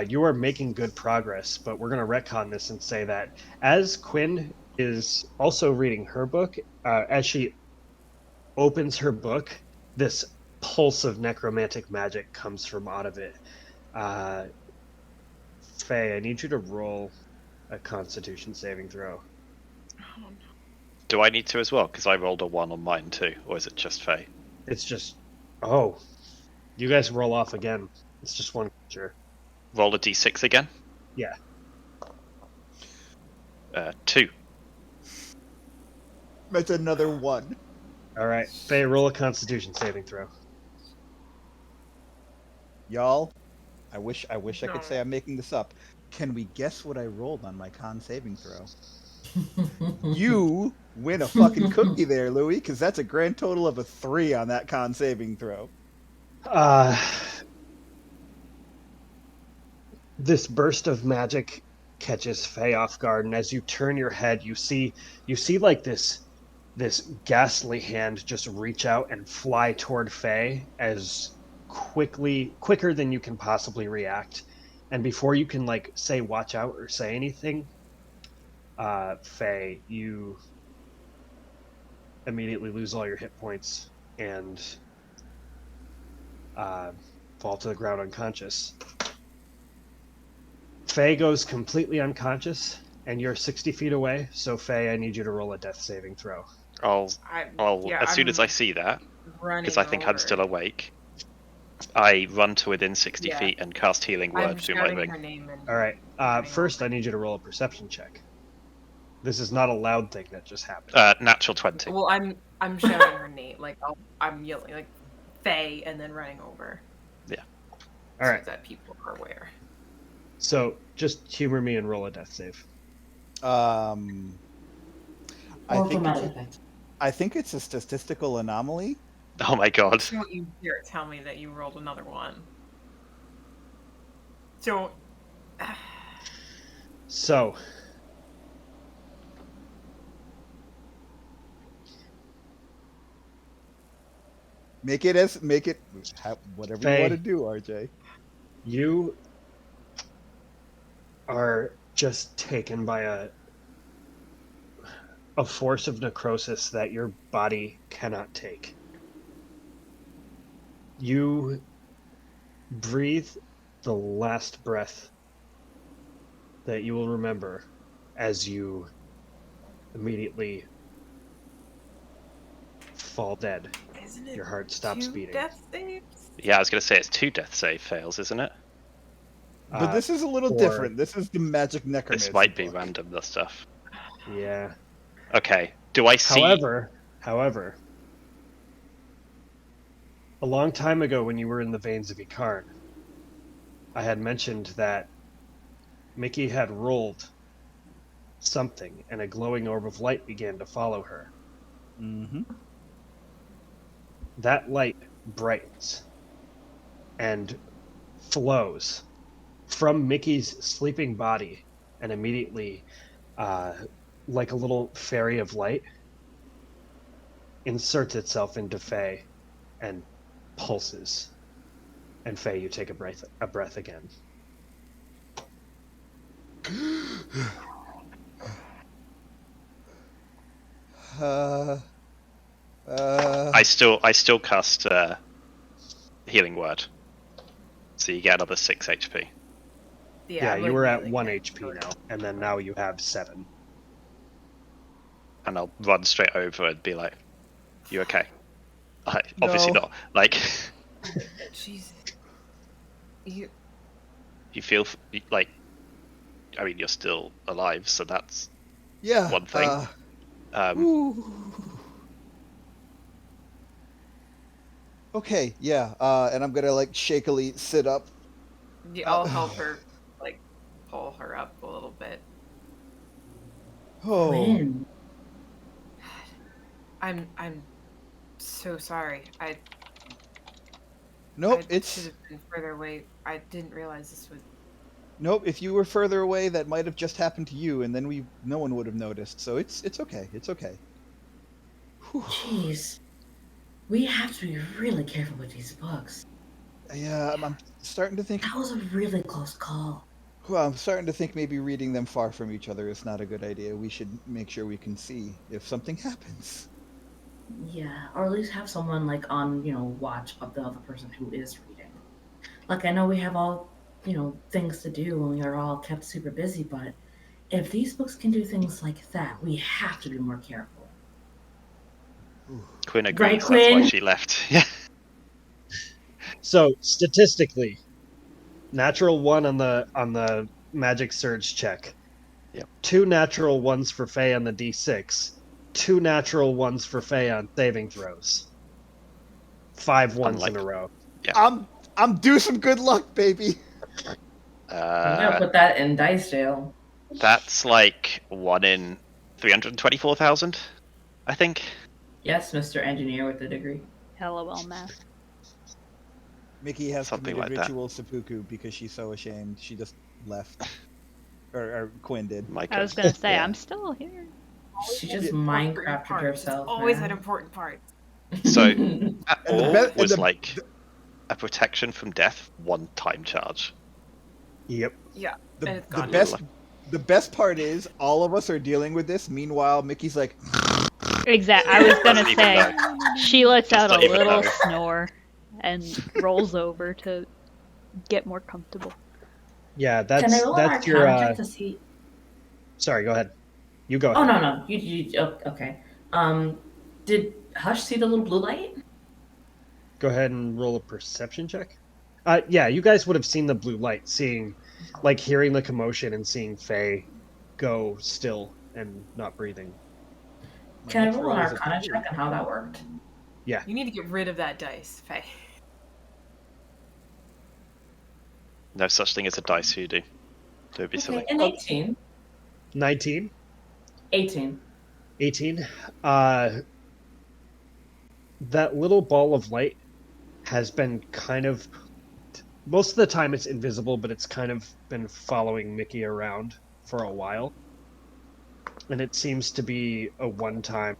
Speaker 2: you are making good progress, but we're going to retcon this and say that as Quinn is also reading her book, as she opens her book, this pulse of necromantic magic comes from out of it. Faye, I need you to roll a Constitution saving throw.
Speaker 6: Oh, no.
Speaker 5: do I need to as well? Because I rolled a 1 on mine too, or is it just Faye?
Speaker 2: It's just, oh, you guys roll off again. It's just one creature.
Speaker 5: Roll a d6 again.
Speaker 2: Yeah.
Speaker 5: 2.
Speaker 3: That's another 1.
Speaker 2: All right, Faye, roll a Constitution saving throw.
Speaker 3: Y'all, I wish I
Speaker 6: No.
Speaker 3: could say I'm making this up. Can we guess what I rolled on my con saving throw? You win a fucking cookie there, Louie, because that's a grand total of a 3 on that con saving throw.
Speaker 2: This burst of magic catches Faye off guard, and as you turn your head, you see like this ghastly hand just reach out and fly toward Faye as quicker than you can possibly react. And before you can like say watch out or say anything, Faye, you immediately lose all your hit points and fall to the ground unconscious. Faye goes completely unconscious, and you're 60 feet away. So Faye, I need you to roll a death saving throw.
Speaker 5: I'll
Speaker 6: Yeah,
Speaker 5: as soon as
Speaker 6: I'm
Speaker 5: I see that,
Speaker 6: running
Speaker 5: because I think I'm
Speaker 6: over.
Speaker 5: still awake, I run to within 60
Speaker 6: Yeah.
Speaker 5: feet and cast Healing
Speaker 6: I'm
Speaker 5: Word through my
Speaker 6: shouting
Speaker 5: ring.
Speaker 6: her name and
Speaker 2: All right.
Speaker 6: running
Speaker 2: First,
Speaker 6: over.
Speaker 2: I need you to roll a perception check. This is not a loud thing that just happened.
Speaker 5: Natural 20.
Speaker 6: Well, I'm shouting her name, like I'm yelling like Faye, and then running over.
Speaker 2: All right.
Speaker 6: So that people are aware.
Speaker 2: So just humor me and roll a death save.
Speaker 3: I
Speaker 4: Or
Speaker 3: think
Speaker 4: dramatic
Speaker 3: it's,
Speaker 4: effect.
Speaker 3: I think it's a statistical anomaly.
Speaker 5: Oh my god.
Speaker 6: Don't you dare tell me that you rolled another 1. Don't.
Speaker 2: So
Speaker 3: Make it whatever
Speaker 2: Faye.
Speaker 3: you want to do, RJ.
Speaker 2: you are just taken by a force of necrosis that your body cannot take. You breathe the last breath that you will remember as you immediately fall dead.
Speaker 6: Isn't it
Speaker 2: Your heart stops
Speaker 6: 2
Speaker 2: beating.
Speaker 6: death saves?
Speaker 5: Yeah, I was going to say it's 2 death save fails, isn't it?
Speaker 3: But this is a little
Speaker 2: or-
Speaker 3: different. This is the magic necromancy.
Speaker 5: This might be
Speaker 3: book.
Speaker 5: random, the stuff.
Speaker 2: Yeah.
Speaker 5: Okay, do I see...
Speaker 2: However, a long time ago when you were in the veins of Ikarn, I had mentioned that Mickey had rolled something and a glowing orb of light began to follow her.
Speaker 3: Mm-hmm.
Speaker 2: That light brightens and flows from Mickey's sleeping body and immediately, like a little fairy of light, inserts itself into Faye and pulses. And Faye, you take a breath again.
Speaker 5: I still cast Healing Word. So you get another 6 HP.
Speaker 2: Yeah,
Speaker 6: I'm,
Speaker 2: you
Speaker 6: like,
Speaker 2: were at
Speaker 6: kneeling
Speaker 2: 1
Speaker 6: down.
Speaker 2: HP now, and then now you have 7.
Speaker 5: And I'll run straight over and be like, "You okay?" Obviously
Speaker 3: No.
Speaker 5: not. Like,
Speaker 6: Jesus. You.
Speaker 5: you feel like, I mean, you're still alive, so that's
Speaker 3: Yeah.
Speaker 5: one thing.
Speaker 3: Ooh. Okay, yeah. And I'm gonna like shakily sit up.
Speaker 6: I'll help her, like, pull her up a little bit.
Speaker 3: Oh.
Speaker 4: Quinn.
Speaker 6: I'm so sorry.
Speaker 3: Nope,
Speaker 6: I
Speaker 3: it's
Speaker 6: should have been further away. I didn't realize this was.
Speaker 3: nope. If you were further away, that might have just happened to you, and then no one would have noticed. So it's okay. It's okay. Whew.
Speaker 4: Jeez. We have to be really careful with these books.
Speaker 3: Yeah, I'm starting to think.
Speaker 4: That was a really close call.
Speaker 3: Well, I'm starting to think maybe reading them far from each other is not a good idea. We should make sure we can see if something happens.
Speaker 4: Yeah, or at least have someone like on, watch of the other person who is reading. Like, I know we have all, things to do and we are all kept super busy, but if these books can do things like that, we have to be more careful.
Speaker 5: Quinn agrees.
Speaker 4: Right,
Speaker 5: That's why
Speaker 4: Quinn?
Speaker 5: she left. Yeah.
Speaker 2: So statistically, natural 1 on the magic surge check.
Speaker 5: Yep.
Speaker 2: 2 natural 1s for Faye on the D6. 2 natural 1s for Faye on saving throws. 5 ones in a row.
Speaker 3: I'm due some good luck, baby.
Speaker 4: I'm gonna put that in dice jail.
Speaker 5: That's like 1 in 324,000, I think.
Speaker 4: Yes, Mr. Engineer with a degree.
Speaker 1: LOL math.
Speaker 3: Mickey has
Speaker 5: Something
Speaker 3: committed
Speaker 5: like that.
Speaker 3: ritual seppuku because she's so ashamed. She just left. or Quinn did.
Speaker 5: Micah.
Speaker 1: I was gonna say,
Speaker 3: Yeah.
Speaker 1: I'm still here.
Speaker 4: She just
Speaker 3: Yeah.
Speaker 4: Minecrafted
Speaker 6: Parts.
Speaker 4: herself.
Speaker 6: It's always
Speaker 4: man.
Speaker 6: an important part.
Speaker 5: So
Speaker 3: And
Speaker 5: that
Speaker 3: the
Speaker 5: all
Speaker 3: be- and
Speaker 5: was
Speaker 3: the-
Speaker 5: like a protection from death, 1 time charge.
Speaker 2: Yep.
Speaker 6: Yeah.
Speaker 3: The,
Speaker 6: And it's
Speaker 3: the
Speaker 6: gone.
Speaker 3: the best part is all of us are dealing with this. Meanwhile, Mickey's like,
Speaker 1: Exactly. I was gonna
Speaker 5: Doesn't even
Speaker 1: say,
Speaker 5: know.
Speaker 1: she lets
Speaker 5: Just
Speaker 1: out a
Speaker 5: don't even
Speaker 1: little
Speaker 5: know.
Speaker 1: snore and rolls over to get more comfortable.
Speaker 2: Yeah,
Speaker 4: Can I
Speaker 2: that's
Speaker 4: roll an
Speaker 2: that's your.
Speaker 4: Arcana check to see?
Speaker 2: Sorry, go ahead. You go
Speaker 4: Oh
Speaker 2: ahead.
Speaker 4: no, okay. Did Hush see the little blue light?
Speaker 2: Go ahead and roll a perception check. Yeah, you guys would have seen the blue light, hearing the commotion and seeing Faye go still and not breathing.
Speaker 4: Can I
Speaker 3: next
Speaker 4: roll an
Speaker 3: roll is a
Speaker 4: Arcana
Speaker 3: 2.
Speaker 4: check on how that worked?
Speaker 2: Yeah.
Speaker 6: You need to get rid of that dice, Faye.
Speaker 5: No such thing as a dice hoodoo. Don't be silly.
Speaker 4: An 18.
Speaker 2: 19,
Speaker 4: 18.
Speaker 2: 18. That little ball of light has been kind of. Most of the time it's invisible, but it's kind of been following Mickey around for a while. And it seems to be a one-time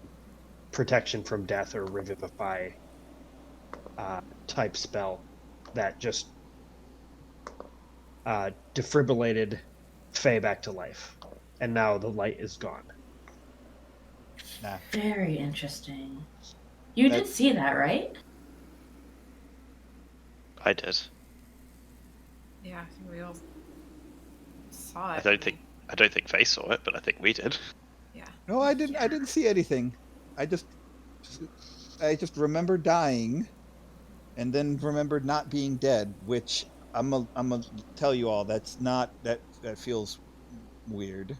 Speaker 2: protection from death or revivify type spell that just defibrillated Faye back to life. And now the light is gone.
Speaker 3: Nah.
Speaker 4: Very interesting. You did see that, right?
Speaker 5: I did.
Speaker 6: Yeah, I think we all saw it.
Speaker 5: I don't think Faye saw it, but I think we did.
Speaker 6: Yeah.
Speaker 3: No, I didn't. I didn't see anything. I just remember dying, and then remembered not being dead. Which I'm gonna tell you all. That's not that feels weird.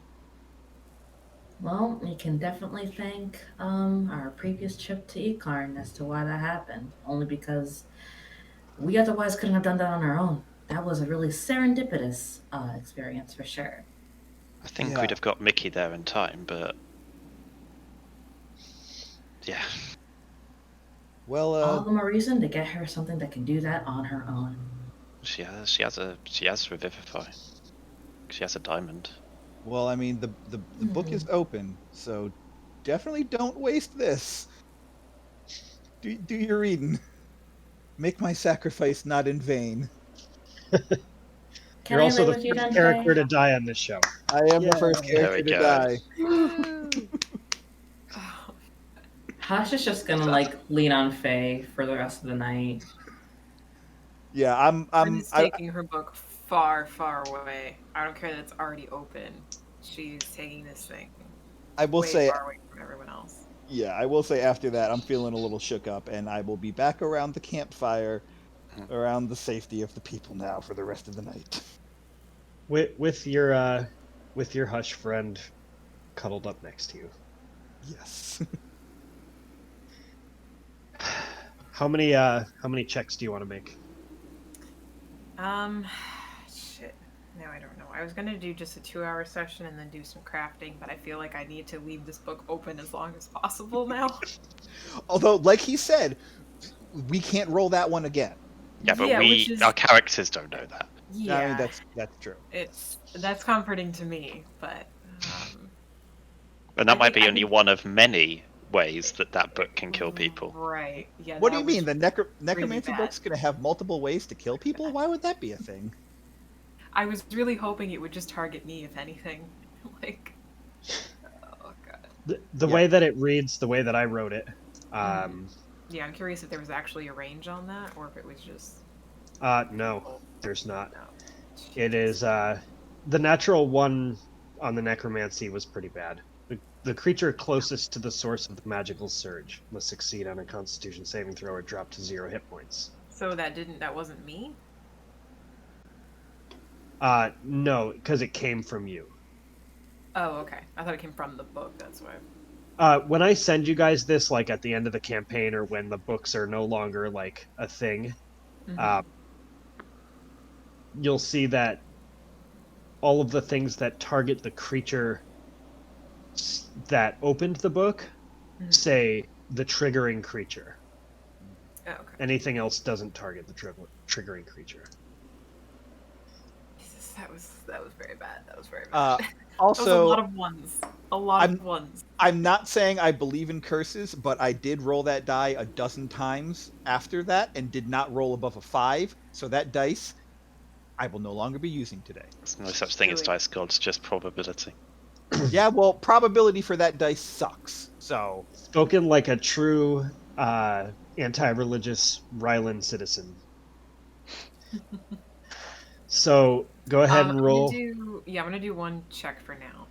Speaker 4: Well, we can definitely thank our previous trip to Ekarn as to why that happened. Only because we otherwise couldn't have done that on our own. That was a really serendipitous experience for sure.
Speaker 5: I think
Speaker 3: Yeah.
Speaker 5: we'd have got Mickey there in time, but yeah.
Speaker 3: Well,
Speaker 4: All the more reason to get her something that can do that on her own.
Speaker 5: She has Revivify. She has a diamond.
Speaker 3: well, I mean, the book is open, so definitely don't waste this. Do your reading. Make my sacrifice not in vain.
Speaker 4: Can
Speaker 2: You're
Speaker 4: I
Speaker 2: also
Speaker 4: live
Speaker 2: the
Speaker 4: with you
Speaker 2: first
Speaker 4: then,
Speaker 2: character
Speaker 4: Faye?
Speaker 2: to die on this show.
Speaker 3: I am the first
Speaker 5: There
Speaker 3: character
Speaker 5: we
Speaker 3: to
Speaker 5: go.
Speaker 3: die.
Speaker 4: Hush is just gonna like lean on Faye for the rest of the night.
Speaker 3: Yeah, I'm
Speaker 6: Quinn is taking her book far, far away. I don't care that it's already open. She's taking this thing
Speaker 3: I will
Speaker 6: way
Speaker 3: say,
Speaker 6: far away from everyone else.
Speaker 3: yeah, I will say after that, I'm feeling a little shook up, and I will be back around the campfire, around the safety of the people now for the rest of the night.
Speaker 2: With your hush friend cuddled up next to you.
Speaker 3: Yes.
Speaker 2: How many checks do you want to make?
Speaker 6: Shit. Now I don't know. I was gonna do just a 2-hour session and then do some crafting, but I feel like I need to leave this book open as long as possible now.
Speaker 3: Although, like he said, we can't roll that one again.
Speaker 5: Yeah, but
Speaker 6: which is,
Speaker 5: our characters don't know that.
Speaker 6: yeah,
Speaker 3: I mean, that's true.
Speaker 6: that's comforting to me, but
Speaker 5: And that
Speaker 6: I
Speaker 5: might
Speaker 6: think-
Speaker 5: be
Speaker 6: I
Speaker 5: only
Speaker 6: think-
Speaker 5: one of many ways that book can kill people.
Speaker 6: Right. Yeah.
Speaker 3: What do
Speaker 6: that
Speaker 3: you mean?
Speaker 6: was
Speaker 3: The necromancy
Speaker 6: bad.
Speaker 3: book's going to have multiple ways to kill people? Why would that be a thing?
Speaker 6: I was really hoping it would just target me, if anything. Like, oh god.
Speaker 2: The
Speaker 3: Yeah.
Speaker 2: way that it reads, the way that I wrote it.
Speaker 6: Yeah, I'm curious if there was actually a range on that, or if it was just.
Speaker 2: No, there's not.
Speaker 6: No.
Speaker 2: It is the natural one on the necromancy was pretty bad. The creature closest to the source of the magical surge must succeed on a Constitution saving throw or drop to 0 hit points.
Speaker 6: So that wasn't me.
Speaker 2: No, because it came from you.
Speaker 6: Oh, okay. I thought it came from the book. That's why.
Speaker 2: When I send you guys this, like at the end of the campaign, or when the books are no longer like a thing,
Speaker 6: Mhm.
Speaker 2: You'll see that all of the things that target the creature that opened the book
Speaker 6: Mhm.
Speaker 2: say the triggering creature.
Speaker 6: Oh, okay.
Speaker 2: Anything else doesn't target the triggering creature.
Speaker 6: Jesus, that was very bad. That was very bad.
Speaker 3: Uh,
Speaker 6: That was a
Speaker 3: Also,
Speaker 6: lot of ones. A lot of ones.
Speaker 3: I'm not saying I believe in curses, but I did roll that die a dozen times after that and did not roll above a 5. So that dice, I will no longer be using today.
Speaker 5: There's no such thing as
Speaker 6: Really?
Speaker 5: dice gods, just probability.
Speaker 3: Yeah, well, probability for that dice sucks. So,
Speaker 2: Spoken like a true anti-religious Ryland citizen. So go ahead and roll.
Speaker 6: I'm gonna do one check for now,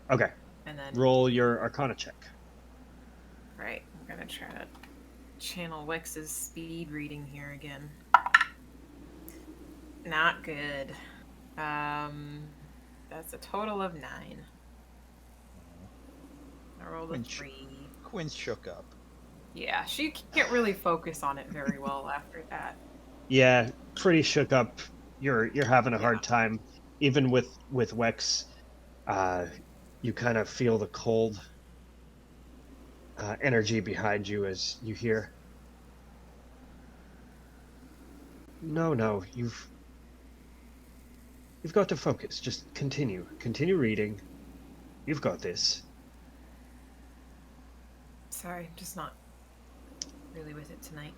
Speaker 2: Okay,
Speaker 6: and then
Speaker 2: roll your Arcana check.
Speaker 6: right. I'm gonna try to channel Wex's speed reading here again. Not good. That's a total of 9. I rolled a
Speaker 3: Winch.
Speaker 6: 3.
Speaker 3: Quinn shook up.
Speaker 6: Yeah, she can't really focus on it very well after that.
Speaker 2: Yeah, pretty shook up. You're having a hard
Speaker 6: Yeah.
Speaker 2: time, even with Wex. You kind of feel the cold energy behind you as you hear. No, you've got to focus. Just continue reading. You've got this.
Speaker 6: Sorry, I'm just not really with it tonight.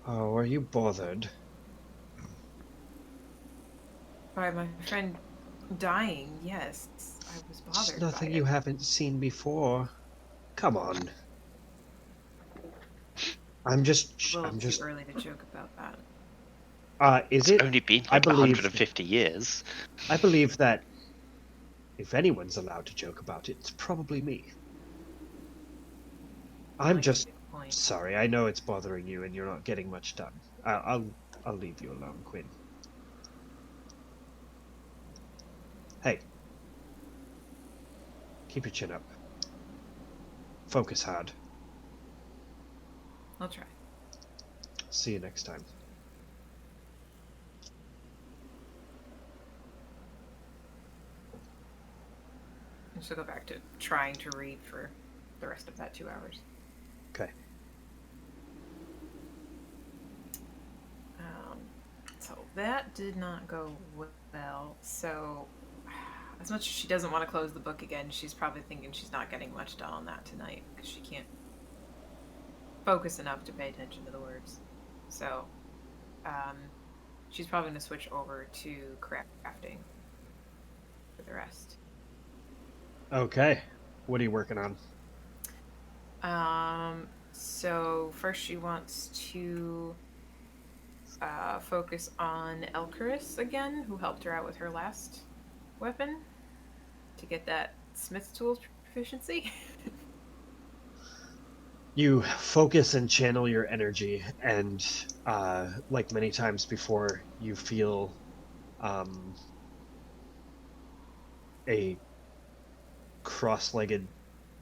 Speaker 2: Oh, are you bothered?
Speaker 6: By my friend dying, yes. I was
Speaker 2: It's
Speaker 6: bothered
Speaker 2: nothing
Speaker 6: by
Speaker 2: you
Speaker 6: it.
Speaker 2: haven't seen before. Come on. I'm
Speaker 6: A
Speaker 2: just.
Speaker 6: little too early to joke about that.
Speaker 2: Is
Speaker 5: It's
Speaker 2: it?
Speaker 5: only been
Speaker 2: I
Speaker 5: like
Speaker 2: believe-
Speaker 5: 150 years.
Speaker 2: I believe that if anyone's allowed to joke about it, it's probably me. I'm
Speaker 6: Like,
Speaker 2: just
Speaker 6: good point.
Speaker 2: sorry. I know it's bothering you, and you're not getting much done. I'll leave you alone, Quinn. Hey, keep your chin up. Focus hard.
Speaker 6: I'll try.
Speaker 2: See you next time.
Speaker 6: I should go back to trying to read for the rest of that 2 hours.
Speaker 2: Okay.
Speaker 6: So that did not go well. So, as much as she doesn't want to close the book again, she's probably thinking she's not getting much done on that tonight because she can't focus enough to pay attention to the words. So, she's probably going to switch over to crafting for the rest.
Speaker 2: Okay. What are you working on?
Speaker 6: So first she wants to focus on Elkaris again, who helped her out with her last weapon, to get that Smith's tools proficiency.
Speaker 2: You focus and channel your energy, and like many times before, you feel a cross-legged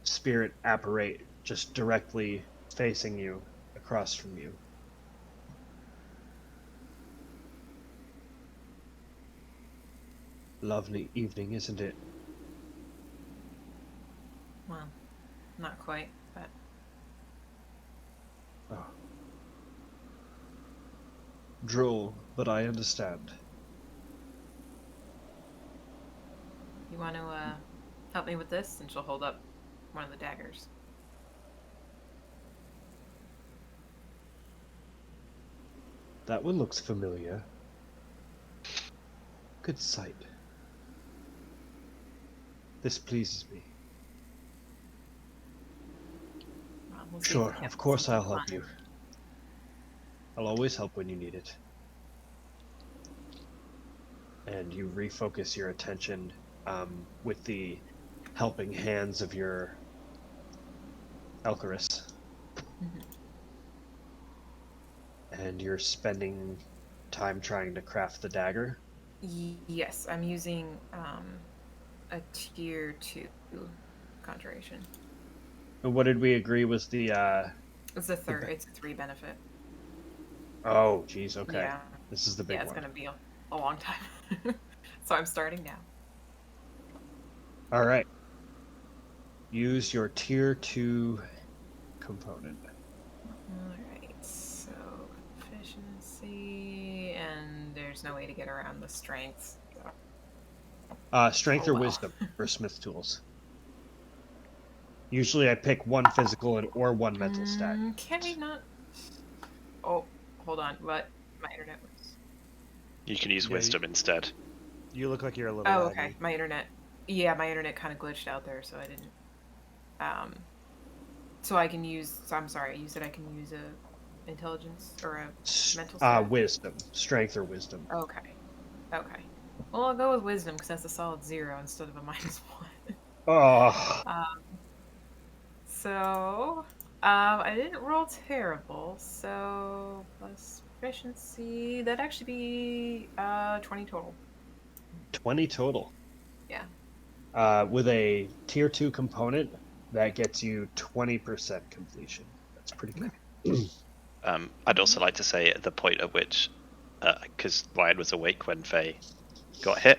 Speaker 2: spirit apparate just directly facing you across from you. Lovely evening, isn't it?
Speaker 6: Well, not quite, but
Speaker 2: Oh. Droll, but I understand.
Speaker 6: you want to help me with this? And she'll hold up one of the daggers.
Speaker 2: That one looks familiar. Good sight. This pleases me.
Speaker 6: Well, we'll see if
Speaker 2: Sure,
Speaker 6: we can't
Speaker 2: of course
Speaker 6: something
Speaker 2: I'll help
Speaker 6: fun.
Speaker 2: you. I'll always help when you need it. And you refocus your attention with the helping hands of your Elkaris.
Speaker 6: Mhm.
Speaker 2: And you're spending time trying to craft the dagger.
Speaker 6: Yes, I'm using a tier 2 conjuration.
Speaker 2: And what did we agree was the
Speaker 6: It's a third. It's a 3 benefit.
Speaker 2: oh geez, okay.
Speaker 6: Yeah.
Speaker 2: This is the big
Speaker 6: Yeah, it's
Speaker 2: one.
Speaker 6: gonna be a long time. So I'm starting now.
Speaker 2: Alright. Use your tier 2 component.
Speaker 6: Alright, so efficiency, and there's no way to get around the strength.
Speaker 2: Strength
Speaker 6: Oh,
Speaker 2: or
Speaker 6: well.
Speaker 2: wisdom for smith tools. Usually I pick one physical or one mental stat.
Speaker 6: Can we not? Oh, hold on. What? My internet was.
Speaker 5: You can use
Speaker 7: Yeah,
Speaker 5: wisdom instead.
Speaker 7: You look like you're a little
Speaker 6: Oh,
Speaker 7: laggy.
Speaker 6: okay. My internet. Yeah, my internet kind of glitched out there, so I didn't. So I can use. So I'm sorry. You said I can use a intelligence or a mental stat?
Speaker 2: Wisdom. Strength or wisdom.
Speaker 6: Okay. Okay. Well, I'll go with wisdom because that's a solid 0 instead of a -1.
Speaker 2: Oh,
Speaker 6: So, I didn't roll terrible. So plus proficiency, that'd actually be 20 total.
Speaker 2: 20 total.
Speaker 6: Yeah.
Speaker 2: With a tier 2 component, that gets you 20% completion. That's pretty good.
Speaker 5: I'd also like to say at the point at which, because Ryan was awake when Faye got hit,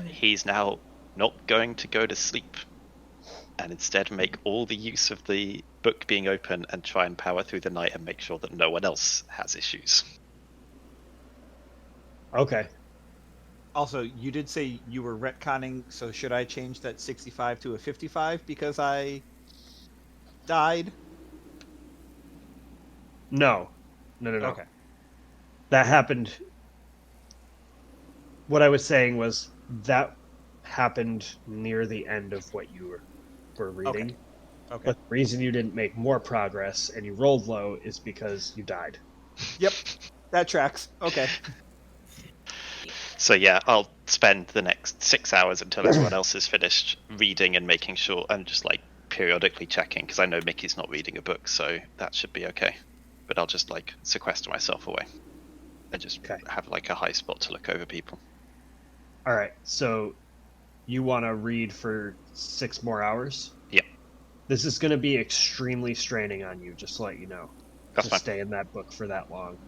Speaker 5: he's now not going to go to sleep and instead make all the use of the book being open and try and power through the night and make sure that no one else has issues.
Speaker 2: Okay.
Speaker 7: Also, you did say you were retconning, so should I change that 65 to a 55 because I died?
Speaker 2: No. No.
Speaker 7: Okay.
Speaker 2: That happened. What I was saying was that happened near the end of what you were reading.
Speaker 7: Okay.
Speaker 2: But the reason you didn't make more progress and you rolled low is because you died.
Speaker 7: Yep. That tracks. Okay.
Speaker 5: So yeah, I'll spend the next 6 hours until everyone else is finished reading and making sure, and just like periodically checking, because I know Mickey's not reading a book, so that should be okay. But I'll just like sequester myself away and just have like a high spot to look over people.
Speaker 2: All right. So you want to read for 6 more hours?
Speaker 5: Yep.
Speaker 2: This is going to be extremely straining on you, just to let you know.
Speaker 5: That's
Speaker 2: to
Speaker 5: fine.
Speaker 2: Stay in that book for that long.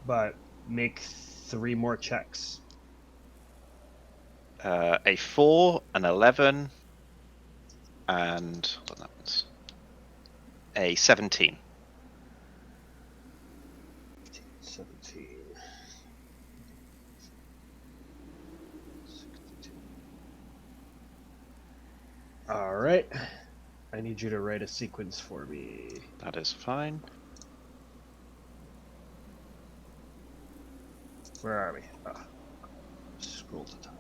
Speaker 2: But make 3 more checks.
Speaker 5: A 4, an 11, and what happens? A 17.
Speaker 2: 17. 62. All right. I need you to write a sequence for me.
Speaker 5: That is fine.
Speaker 2: Where are we? Oh, scroll to the top.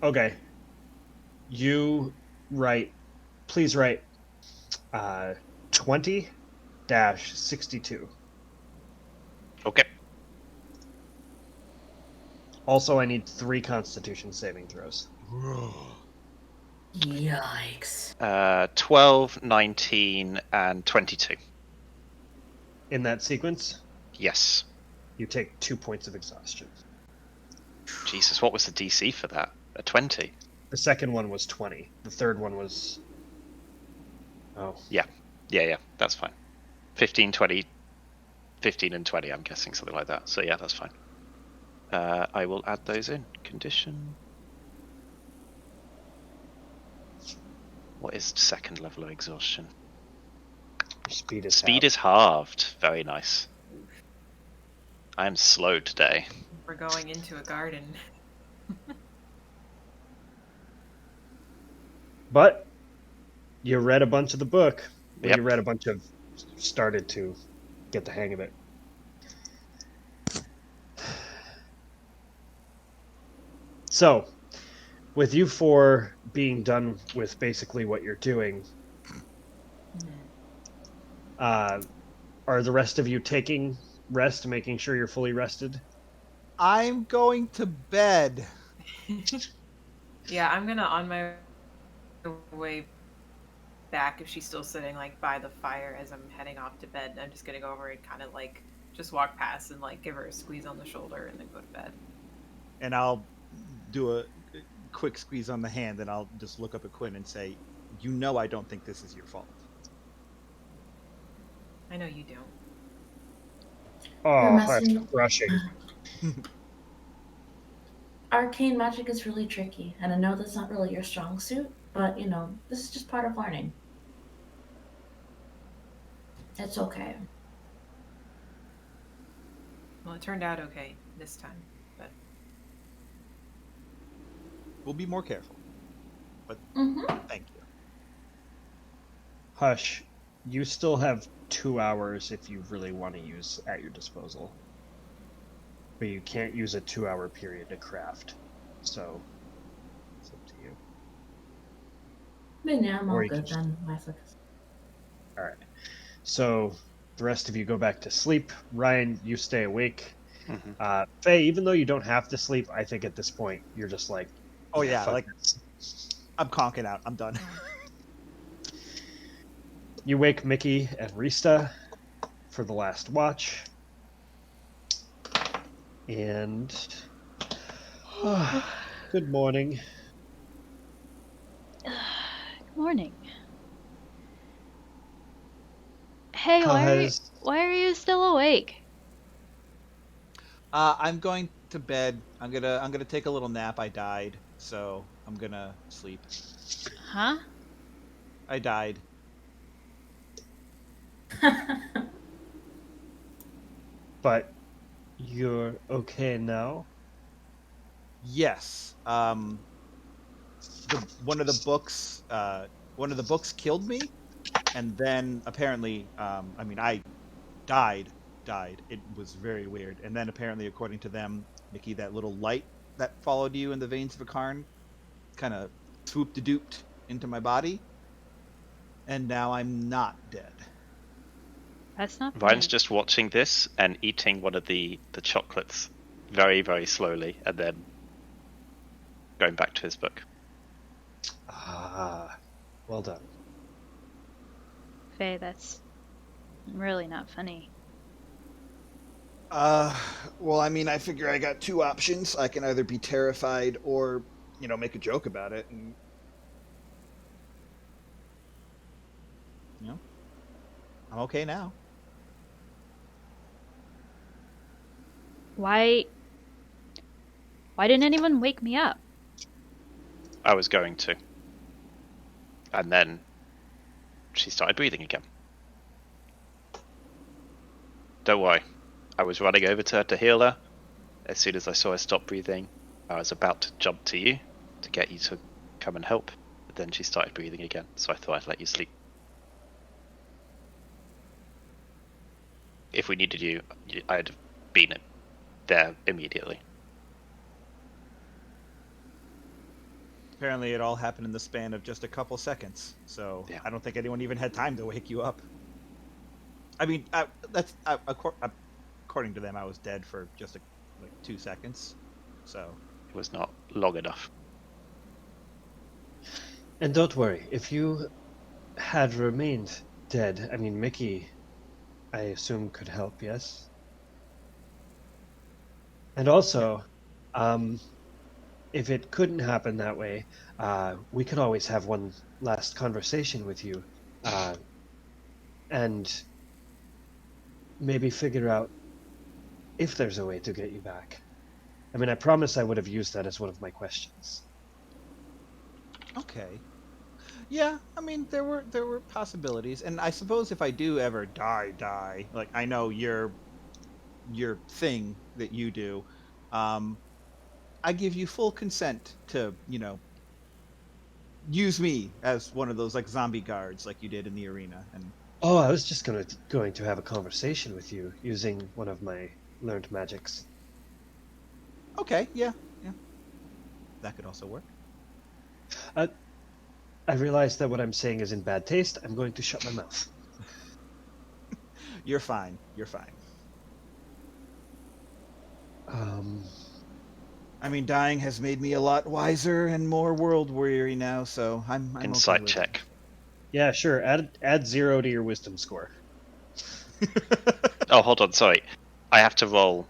Speaker 2: Okay. Please write 20-62.
Speaker 5: Okay.
Speaker 2: Also, I need 3 Constitution saving throws.
Speaker 4: Yikes.
Speaker 5: 12, 19, and 22.
Speaker 2: In that sequence,
Speaker 5: Yes.
Speaker 2: you take 2 points of exhaustion.
Speaker 5: Jesus, what was the DC for that? A 20?
Speaker 2: The second one was 20. The third one was... Oh.
Speaker 5: Yeah, that's fine. 15, 20, 15 and 20, I'm guessing, something like that. So yeah, that's fine. I will add those in. Condition. What is second level of exhaustion?
Speaker 2: Speed is
Speaker 5: Speed
Speaker 2: halved.
Speaker 5: is halved. Very nice. I am slow today.
Speaker 6: We're going into a garden.
Speaker 2: But you read a bunch of the book. Well,
Speaker 5: Yep.
Speaker 2: You read a bunch of... started to get the hang of it. So, with you 4 being done with basically what you're doing, are the rest of you taking rest, making sure you're fully rested?
Speaker 7: I'm going to bed.
Speaker 6: Yeah, I'm gonna on my way back if she's still sitting like by the fire as I'm heading off to bed. I'm just gonna go over and kind of like just walk past and like give her a squeeze on the shoulder and then go to bed.
Speaker 7: And I'll do a quick squeeze on the hand, and I'll just look up at Quinn and say, "You know, I don't think this is your fault."
Speaker 6: I know you don't.
Speaker 2: Oh,
Speaker 4: You're
Speaker 2: that's
Speaker 4: messing-
Speaker 2: crushing.
Speaker 4: Arcane magic is really tricky, and I know that's not really your strong suit, but you know, this is just part of learning. It's okay.
Speaker 6: Well, it turned out okay this time, but
Speaker 7: We'll be more careful.
Speaker 4: Mm-hmm.
Speaker 7: Thank you.
Speaker 2: Hush, you still have 2 hours if you really want to use at your disposal. But you can't use a 2-hour period to craft. So, it's up to you.
Speaker 4: But yeah, I'm
Speaker 2: Or
Speaker 4: all
Speaker 2: you
Speaker 4: good
Speaker 2: can
Speaker 4: then. My focus.
Speaker 2: Alright. So, the rest of you go back to sleep. Ryan, you stay awake.
Speaker 5: Mhm.
Speaker 2: Faye, even though you don't have to sleep, I think at this point you're just like,
Speaker 7: Oh yeah,
Speaker 2: fuck
Speaker 7: like
Speaker 2: this.
Speaker 7: I'm conking out. I'm done.
Speaker 2: You wake Mickey and Rista for the last watch. And good morning.
Speaker 1: Good morning. Hey,
Speaker 2: How has-
Speaker 1: why are you still awake?
Speaker 7: I'm going to bed. I'm gonna take a little nap. I died, so I'm gonna sleep.
Speaker 1: Huh?
Speaker 7: I died.
Speaker 2: But you're okay now?
Speaker 7: Yes. One of the books killed me, and then apparently, I died. It was very weird. And then apparently, according to them, Mickey, that little light that followed you in the veins of a Karn, kind of swooped dooped into my body, and now I'm not dead.
Speaker 1: That's not
Speaker 5: Ryan's
Speaker 1: bad.
Speaker 5: just watching this and eating one of the chocolates very, very slowly, and then going back to his book.
Speaker 2: Ah, well done.
Speaker 1: Faye, that's really not funny.
Speaker 3: Well, I figure I got 2 options. I can either be terrified or, make a joke about it. And,
Speaker 7: I'm okay now.
Speaker 1: Why didn't anyone wake me up?
Speaker 5: I was going to. And then she started breathing again. Don't worry. I was running over to her to heal her. As soon as I saw her stop breathing, I was about to jump to you to get you to come and help. But then she started breathing again, so I thought I'd let you sleep. If we needed you, I'd have been there immediately.
Speaker 7: Apparently, it all happened in the span of just a couple seconds. So
Speaker 5: Yeah.
Speaker 7: I don't think anyone even had time to wake you up. I mean, according to them, I was dead for just like 2 seconds. So
Speaker 5: It was not long enough.
Speaker 2: And don't worry, if you had remained dead, I mean, Mickey, I assume, could help, yes? And also, if it couldn't happen that way, we could always have one last conversation with you, and maybe figure out if there's a way to get you back. I mean, I promise I would have used that as one of my questions.
Speaker 7: okay, yeah. I mean, there were possibilities, and I suppose if I do ever die, like I know your thing that you do, I give you full consent to use me as one of those like zombie guards like you did in the arena. And
Speaker 2: Oh, I was just going to have a conversation with you using one of my learned magics.
Speaker 7: okay, yeah, that could also work.
Speaker 2: I realize that what I'm saying is in bad taste. I'm going to shut my mouth.
Speaker 7: You're fine. You're fine. I mean, dying has made me a lot wiser and more world weary now, so I'm
Speaker 5: Insight
Speaker 7: okay with
Speaker 5: check.
Speaker 2: Yeah, sure. Add 0 to your wisdom score.
Speaker 7: it.
Speaker 5: Oh, hold on. Sorry. I have to roll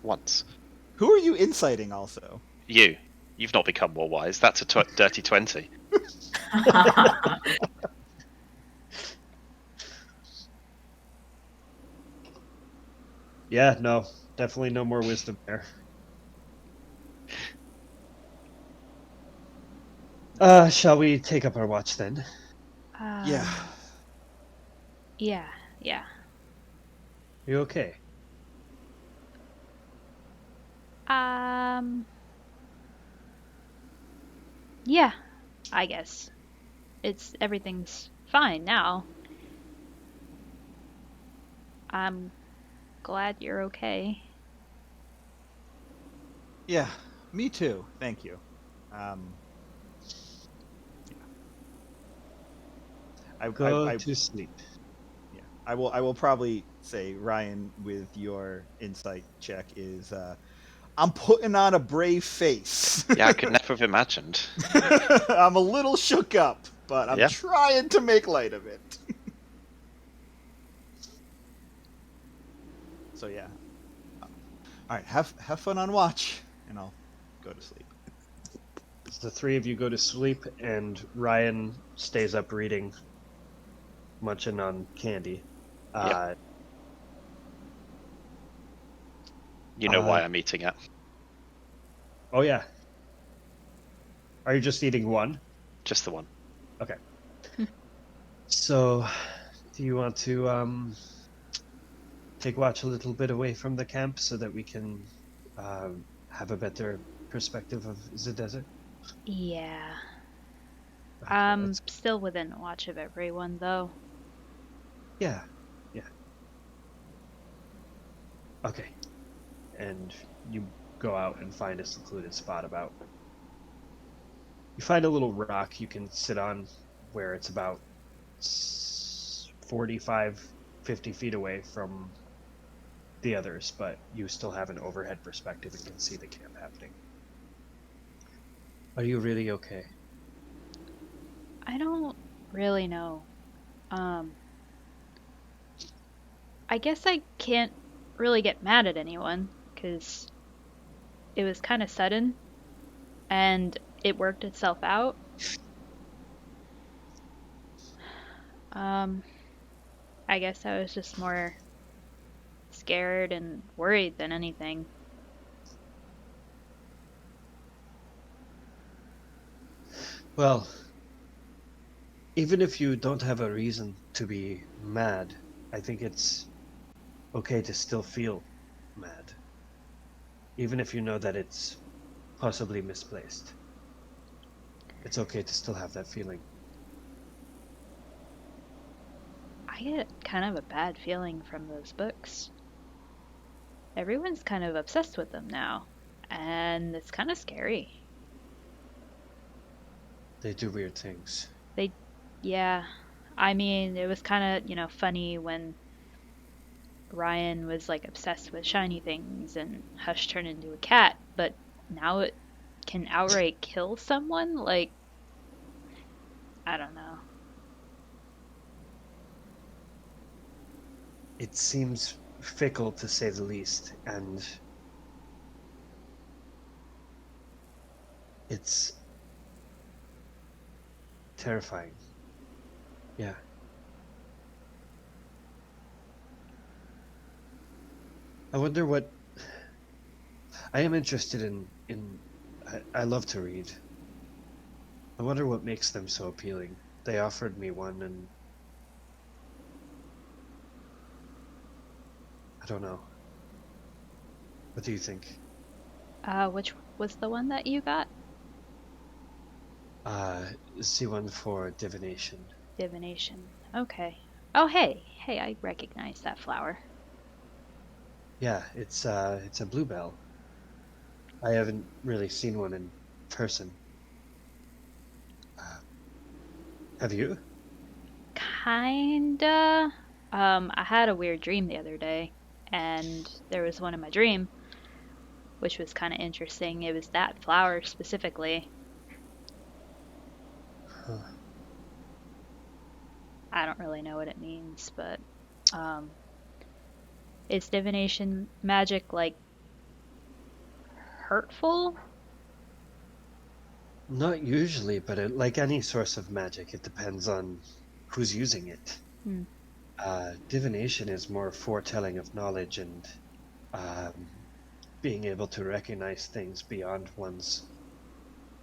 Speaker 5: once.
Speaker 7: Who are you inciting also?
Speaker 5: You've not become more wise. That's a dirty 20.
Speaker 2: Yeah, no, definitely no more wisdom there. Shall we take up our watch then?
Speaker 7: Yeah.
Speaker 1: Yeah, yeah.
Speaker 2: You okay?
Speaker 1: Yeah, I guess. Everything's fine now. I'm glad you're okay.
Speaker 7: Yeah, me too. Thank you. Yeah.
Speaker 2: Go to sleep.
Speaker 7: Yeah, I will probably say, Ryan, with your insight check is I'm putting on a brave face.
Speaker 5: Yeah, I could never have imagined.
Speaker 7: I'm a little shook up, but I'm
Speaker 5: Yeah.
Speaker 7: trying to make light of it. So yeah. All right, have fun on watch, and I'll go to sleep.
Speaker 2: So the three of you go to sleep, and Ryan stays up reading, munching on candy.
Speaker 5: You know why I'm eating it.
Speaker 2: Oh yeah. Are you just eating one?
Speaker 5: Just the one.
Speaker 2: Okay. So, do you want to take watch a little bit away from the camp so that we can have a better perspective of the desert?
Speaker 1: Yeah.
Speaker 2: Okay, let's-
Speaker 1: Still within watch of everyone, though.
Speaker 2: Yeah. Okay. And you go out and find a secluded spot about. You find a little rock you can sit on where it's about 45, 50 feet away from the others, but you still have an overhead perspective and can see the camp happening. Are you really okay?
Speaker 1: I don't really know. I guess I can't really get mad at anyone, because it was kind of sudden, and it worked itself out. I guess I was just more scared and worried than anything.
Speaker 2: Well, even if you don't have a reason to be mad, I think it's okay to still feel mad. Even if you know that it's possibly misplaced. It's okay to still have that feeling.
Speaker 1: I get kind of a bad feeling from those books. Everyone's kind of obsessed with them now, and it's kind of scary.
Speaker 2: They do weird things.
Speaker 1: Yeah. I mean, it was kind of, funny when Ryan was like obsessed with shiny things and Hush turned into a cat, but now it can outright kill someone? Like, I don't know.
Speaker 2: It seems fickle to say the least, and it's terrifying. Yeah. I wonder what I am interested in I love to read. I wonder what makes them so appealing. They offered me one and I don't know. What do you think?
Speaker 1: Which was the one that you got?
Speaker 2: See one for divination.
Speaker 1: Divination. Okay. Oh, hey. Hey, I recognize that flower.
Speaker 2: Yeah, it's a bluebell. I haven't really seen one in person. Uh, have you?
Speaker 1: Kinda. I had a weird dream the other day, and there was one in my dream, which was kind of interesting. It was that flower specifically.
Speaker 2: Huh.
Speaker 1: I don't really know what it means, but um, is divination magic like hurtful?
Speaker 2: Not usually, but like any source of magic, it depends on who's using it.
Speaker 1: Hmm.
Speaker 2: Divination is more foretelling of knowledge and um, being able to recognize things beyond one's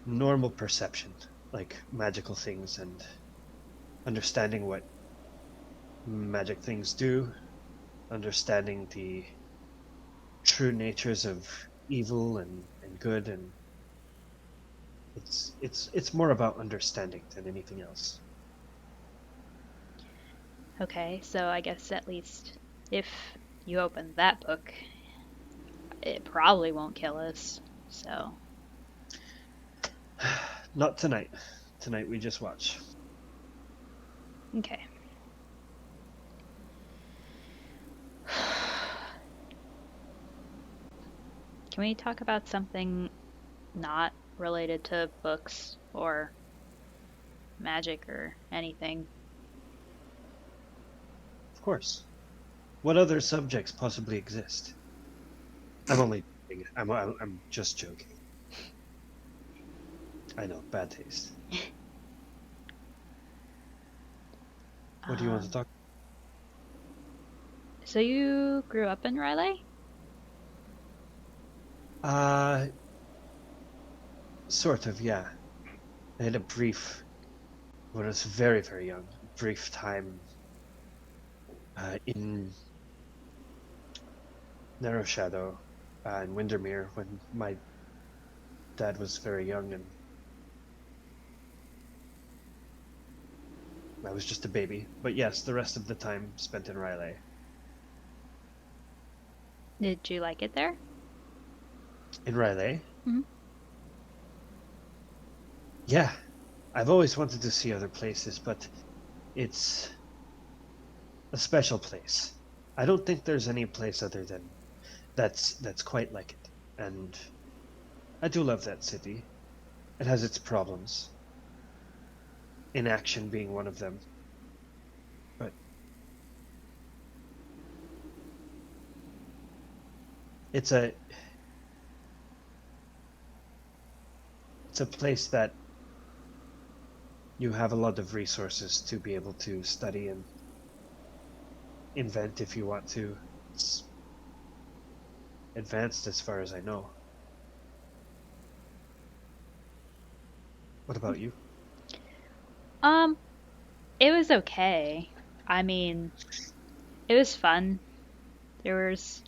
Speaker 2: normal perception, like magical things and understanding what magic things do, understanding the true natures of evil and good, and it's more about understanding than anything else.
Speaker 1: Okay, so I guess at least if you open that book, it probably won't kill us. So,
Speaker 2: Not tonight. Tonight we just watch.
Speaker 1: okay. Can we talk about something not related to books or magic or anything?
Speaker 2: Of course. What other subjects possibly exist? I'm only joking. I'm just joking. I know, bad taste. What do you want to
Speaker 1: Um,
Speaker 2: talk?
Speaker 1: So you grew up in Raleigh?
Speaker 2: Uh, Sort of, yeah. I had a brief, when I was very, very young, brief time in Narrow Shadow in Windermere when my dad was very young and I was just a baby. But yes, the rest of the time spent in Raleigh.
Speaker 1: Did you like it there?
Speaker 2: In Raleigh?
Speaker 1: Mhm.
Speaker 2: Yeah. I've always wanted to see other places, but it's a special place. I don't think there's any place other than that's quite like it. And I do love that city. It has its problems. Inaction being one of them. But it's a place that you have a lot of resources to be able to study and invent if you want to. It's advanced as far as I know. What about you?
Speaker 1: Um, it was okay. I mean, it was fun. There was,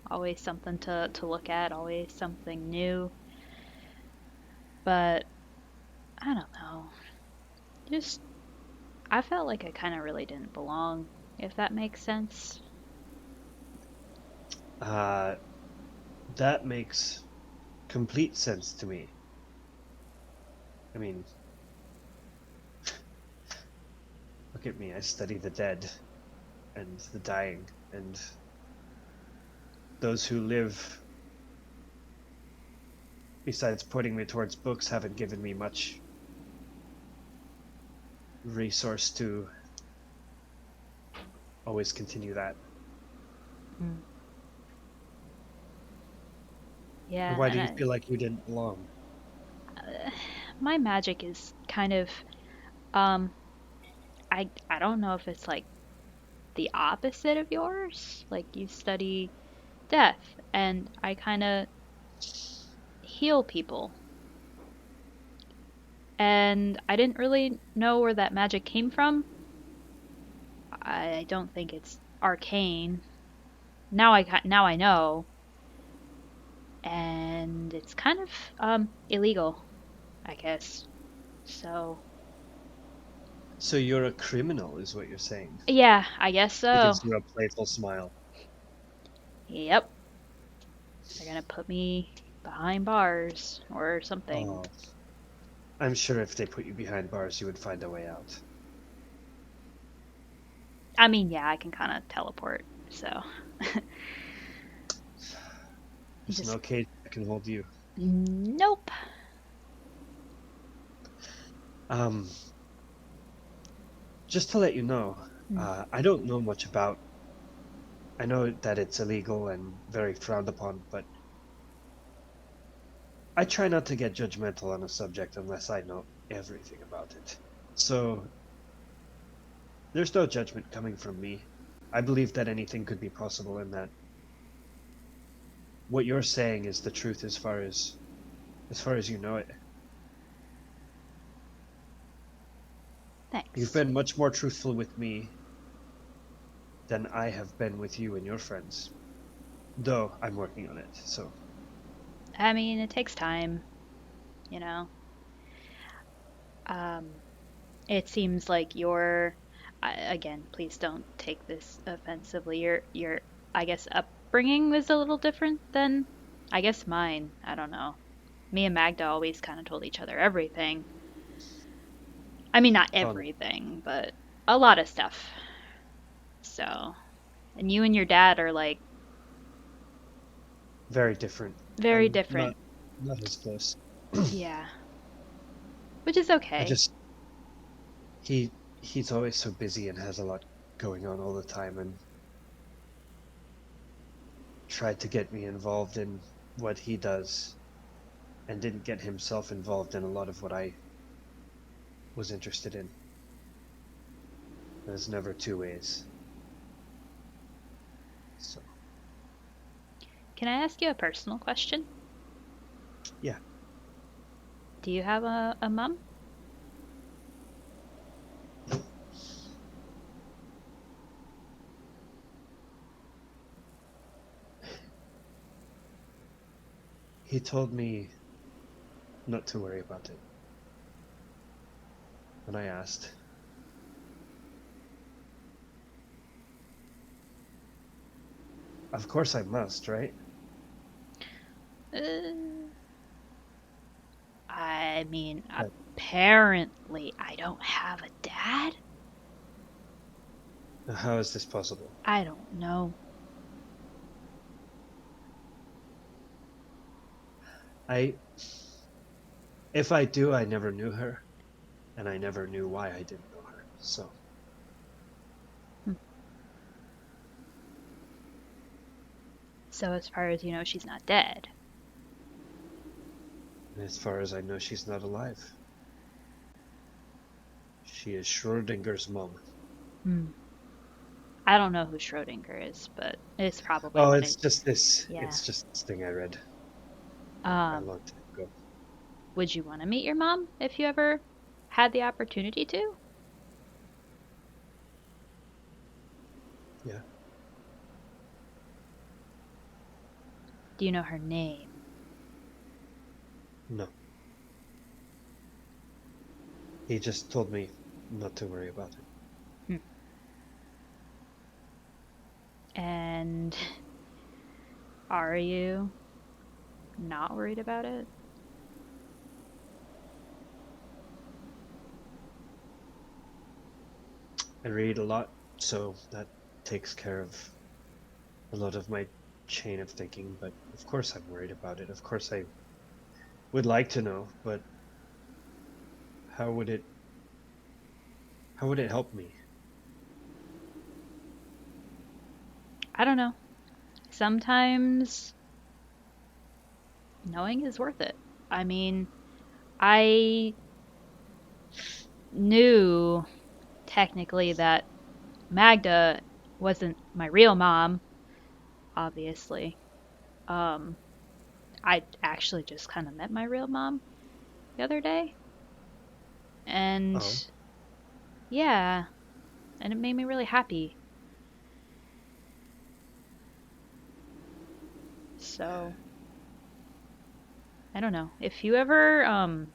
Speaker 1: always something to look at, always something new. But I don't know. Just I felt like I kind of really didn't belong, if that makes sense.
Speaker 2: Uh, that makes complete sense to me. I mean, look at me. I study the dead and the dying and those who live, besides pointing me towards books, haven't given me much resource to always continue that.
Speaker 1: Yeah,
Speaker 2: Why do
Speaker 1: and
Speaker 2: you feel like you didn't belong?
Speaker 1: my magic is kind of um I don't know if it's like the opposite of yours. Like you study death and I kind of heal people. And I didn't really know where that magic came from. I don't think it's arcane. Now I know, and it's kind of illegal, I guess. So
Speaker 2: So you're a criminal, is what you're saying.
Speaker 1: yeah, I guess
Speaker 2: He
Speaker 1: so.
Speaker 2: gives you a playful smile.
Speaker 1: Yep, they're gonna put me behind bars or something.
Speaker 2: Oh, I'm sure if they put you behind bars, you would find a way out.
Speaker 1: I mean, yeah, I can kind of teleport, so
Speaker 2: There's
Speaker 1: just
Speaker 2: no cage that can hold you.
Speaker 1: nope.
Speaker 2: Um, just to let you know, I don't know much about. I know that it's illegal and very frowned upon, but I try not to get judgmental on a subject unless I know everything about it. So there's no judgment coming from me. I believe that anything could be possible and that what you're saying is the truth as far as you know it.
Speaker 1: Thanks.
Speaker 2: You've been much more truthful with me than I have been with you and your friends. Though I'm working on it, so.
Speaker 1: I mean, it takes time, you know. It seems like again, please don't take this offensively. Your I guess upbringing was a little different than I guess mine. I don't know. Me and Magda always kind of told each other everything. I mean, not everything, but a lot of stuff. So, and you and your dad are like
Speaker 2: Very different.
Speaker 1: very
Speaker 2: And
Speaker 1: different.
Speaker 2: Not as close.
Speaker 1: Yeah. Which is okay.
Speaker 2: He's always so busy and has a lot going on all the time and tried to get me involved in what he does and didn't get himself involved in a lot of what I was interested in. There's never two ways. So.
Speaker 1: Can I ask you a personal question?
Speaker 2: Yeah.
Speaker 1: Do you have a mom?
Speaker 2: He told me not to worry about it. When I asked. Of course I must, right?
Speaker 1: I mean, apparently I don't have a dad.
Speaker 2: How is this possible?
Speaker 1: I don't know.
Speaker 2: If I do, I never knew her, and I never knew why I didn't know her, so.
Speaker 1: So as far as you know, she's not dead.
Speaker 2: And as far as I know, she's not alive. She is Schrodinger's mom.
Speaker 1: I don't know who Schrodinger is, but it's probably.
Speaker 2: Oh, it's just this.
Speaker 1: Yeah.
Speaker 2: It's just this thing I read a long time ago.
Speaker 1: Would you want to meet your mom if you ever had the opportunity to?
Speaker 2: Yeah.
Speaker 1: Do you know her name?
Speaker 2: No. He just told me not to worry about it.
Speaker 1: And are you not worried about it?
Speaker 2: I read a lot, so that takes care of a lot of my chain of thinking, but of course I'm worried about it. Of course I would like to know, but how would it help me?
Speaker 1: I don't know. Sometimes knowing is worth it. I mean, I knew technically that Magda wasn't my real mom, obviously. I actually just kind of met my real mom the other day. And
Speaker 2: Oh.
Speaker 1: yeah, and it made me really happy. So, I don't know. If you ever, I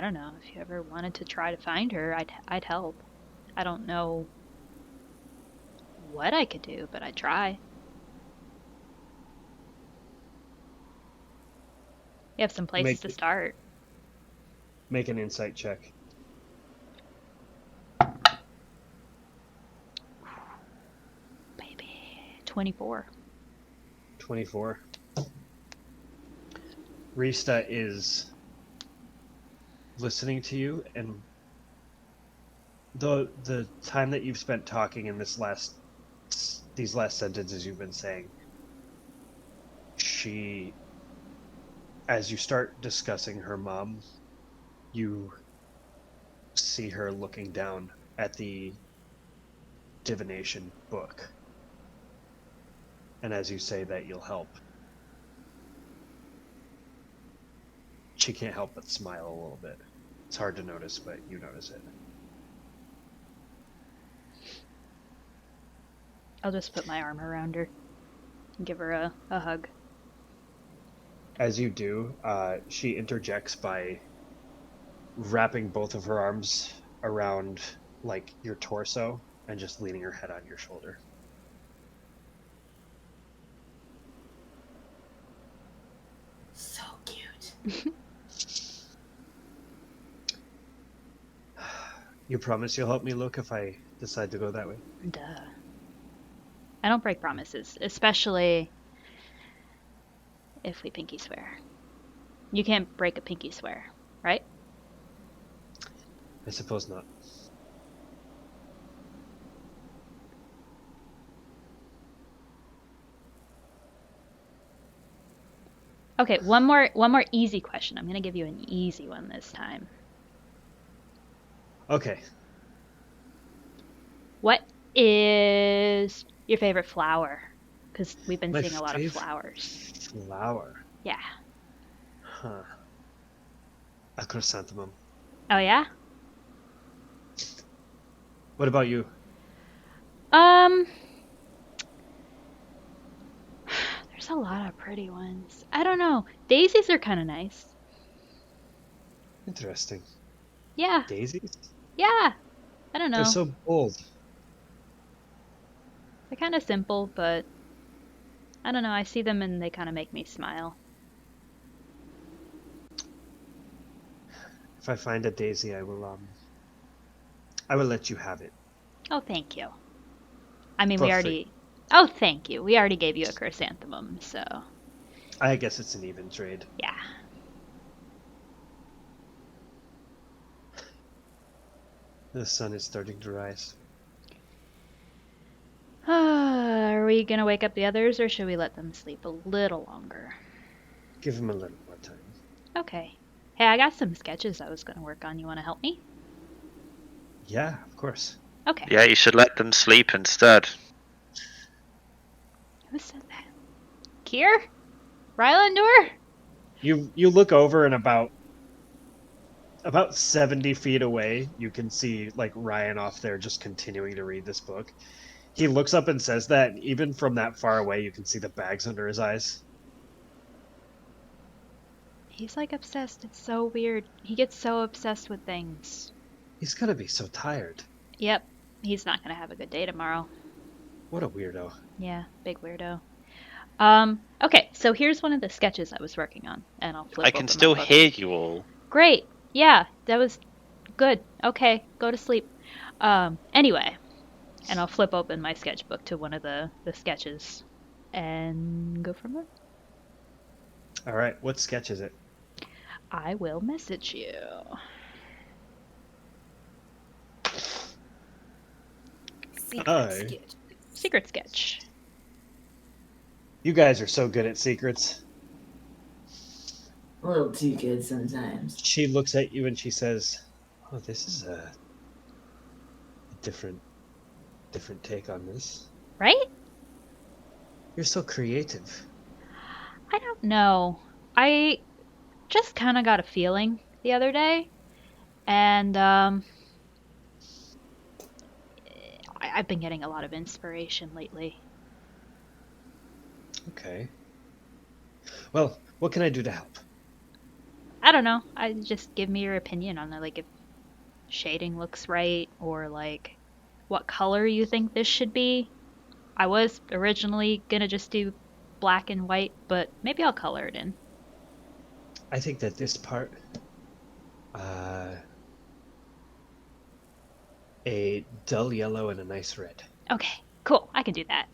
Speaker 1: don't know, if you ever wanted to try to find her, I'd help. I don't know what I could do, but I'd try. You have some places to start.
Speaker 2: Make an insight check.
Speaker 1: Baby. 24.
Speaker 2: 24. Rista is listening to you, and the time that you've spent talking in these last sentences you've been saying, she, as you start discussing her mom, you see her looking down at the divination book. And as you say that, you'll help. She can't help but smile a little bit. It's hard to notice, but you notice it.
Speaker 1: I'll just put my arm around her and give her a hug.
Speaker 2: As you do, she interjects by wrapping both of her arms around, like, your torso and just leaning her head on your shoulder.
Speaker 4: So cute.
Speaker 2: You promise you'll help me look if I decide to go that way?
Speaker 1: Duh. I don't break promises, especially if we pinky swear. You can't break a pinky swear, right?
Speaker 2: I suppose not.
Speaker 1: Okay, one more easy question. I'm gonna give you an easy one this time.
Speaker 2: Okay.
Speaker 1: What is your favorite flower? Because we've been
Speaker 2: My
Speaker 1: seeing a lot of
Speaker 2: favorite
Speaker 1: flowers.
Speaker 2: Flower.
Speaker 1: Yeah.
Speaker 2: Huh. A chrysanthemum.
Speaker 1: Oh yeah?
Speaker 2: What about you?
Speaker 1: There's a lot of pretty ones. I don't know. Daisies are kind of nice.
Speaker 2: Interesting.
Speaker 1: Yeah.
Speaker 2: Daisies?
Speaker 1: Yeah. I don't know.
Speaker 2: They're so bold.
Speaker 1: They're kind of simple, but I don't know. I see them and they kind of make me smile.
Speaker 2: If I find a daisy, I will let you have it.
Speaker 1: Oh, thank you. I mean,
Speaker 2: For
Speaker 1: we
Speaker 2: free.
Speaker 1: already... Oh, thank you. We already gave you a chrysanthemum, so...
Speaker 2: I guess it's an even trade.
Speaker 1: Yeah.
Speaker 2: The sun is starting to rise.
Speaker 1: Are we gonna wake up the others, or should we let them sleep a little longer?
Speaker 2: Give him a little more time.
Speaker 1: Okay. Hey, I got some sketches I was gonna work on. You wanna help me?
Speaker 2: Yeah, of course.
Speaker 1: Okay.
Speaker 5: Yeah, you should let them sleep instead.
Speaker 1: Who said that? Kier? Rylandur?
Speaker 2: You look over, and about 70 feet away, you can see, like, Ryan off there just continuing to read this book. He looks up and says that, and even from that far away, you can see the bags under his eyes.
Speaker 1: He's like obsessed. It's so weird. He gets so obsessed with things.
Speaker 2: He's gonna be so tired.
Speaker 1: Yep. He's not gonna have a good day tomorrow.
Speaker 2: What a weirdo.
Speaker 1: Yeah, big weirdo. Okay, so here's one of the sketches I was working on, and I'll flip
Speaker 5: I
Speaker 1: open
Speaker 5: can
Speaker 1: my
Speaker 5: still
Speaker 1: book.
Speaker 5: hear you all.
Speaker 1: Great. Yeah, that was good. Okay, go to sleep. Anyway, and I'll flip open my sketchbook to one of the sketches and go from there.
Speaker 2: All right, what sketch is it?
Speaker 1: I will message you.
Speaker 6: Secret
Speaker 2: Hi.
Speaker 6: sketch.
Speaker 1: Secret sketch.
Speaker 2: You guys are so good at secrets.
Speaker 4: A little too good sometimes.
Speaker 2: She looks at you and she says, "Oh, this is a different take on this.
Speaker 1: Right?
Speaker 2: You're so creative."
Speaker 1: I don't know. I just kind of got a feeling the other day, and I've been getting a lot of inspiration lately.
Speaker 2: Okay. Well, what can I do to help?
Speaker 1: I don't know. Just give me your opinion on it, like if shading looks right, or like what color you think this should be. I was originally gonna just do black and white, but maybe I'll color it in.
Speaker 2: I think that this part, a dull yellow and a nice red.
Speaker 1: Okay, cool. I can do that.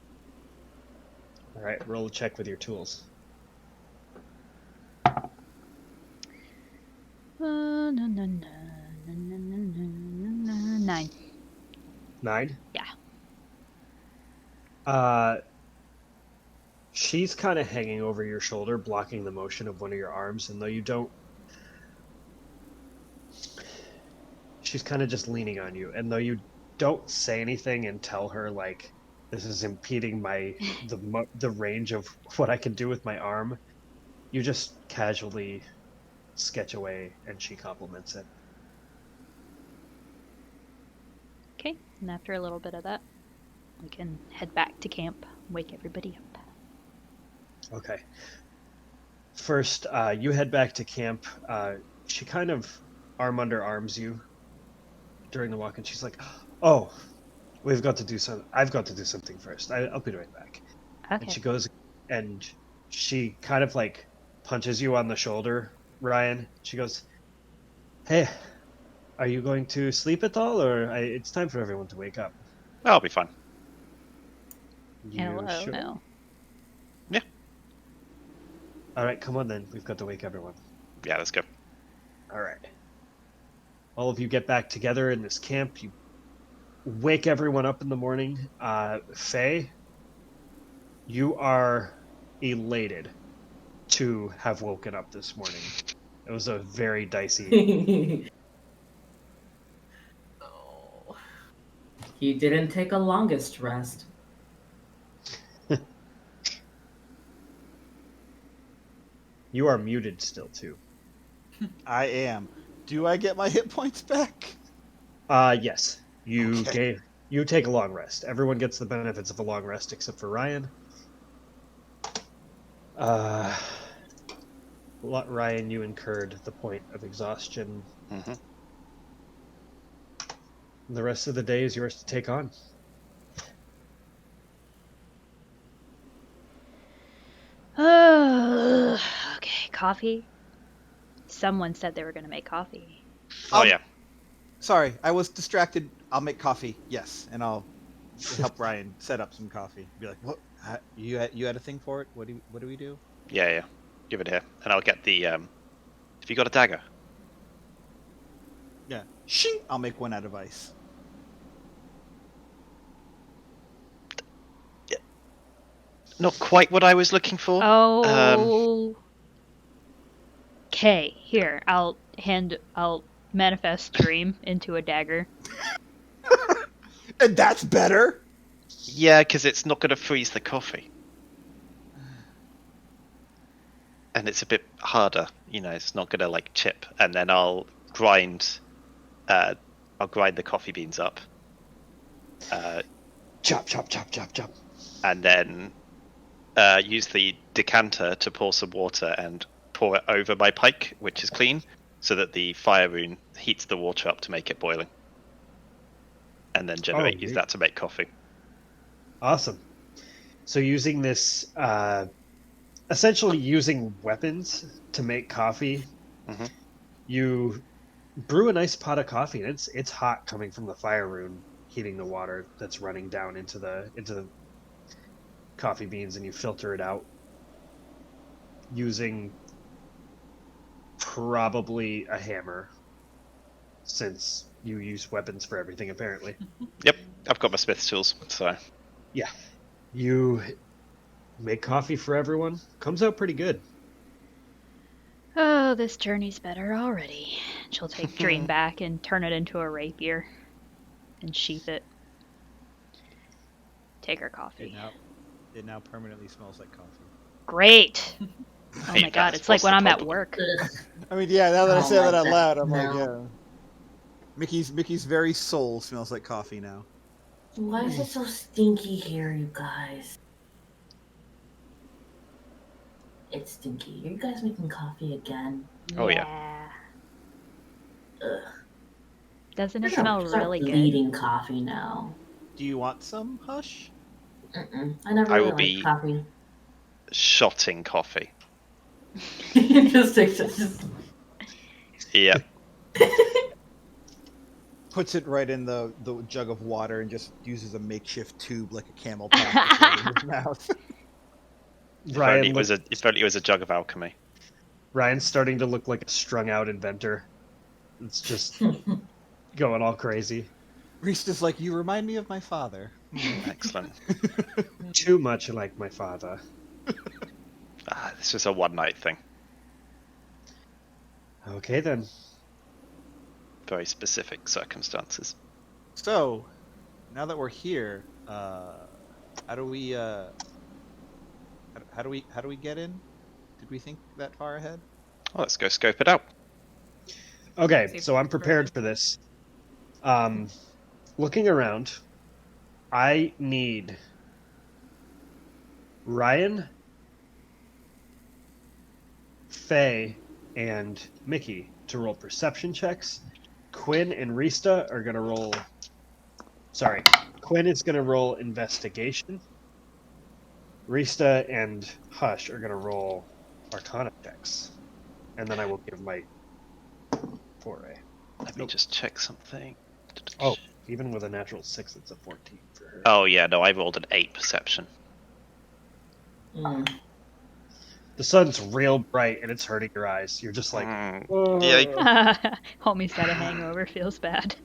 Speaker 2: All right, roll a check with your tools.
Speaker 1: 9.
Speaker 2: 9?
Speaker 1: Yeah.
Speaker 2: She's kind of hanging over your shoulder, blocking the motion of one of your arms, and though you don't... She's kind of just leaning on you, and though you don't say anything and tell her, like, this is impeding the range of what I can do with my arm, you just casually sketch away, and she compliments it.
Speaker 1: Okay, and after a little bit of that, we can head back to camp, wake everybody up.
Speaker 2: Okay. First, you head back to camp. She kind of arm under arms you during the walk, and she's like, "Oh, we've got to do something. I've got to do something first. I'll be right back."
Speaker 1: Okay.
Speaker 2: And she goes, and she kind of like punches you on the shoulder, Ryan. She goes, "Hey, are you going to sleep at all, or it's time for everyone to wake up?"
Speaker 5: That'll be fine.
Speaker 2: You
Speaker 1: Hello,
Speaker 2: sure?
Speaker 1: no.
Speaker 2: All right, come on then. We've got to wake everyone.
Speaker 5: Yeah, let's go.
Speaker 2: All right. All of you get back together in this camp. You wake everyone up in the morning. Faye, you are elated to have woken up this morning. It was a very dicey...
Speaker 6: Oh.
Speaker 4: You didn't take a longest rest.
Speaker 2: You are muted still, too.
Speaker 7: I am. Do I get my hit points back?
Speaker 2: Yes. You take a long rest. Everyone gets the benefits of a long rest except for Ryan. Ryan, you incurred the point of exhaustion.
Speaker 5: Mm-hmm.
Speaker 2: The rest of the day is yours to take on.
Speaker 1: Okay, coffee. Someone said they were gonna make coffee.
Speaker 5: Oh, yeah.
Speaker 7: Sorry, I was distracted. I'll make coffee. Yes, and I'll help Ryan set up some coffee. Be like, "What? You had a thing for it? What do we do?"
Speaker 5: Yeah. Give it here. And I'll get the, have you got a dagger?
Speaker 7: Yeah. Shing! I'll make one out of ice.
Speaker 5: Not quite what I was looking for.
Speaker 1: Oh. Okay, here. I'll manifest dream into a dagger.
Speaker 7: And that's better.
Speaker 5: Yeah, because it's not going to freeze the coffee. And it's a bit harder, it's not going to like chip. And then I'll grind the coffee beans up.
Speaker 2: Chop, chop, chop, chop, chop.
Speaker 5: And then use the decanter to pour some water and pour it over my pike, which is clean, so that the fire rune heats the water up to make it boiling. And then use that to make coffee.
Speaker 2: Awesome. So using this, essentially using weapons to make coffee,
Speaker 5: Mhm.
Speaker 2: you brew a nice pot of coffee. And it's hot coming from the fire rune, heating the water that's running down into the coffee beans, and you filter it out using probably a hammer, since you use weapons for everything apparently.
Speaker 5: Yep, I've got my smith's tools, so
Speaker 2: You make coffee for everyone. Comes out pretty good.
Speaker 1: Oh, this journey's better already. She'll take Dream back and turn it into a rapier and sheath it. Take her coffee.
Speaker 7: It now permanently smells like coffee.
Speaker 1: Great! Oh
Speaker 5: Hey,
Speaker 1: my god,
Speaker 5: that's
Speaker 1: it's like
Speaker 5: what's
Speaker 1: when
Speaker 5: the
Speaker 1: I'm at
Speaker 5: problem?
Speaker 1: work.
Speaker 7: I mean, yeah. Now that I
Speaker 4: Oh
Speaker 7: say that
Speaker 4: my
Speaker 7: out loud, I'm like,
Speaker 4: no.
Speaker 7: yeah. Mickey's very soul smells like coffee now.
Speaker 4: Why is it so stinky here, you guys? It's stinky. Are you guys making coffee again?
Speaker 5: Oh, yeah.
Speaker 4: Ugh.
Speaker 1: Doesn't it
Speaker 4: I'm gonna
Speaker 1: smell
Speaker 4: start
Speaker 1: really good?
Speaker 4: bleeding coffee now.
Speaker 7: Do you want some, Hush?
Speaker 4: I never
Speaker 5: I
Speaker 4: really
Speaker 5: will be-
Speaker 4: liked coffee.
Speaker 5: Shotting coffee.
Speaker 4: Just takes it.
Speaker 5: Yep.
Speaker 7: Puts it right in the jug of water and just uses a makeshift tube like a camel pack to put it in his mouth.
Speaker 5: If
Speaker 2: Ryan,
Speaker 5: only it was a jug of alchemy.
Speaker 2: Ryan's starting to look like a strung out inventor. It's just going all crazy.
Speaker 7: Reese is like, you remind me of my father.
Speaker 5: Excellent.
Speaker 2: Too much like my father.
Speaker 5: This was a one-night thing.
Speaker 2: Okay then.
Speaker 5: Very specific circumstances.
Speaker 7: So, now that we're here, how do we get in? Did we think that far ahead?
Speaker 5: Well, let's go scope it out.
Speaker 2: Okay, so I'm prepared for this. Looking around, I need Ryan, Faye, and Mickey to roll perception checks. Quinn and Rista are going to roll... Sorry, Quinn is going to roll investigation. Rista and Hush are going to roll arcana checks. And then I will give my foray.
Speaker 5: Let me just check something.
Speaker 2: Oh, even with a natural 6, it's a 14 for her.
Speaker 5: Oh, yeah, no, I rolled an 8 perception.
Speaker 4: Mm.
Speaker 2: The sun's real bright and it's hurting your eyes. You're just like,
Speaker 5: Yeah,
Speaker 1: Homie's got a hangover, feels bad.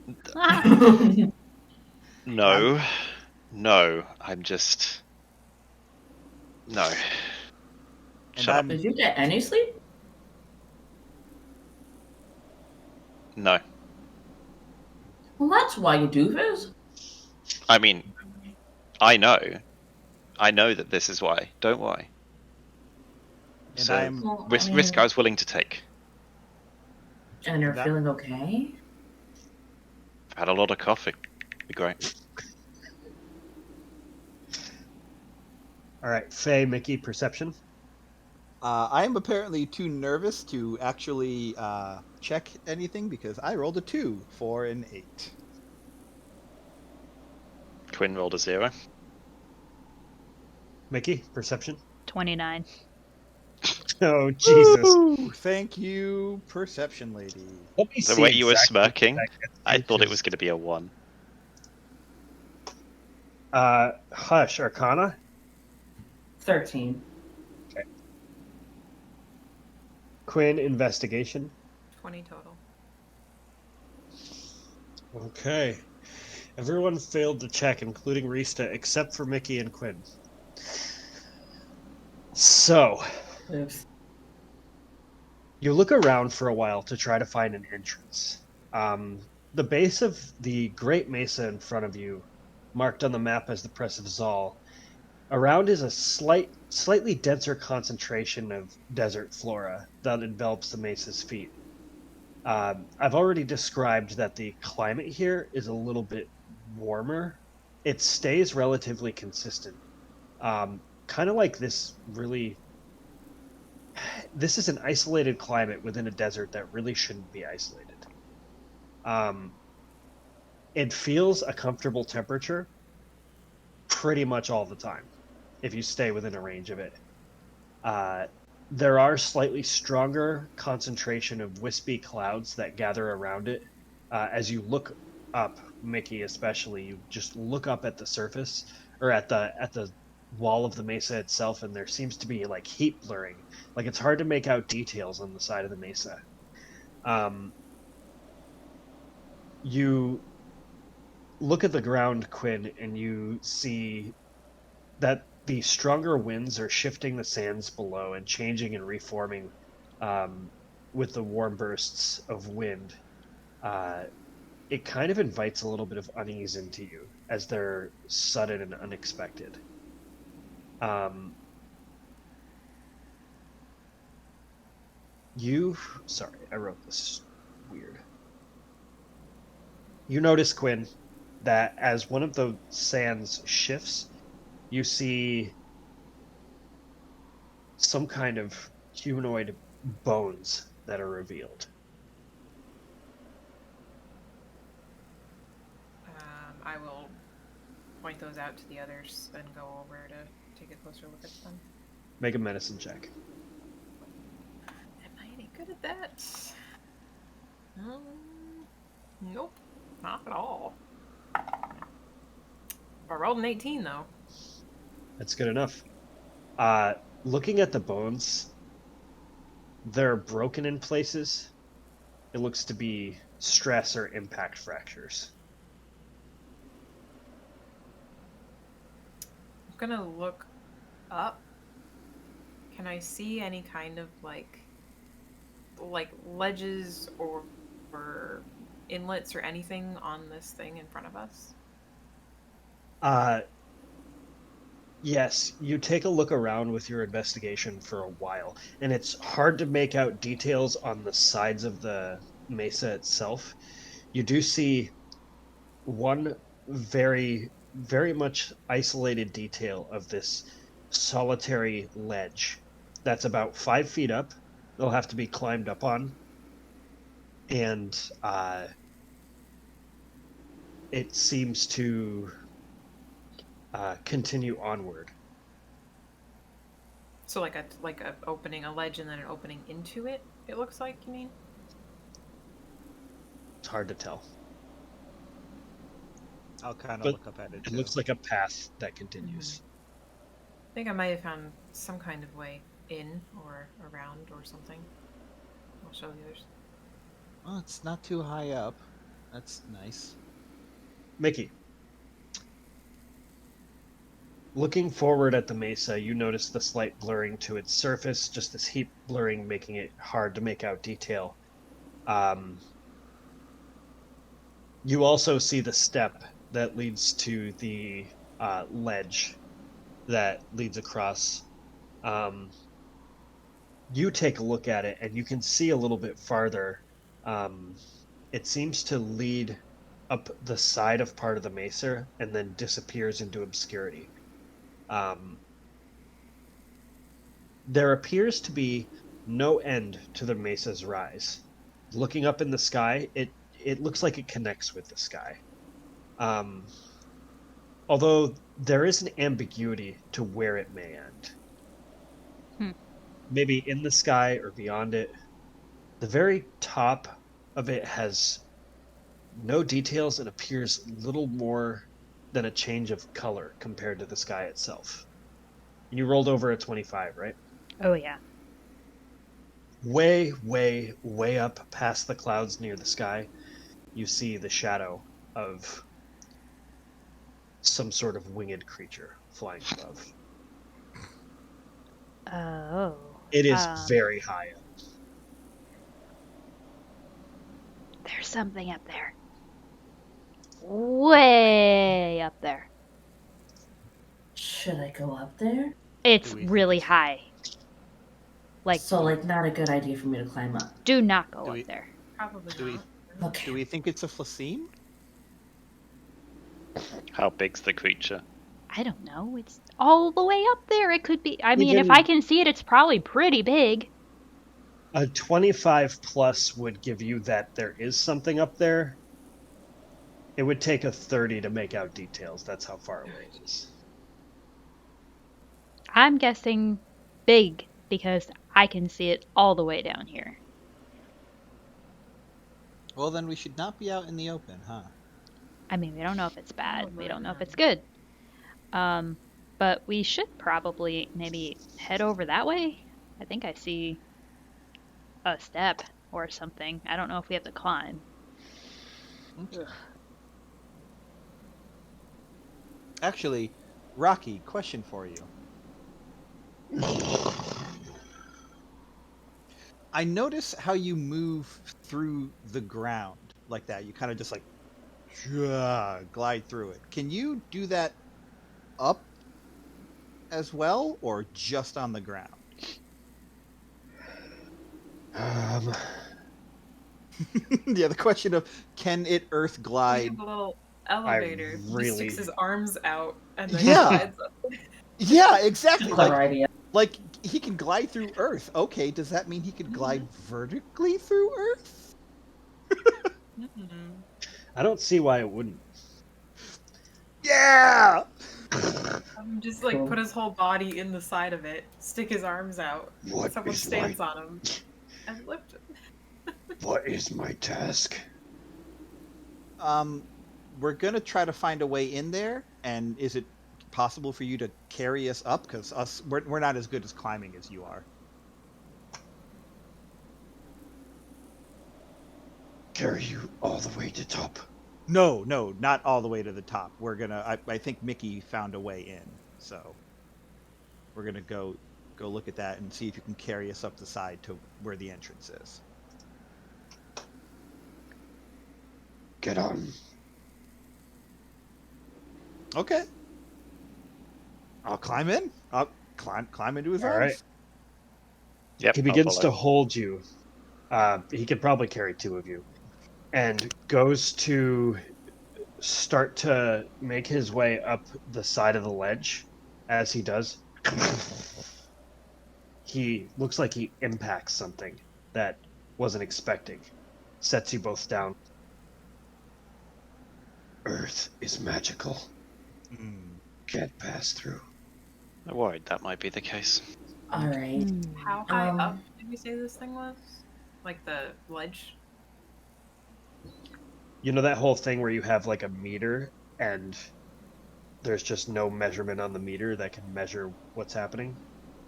Speaker 5: no, I'm just... No.
Speaker 7: And
Speaker 5: Shut up.
Speaker 4: Did you get any sleep?
Speaker 5: No.
Speaker 4: Well, that's why you do this.
Speaker 5: I mean, I know that this is why. Don't worry.
Speaker 7: And
Speaker 5: So,
Speaker 7: I'm
Speaker 4: Well,
Speaker 5: risk I was willing to take.
Speaker 4: And you're
Speaker 7: That-
Speaker 4: feeling okay?
Speaker 5: I've had a lot of coffee. Be great.
Speaker 2: all right, Faye, Mickey, perception.
Speaker 7: I am apparently too nervous to actually check anything because I rolled a 2 for an 8.
Speaker 5: Quinn rolled a 0.
Speaker 2: Mickey, perception.
Speaker 1: 29.
Speaker 2: Oh, Jesus.
Speaker 7: Ooh, thank you, perception lady.
Speaker 2: Let me
Speaker 5: The
Speaker 2: see
Speaker 5: way you were
Speaker 2: exactly
Speaker 5: smirking,
Speaker 2: what that gets
Speaker 5: I
Speaker 2: you,
Speaker 5: thought it
Speaker 2: 'cause,
Speaker 5: was going to be a 1.
Speaker 2: Hush, arcana.
Speaker 4: 13.
Speaker 2: Quinn, investigation.
Speaker 6: 20 total.
Speaker 2: Okay. Everyone failed to check, including Rista, except for Mickey and Quinn. So,
Speaker 4: Oops.
Speaker 2: you look around for a while to try to find an entrance. The base of the Great Mesa in front of you, marked on the map as the Press of Zal, around is a slightly denser concentration of desert flora that envelops the mesa's feet. I've already described that the climate here is a little bit warmer. It stays relatively consistent. Kind of like this really... This is an isolated climate within a desert that really shouldn't be isolated. It feels a comfortable temperature pretty much all the time if you stay within a range of it. there are slightly stronger concentration of wispy clouds that gather around it. As you look up, Mickey especially, you just look up at the surface or at the wall of the mesa itself, and there seems to be like heat blurring. Like it's hard to make out details on the side of the mesa. You look at the ground, Quinn, and you see that the stronger winds are shifting the sands below and changing and reforming with the warm bursts of wind. It kind of invites a little bit of unease into you as they're sudden and unexpected. Sorry, I wrote this weird. You notice, Quinn, that as one of the sands shifts, you see some kind of humanoid bones that are revealed.
Speaker 6: I will point those out to the others and go over to take a closer look at them.
Speaker 2: Make a medicine check.
Speaker 6: Am I any good at that? Nope, not at all. I rolled an 18 though.
Speaker 2: That's good enough. Looking at the bones, they're broken in places. It looks to be stress or impact fractures.
Speaker 6: I'm gonna look up. Can I see any kind of like ledges or inlets or anything on this thing in front of us?
Speaker 2: Yes, you take a look around with your investigation for a while, and it's hard to make out details on the sides of the mesa itself. You do see one very, very much isolated detail of this solitary ledge that's about 5 feet up. It'll have to be climbed up on, and it seems to continue onward.
Speaker 6: So like a opening, a ledge, and then an opening into it. It looks like, you mean?
Speaker 2: It's hard to tell.
Speaker 7: I'll kind of
Speaker 2: But
Speaker 7: look up at it.
Speaker 2: It
Speaker 7: too.
Speaker 2: looks like a path that continues.
Speaker 6: I think I might have found some kind of way in or around or something. I'll show the others.
Speaker 7: Well, it's not too high up. That's nice.
Speaker 2: Mickey, looking forward at the mesa, you notice the slight blurring to its surface, just this heat blurring making it hard to make out detail. You also see the step that leads to the ledge that leads across. You take a look at it, and you can see a little bit farther. It seems to lead up the side of part of the mesa and then disappears into obscurity. There appears to be no end to the mesa's rise. Looking up in the sky, it looks like it connects with the sky. Although there is an ambiguity to where it may end. Maybe in the sky or beyond it. The very top of it has no details and appears little more than a change of color compared to the sky itself. And you rolled over a 25, right?
Speaker 1: Oh, yeah.
Speaker 2: Way, way, way up past the clouds near the sky, you see the shadow of some sort of winged creature flying above.
Speaker 1: Oh.
Speaker 2: It is very high up.
Speaker 1: There's something up there. Way up there.
Speaker 4: Should I go up there?
Speaker 1: It's
Speaker 7: Do we-
Speaker 1: really high. Like,
Speaker 4: So, not a good idea for me to climb up.
Speaker 1: do not go
Speaker 7: Do
Speaker 1: up
Speaker 7: we-
Speaker 1: there.
Speaker 6: Probably
Speaker 7: Do we-
Speaker 6: not.
Speaker 4: Okay.
Speaker 7: Do we think it's a Flacine?
Speaker 5: How big's the creature?
Speaker 1: I don't know. It's all the way up there. It could be. I mean, if
Speaker 2: Even-
Speaker 1: I can see it, it's probably pretty big.
Speaker 2: A 25 plus would give you that there is something up there. It would take a 30 to make out details. That's how far away it is.
Speaker 1: I'm guessing big because I can see it all the way down here.
Speaker 7: Well, then we should not be out in the open, huh?
Speaker 1: I mean, we don't know if it's bad. We
Speaker 6: Probably
Speaker 1: don't know if
Speaker 6: not.
Speaker 1: it's good. But we should probably maybe head over that way. I think I see a step or something. I don't know if we have to climb.
Speaker 7: Okay. Actually, Rocky, question for you. I notice how you move through the ground like that. You kind of just like glide through it. Can you do that up as well, or just on the ground? Yeah, the question of can it earth
Speaker 6: We
Speaker 7: glide?
Speaker 6: have a little elevator. He
Speaker 2: really-
Speaker 6: sticks his arms out and then
Speaker 7: Yeah.
Speaker 6: glides up.
Speaker 7: Yeah, exactly.
Speaker 4: Clever idea.
Speaker 7: Like he can glide through Earth. Okay, does that mean he could glide vertically through Earth?
Speaker 6: Mhm.
Speaker 2: I don't see why it wouldn't.
Speaker 7: Yeah.
Speaker 6: Just like
Speaker 4: Cool.
Speaker 6: put his whole body in the side of it, stick his arms out,
Speaker 2: What
Speaker 6: someone
Speaker 2: is
Speaker 6: stands on him, and lift him.
Speaker 2: What is my task?
Speaker 7: We're gonna try to find a way in there, and is it possible for you to carry us up? Because we're not as good as climbing as you are.
Speaker 2: Carry you all the way to top.
Speaker 7: No, not all the way to the top. We're gonna. I think Mickey found a way in, so we're gonna go look at that and see if you can carry us up the side to where the entrance is.
Speaker 2: Get on.
Speaker 7: Okay. I'll climb in. I'll climb into his
Speaker 2: All
Speaker 7: arms.
Speaker 2: right.
Speaker 5: Yep.
Speaker 2: He
Speaker 5: I'll
Speaker 2: begins
Speaker 5: follow.
Speaker 2: to hold you. He could probably carry two of you. And goes to start to make his way up the side of the ledge. As he does, he looks like he impacts something that wasn't expecting. Sets you both down. Earth is magical. Can't pass through.
Speaker 5: I worried that might be the case.
Speaker 4: All right.
Speaker 6: How high
Speaker 4: Um,
Speaker 6: up did we say this thing was? Like the ledge?
Speaker 2: You know that whole thing where you have like a meter and there's just no measurement on the meter that can measure what's happening?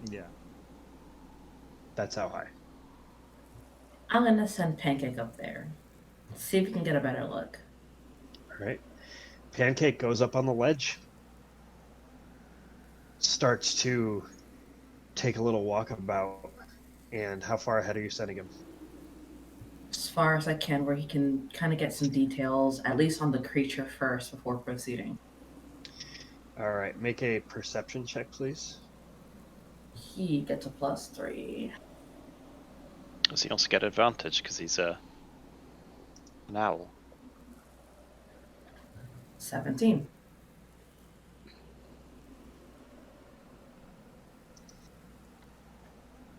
Speaker 7: Yeah.
Speaker 2: That's how high.
Speaker 4: I'm gonna send Pancake up there. See if we can get a better look.
Speaker 2: All right. Pancake goes up on the ledge. Starts to take a little walkabout. And how far ahead are you sending him?
Speaker 4: As far as I can, where he can kind of get some details, at least on the creature first before proceeding.
Speaker 2: All right. Make a perception check, please.
Speaker 4: He gets a +3.
Speaker 5: Does he also get advantage because he's an owl?
Speaker 4: 17.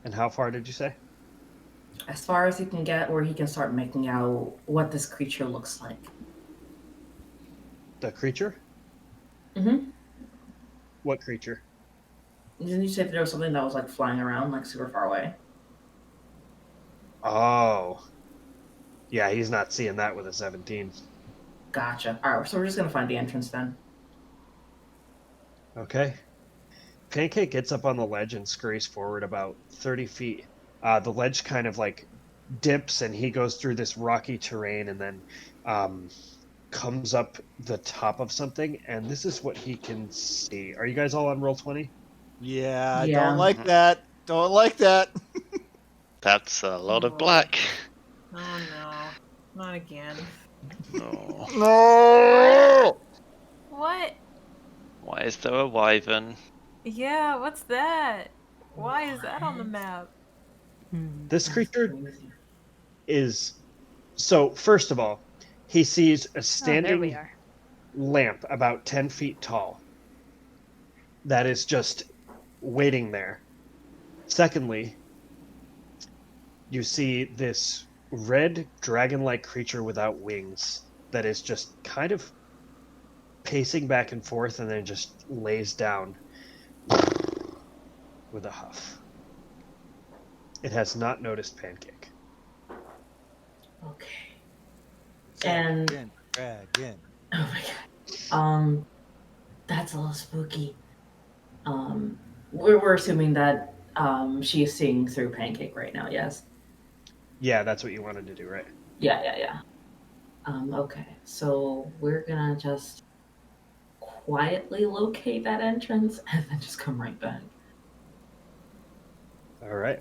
Speaker 2: And how far did you say?
Speaker 4: As far as he can get, where he can start making out what this creature looks like.
Speaker 2: The creature?
Speaker 4: Mm-hmm.
Speaker 2: What creature?
Speaker 4: Didn't you say that there was something that was like flying around, like super far away?
Speaker 2: Oh. Yeah, he's not seeing that with a 17.
Speaker 4: Gotcha. All right, so we're just gonna find the entrance then.
Speaker 2: Okay. Pancake gets up on the ledge and scurries forward about 30 feet. The ledge kind of like dips and he goes through this rocky terrain and then comes up the top of something. And this is what he can see. Are you guys all on roll 20?
Speaker 7: Yeah. I
Speaker 4: Yeah.
Speaker 7: don't like that. Don't like that.
Speaker 5: That's a lot
Speaker 6: Oh.
Speaker 5: of black.
Speaker 6: Oh no. Not again.
Speaker 5: No.
Speaker 7: No.
Speaker 6: What?
Speaker 5: Why is there a wyvern?
Speaker 6: Yeah, what's that? Why is that on the map?
Speaker 2: This creature is... So, first of all, he sees a
Speaker 1: Oh, there we
Speaker 2: standing
Speaker 1: are.
Speaker 2: lamp about 10 feet tall that is just waiting there. Secondly, you see this red dragon-like creature without wings that is just kind of pacing back and forth and then just lays down with a huff. It has not noticed Pancake.
Speaker 4: Okay. And
Speaker 7: Dragon.
Speaker 4: oh my god. That's a little spooky. We're assuming that she is seeing through Pancake right now, yes?
Speaker 2: Yeah, that's what you wanted to do, right?
Speaker 4: Yeah. Okay. So we're gonna just quietly locate that entrance and then just come right back.
Speaker 2: All right.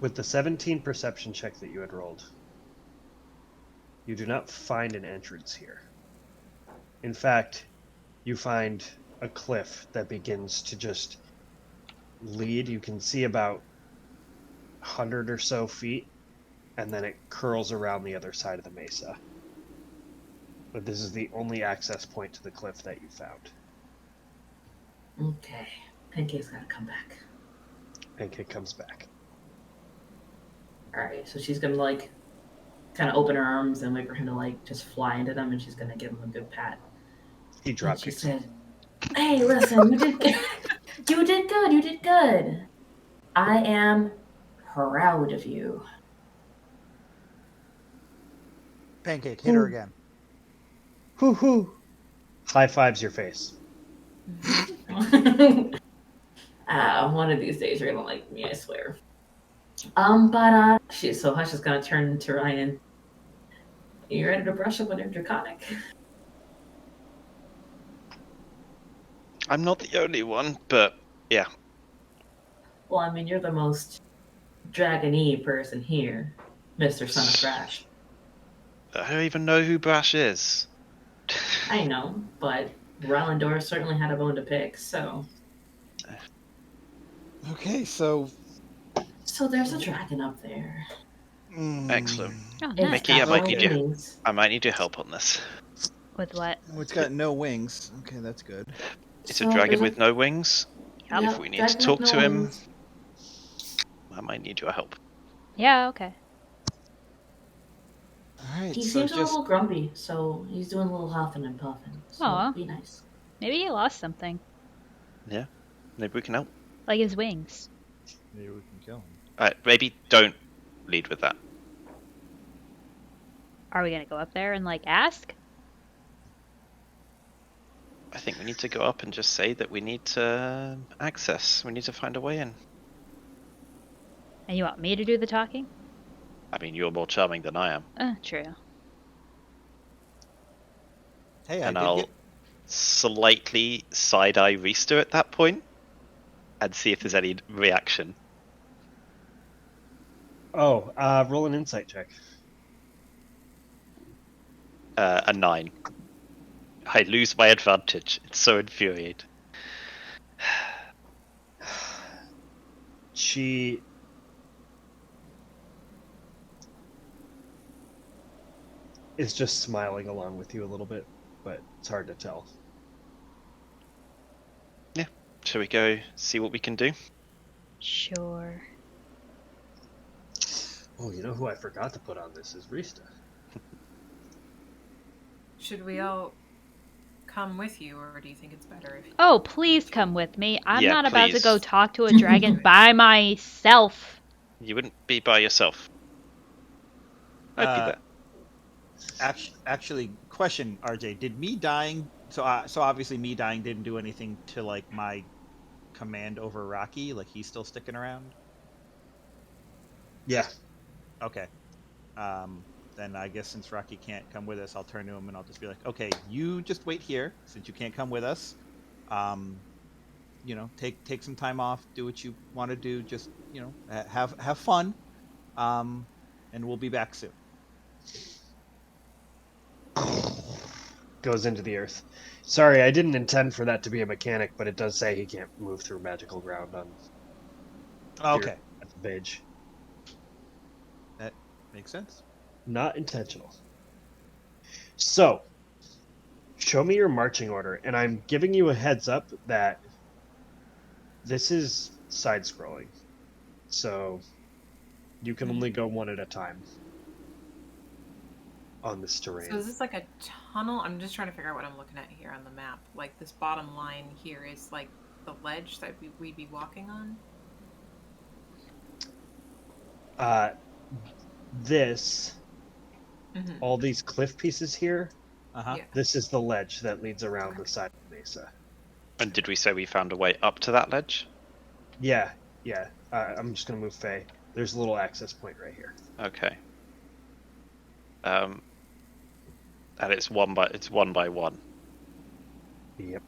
Speaker 2: With the 17 perception check that you had rolled, you do not find an entrance here. In fact, you find a cliff that begins to just lead. You can see about 100 or so feet, and then it curls around the other side of the mesa. But this is the only access point to the cliff that you found.
Speaker 4: Okay. Pancake's gotta come back.
Speaker 2: Pancake comes back.
Speaker 4: Alright, so she's gonna like kind of open her arms and wait for him to like just fly into them, and she's gonna give him a good pat.
Speaker 2: He
Speaker 4: And
Speaker 2: dropped
Speaker 4: she
Speaker 2: it.
Speaker 4: said, "Hey, listen, you did good. You did good. I am proud of you."
Speaker 7: Pancake, hit her again.
Speaker 2: Hoo hoo. High fives your face.
Speaker 4: One of these days you're gonna like me, I swear. But Hush is gonna turn to Ryan. You ready to brush up on your draconic?
Speaker 5: I'm not the only one, but yeah.
Speaker 4: Well, I mean, you're the most dragon-y person here, Mr. Son of Brash.
Speaker 5: I don't even know who Brash is.
Speaker 4: I know, but Rallendor certainly had a bone to pick, so...
Speaker 3: Okay, so
Speaker 4: So there's a dragon up there.
Speaker 5: Excellent.
Speaker 1: Oh,
Speaker 4: It's
Speaker 1: nice.
Speaker 5: Mickey, I
Speaker 4: got
Speaker 5: might
Speaker 4: no
Speaker 5: need you.
Speaker 4: wings.
Speaker 5: I might need your help on this.
Speaker 1: With what?
Speaker 3: oh, it's got no wings. Okay, that's good.
Speaker 5: It's
Speaker 4: So
Speaker 5: a dragon
Speaker 4: there's
Speaker 5: with no wings.
Speaker 1: Yep.
Speaker 5: If we need to
Speaker 4: dragon
Speaker 5: talk
Speaker 4: with
Speaker 5: to
Speaker 4: no
Speaker 5: him,
Speaker 4: wings.
Speaker 5: I might need your help.
Speaker 1: Yeah, okay.
Speaker 3: All right,
Speaker 4: He
Speaker 3: so
Speaker 4: seems a
Speaker 3: just
Speaker 4: little grumpy, so he's doing a little huffing and puffing. So
Speaker 1: Aw.
Speaker 4: be nice.
Speaker 1: Maybe he lost something.
Speaker 5: Maybe we can help.
Speaker 1: Like his wings.
Speaker 7: Maybe we can kill him.
Speaker 5: Alright, maybe don't lead with that.
Speaker 1: Are we gonna go up there and, like, ask?
Speaker 5: I think we need to go up and just say that we need to access. We need to find a way in.
Speaker 1: And you want me to do the talking?
Speaker 5: I mean, you're more charming than I am.
Speaker 1: True.
Speaker 7: Hey,
Speaker 5: And
Speaker 7: I did
Speaker 5: I'll
Speaker 7: get...
Speaker 5: slightly side-eye Reester at that point and see if there's any reaction.
Speaker 2: Oh, roll an insight check.
Speaker 5: A 9. I lose my advantage. It's so infuriating.
Speaker 2: She is just smiling along with you a little bit, but it's hard to tell.
Speaker 5: Shall we go see what we can do?
Speaker 1: Sure.
Speaker 2: Oh, you know who I forgot to put on this is Rista.
Speaker 6: Should we all come with you, or do you think it's better if...
Speaker 1: Oh, please come with me. I'm
Speaker 5: Yeah,
Speaker 1: not about to
Speaker 5: please.
Speaker 1: go talk to a dragon by myself.
Speaker 5: You wouldn't be by yourself. I'd be there.
Speaker 7: Actually, question, RJ. Did me dying... So obviously me dying didn't do anything to, like, my command over Rocky? Like, he's still sticking around?
Speaker 2: Yeah.
Speaker 7: Okay. Then I guess since Rocky can't come with us, I'll turn to him and I'll just be like, okay, you just wait here since you can't come with us. You know, take some time off, do what you want to do, just, you know, have fun. And we'll be back soon.
Speaker 2: Goes into the earth. Sorry, I didn't intend for that to be a mechanic, but it does say he can't move through magical ground on
Speaker 7: Okay.
Speaker 2: at the page.
Speaker 7: That makes sense.
Speaker 2: Not intentional. So, show me your marching order, and I'm giving you a heads up that this is side-scrolling. So, you can only go one at a time on this terrain.
Speaker 6: So is this like a tunnel? I'm just trying to figure out what I'm looking at here on the map. Like this bottom line here is like the ledge that we'd be walking on?
Speaker 2: This,
Speaker 6: Mhm.
Speaker 2: all these cliff pieces here,
Speaker 7: Uh-huh.
Speaker 6: Yeah.
Speaker 2: this is the ledge that leads around the side of the mesa.
Speaker 5: And did we say we found a way up to that ledge?
Speaker 2: Yeah. I'm just gonna move Faye. There's a little access point right here.
Speaker 5: Okay. And it's one by one.
Speaker 2: Yep.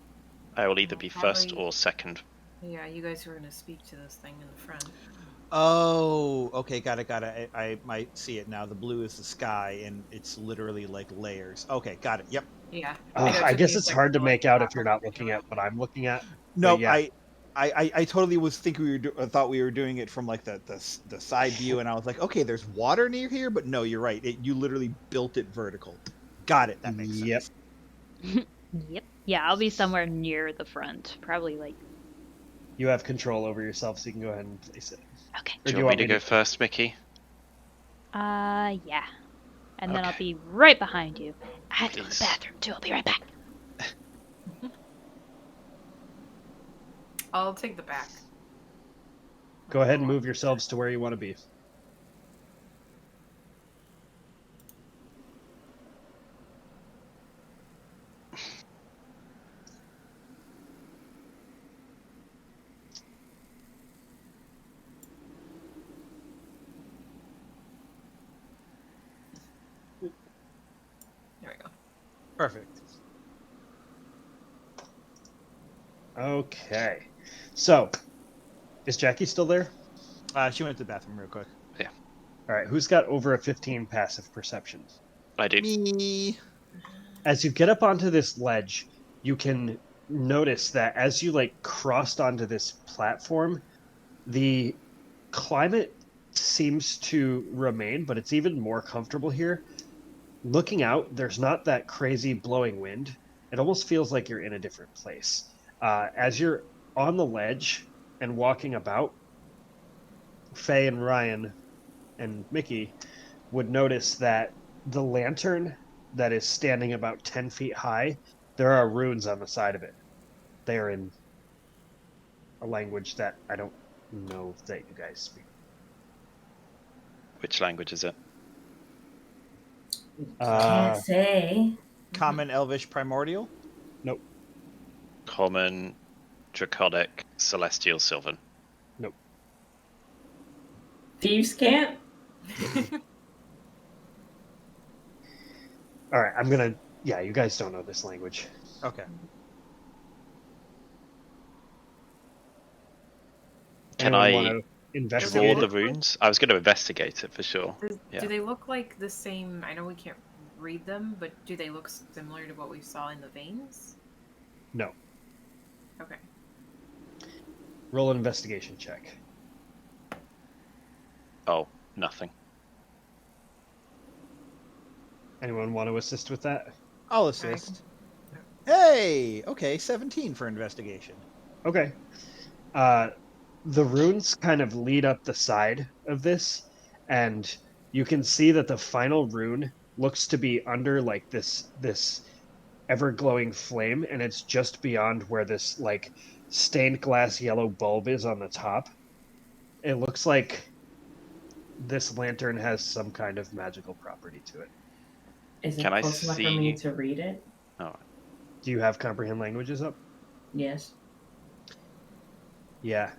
Speaker 5: I will either be first
Speaker 6: Probably-
Speaker 5: or second.
Speaker 6: Yeah, you guys were gonna speak to this thing in the front.
Speaker 7: Oh, okay, got it. I might see it now. The blue is the sky, and it's literally like layers. Okay, got it. Yep.
Speaker 6: Yeah.
Speaker 2: I
Speaker 6: know it took
Speaker 2: guess
Speaker 6: me a
Speaker 2: it's
Speaker 6: second
Speaker 2: hard to
Speaker 6: like,
Speaker 2: make out if
Speaker 6: wrap
Speaker 2: you're
Speaker 6: my
Speaker 2: not
Speaker 6: brain
Speaker 2: looking
Speaker 6: around
Speaker 2: at what I'm looking at.
Speaker 7: No,
Speaker 2: yeah.
Speaker 7: I totally was thinking thought we were doing it from like the side view, and I was like, okay, there's water near here, but no, you're right. You literally built it vertical. Got it. That makes
Speaker 2: Yep.
Speaker 7: sense.
Speaker 1: Yep. Yeah, I'll be somewhere near the front. Probably like.
Speaker 2: You have control over yourself, so you can go ahead and place it.
Speaker 1: Okay.
Speaker 2: Or
Speaker 5: Do you want me to go first, Mickey?
Speaker 1: Yeah. And then I'll
Speaker 5: Okay.
Speaker 1: be right behind you. I have to go to the
Speaker 5: Please.
Speaker 1: bathroom too. I'll be right back.
Speaker 6: I'll take the back.
Speaker 2: Go ahead and move yourselves to where you want to be.
Speaker 6: There we go.
Speaker 7: Perfect.
Speaker 2: Okay. So, is Jackie still there?
Speaker 7: She went to the bathroom real quick.
Speaker 2: All right. Who's got over a 15 passive perception?
Speaker 5: I do.
Speaker 7: Me.
Speaker 2: As you get up onto this ledge, you can notice that as you like crossed onto this platform, the climate seems to remain, but it's even more comfortable here. Looking out, there's not that crazy blowing wind. It almost feels like you're in a different place. As you're on the ledge and walking about, Faye and Ryan and Mickey would notice that the lantern that is standing about 10 feet high, there are runes on the side of it. They are in a language that I don't know that you guys speak.
Speaker 5: Which language is it?
Speaker 4: Can't say.
Speaker 7: Common Elvish Primordial.
Speaker 5: Common, Draconic, Celestial, Sylvan.
Speaker 4: Thieves can't.
Speaker 2: All right, I'm gonna. Yeah, you guys don't know this language.
Speaker 7: Okay.
Speaker 5: Can
Speaker 2: Anyone
Speaker 5: I
Speaker 2: want to
Speaker 5: Draw
Speaker 2: investigate
Speaker 5: the
Speaker 2: it?
Speaker 5: runes? I was going to investigate it for sure. Yeah.
Speaker 6: Do they look like the same? I know we can't read them, but do they look similar to what we saw in the veins?
Speaker 2: No.
Speaker 6: Okay.
Speaker 2: Roll an investigation check.
Speaker 5: Oh, nothing.
Speaker 2: Anyone want to assist with that?
Speaker 7: I'll assist. Hey, okay, 17 for investigation.
Speaker 2: Okay. The runes kind of lead up the side of this, and you can see that the final rune looks to be under like this ever glowing flame, and it's just beyond where this like stained glass yellow bulb is on the top. It looks like this lantern has some kind of magical property to it.
Speaker 4: Is it
Speaker 5: Can I
Speaker 4: close enough for me
Speaker 5: see-
Speaker 4: to read it?
Speaker 2: Do you have comprehend languages up?
Speaker 4: Yes.
Speaker 2: Yeah.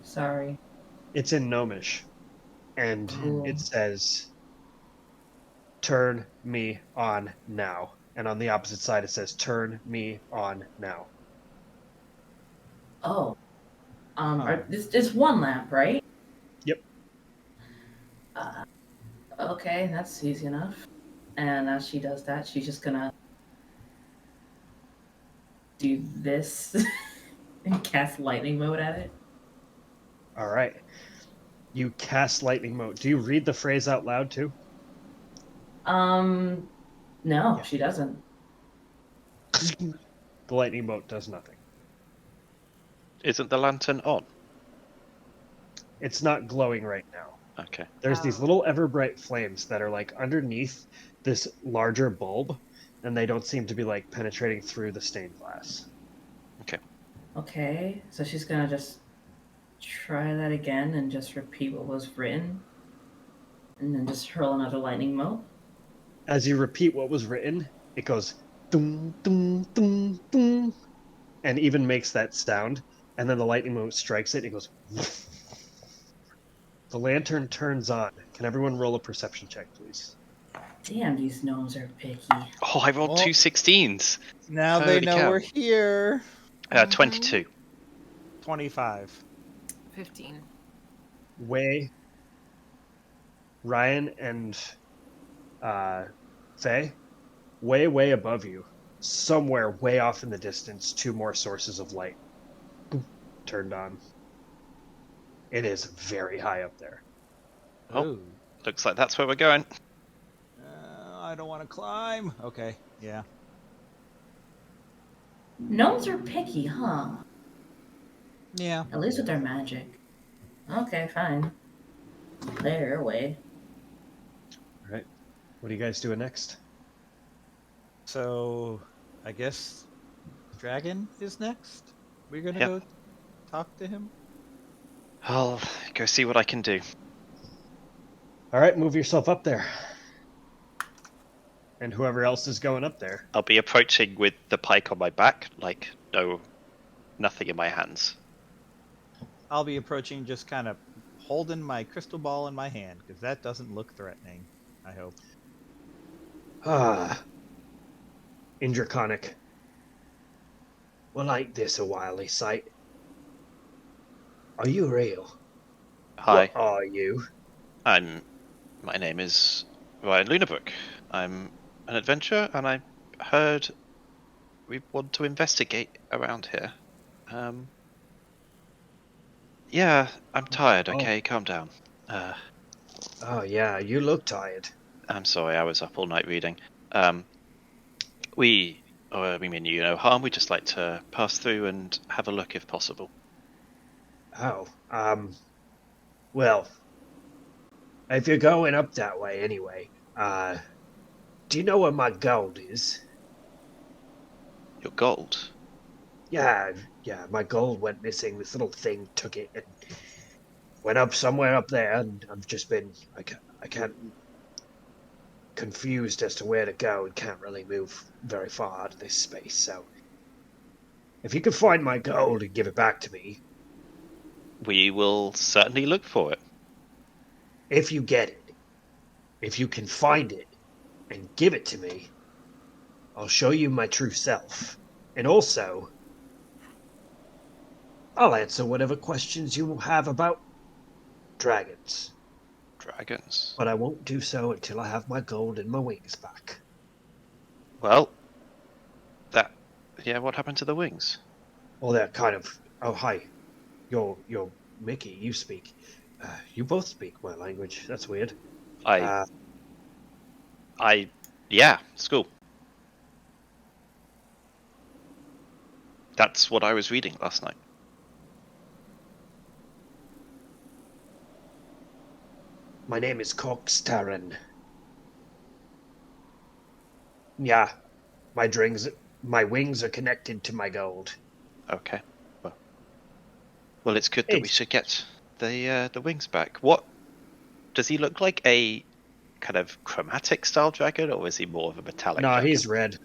Speaker 4: Sorry.
Speaker 2: It's in Gnomish, and
Speaker 4: Cool.
Speaker 2: it says, "Turn me on now." And on the opposite side, it says, "Turn me on now."
Speaker 4: Oh. It's one lamp, right?
Speaker 2: Yep.
Speaker 4: Okay, that's easy enough. And as she does that, she's just gonna do this and cast lightning mode at it.
Speaker 2: All right. You cast lightning mode. Do you read the phrase out loud too?
Speaker 4: No,
Speaker 2: Yeah.
Speaker 4: she doesn't.
Speaker 2: The lightning bolt does nothing.
Speaker 5: Isn't the lantern on?
Speaker 2: It's not glowing right now.
Speaker 5: Okay.
Speaker 2: There's these
Speaker 6: Oh.
Speaker 2: little ever bright flames that are like underneath this larger bulb, and they don't seem to be like penetrating through the stained glass.
Speaker 4: Okay, so she's gonna just try that again and just repeat what was written, and then just hurl another lightning bolt.
Speaker 2: As you repeat what was written, it goes dum dum dum dum, and even makes that sound. And then the lightning bolt strikes it. It goes. The lantern turns on. Can everyone roll a perception check, please?
Speaker 4: Damn, these gnomes are picky.
Speaker 5: Oh, I rolled
Speaker 3: Oh.
Speaker 5: 2 16s.
Speaker 3: Now they
Speaker 5: Holy
Speaker 3: know
Speaker 5: cow.
Speaker 3: we're here.
Speaker 5: 22.
Speaker 7: 25.
Speaker 6: 15.
Speaker 2: Way, Ryan, and Faye, way above you, somewhere way off in the distance, 2 more sources of light turned on. It is very high up there.
Speaker 5: Oh.
Speaker 7: Ooh.
Speaker 5: Looks like that's where we're going.
Speaker 7: I don't want to climb. Okay, yeah.
Speaker 4: Gnomes are picky, huh?
Speaker 7: Yeah.
Speaker 4: At least with their magic. Okay, fine. Their way.
Speaker 2: All right. What are you guys doing next?
Speaker 7: So, I guess Dragon is next? We're gonna
Speaker 5: Yep.
Speaker 7: go talk to him?
Speaker 5: I'll go see what I can do.
Speaker 2: All right, move yourself up there. And whoever else is going up there.
Speaker 5: I'll be approaching with the pike on my back, like nothing in my hands.
Speaker 7: I'll be approaching just kind of holding my crystal ball in my hand, because that doesn't look threatening, I hope.
Speaker 2: Indraconic. Well, ain't this a wily sight? Are you real?
Speaker 5: Hi,
Speaker 2: What are you?
Speaker 5: my name is Ryan Lunabrook. I'm an adventurer, and I heard we want to investigate around here. Yeah, I'm tired, okay? Calm down.
Speaker 2: Oh, yeah, you look tired.
Speaker 5: I'm sorry, I was up all night reading. We mean you no harm, we just like to pass through and have a look if possible.
Speaker 2: Oh, well, if you're going up that way anyway, do you know where my gold is?
Speaker 5: Your gold?
Speaker 2: Yeah, my gold went missing. This little thing took it and went up somewhere up there, and I've just been, I can't, confused as to where to go and can't really move very far out of this space, so if you could find my gold and give it back to me,
Speaker 5: We will certainly look for it.
Speaker 2: if you get it, if you can find it and give it to me, I'll show you my true self. And also, I'll answer whatever questions you have about dragons.
Speaker 5: Dragons.
Speaker 2: But I won't do so until I have my gold and my wings back.
Speaker 5: Well, what happened to the wings?
Speaker 2: Well, they're kind of... Oh, hi. You're Mickey. You speak. You both speak my language. That's weird.
Speaker 5: Yeah, school. That's what I was reading last night.
Speaker 2: My name is Cox Taran. Yeah, my wings are connected to my gold.
Speaker 5: Okay. Well, it's good that we should get the wings back. What does he look like? A kind of chromatic style dragon, or is he more of a metallic?
Speaker 2: No,
Speaker 5: dragon?
Speaker 2: he's red.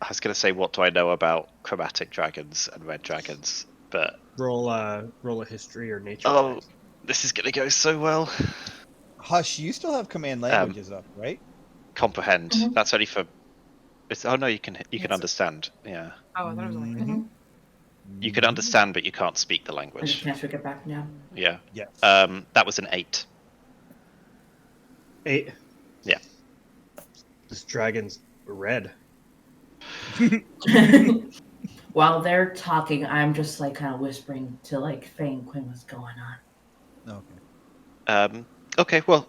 Speaker 5: I was going to say, what do I know about chromatic dragons and red dragons? But
Speaker 2: Roll a history or nature.
Speaker 5: oh, this is going to go so well.
Speaker 3: Hush, you still have command languages up, right?
Speaker 5: Comprehend.
Speaker 4: Mhm.
Speaker 5: That's only for. Oh no, you can
Speaker 6: It's-
Speaker 5: understand. Yeah,
Speaker 6: Oh, I thought it was only
Speaker 3: Mhm.
Speaker 5: you can understand, but you can't speak the
Speaker 4: I just
Speaker 5: language.
Speaker 4: can't get back now.
Speaker 5: Yeah.
Speaker 3: Yes.
Speaker 5: That was an 8.
Speaker 2: 8.
Speaker 5: Yeah.
Speaker 2: This dragon's red.
Speaker 4: While they're talking, I'm just like kind of whispering to like Faye and Quinn what's going on.
Speaker 3: Okay.
Speaker 5: Okay. Well,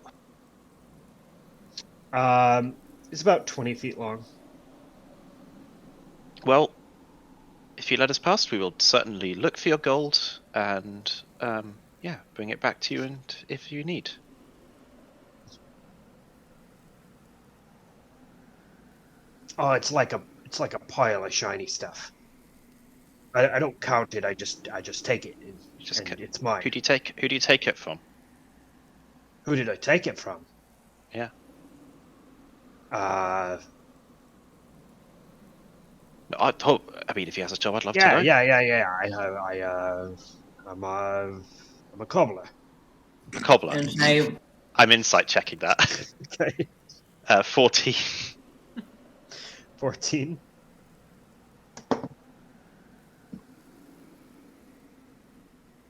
Speaker 2: It's about 20 feet long.
Speaker 5: Well, if you let us pass, we will certainly look for your gold and bring it back to you, and if you need.
Speaker 2: Oh, it's like a pile of shiny stuff. I don't count it. I just take it, and,
Speaker 5: You just
Speaker 2: and
Speaker 5: ca-
Speaker 2: it's mine.
Speaker 5: Who do you take it from?
Speaker 2: Who did I take it from?
Speaker 5: Yeah. No, I mean, if he has a job, I'd love to know.
Speaker 2: I'm a cobbler.
Speaker 5: A cobbler.
Speaker 4: And I
Speaker 5: I'm insight checking that.
Speaker 2: Okay.
Speaker 5: 14.
Speaker 2: 14.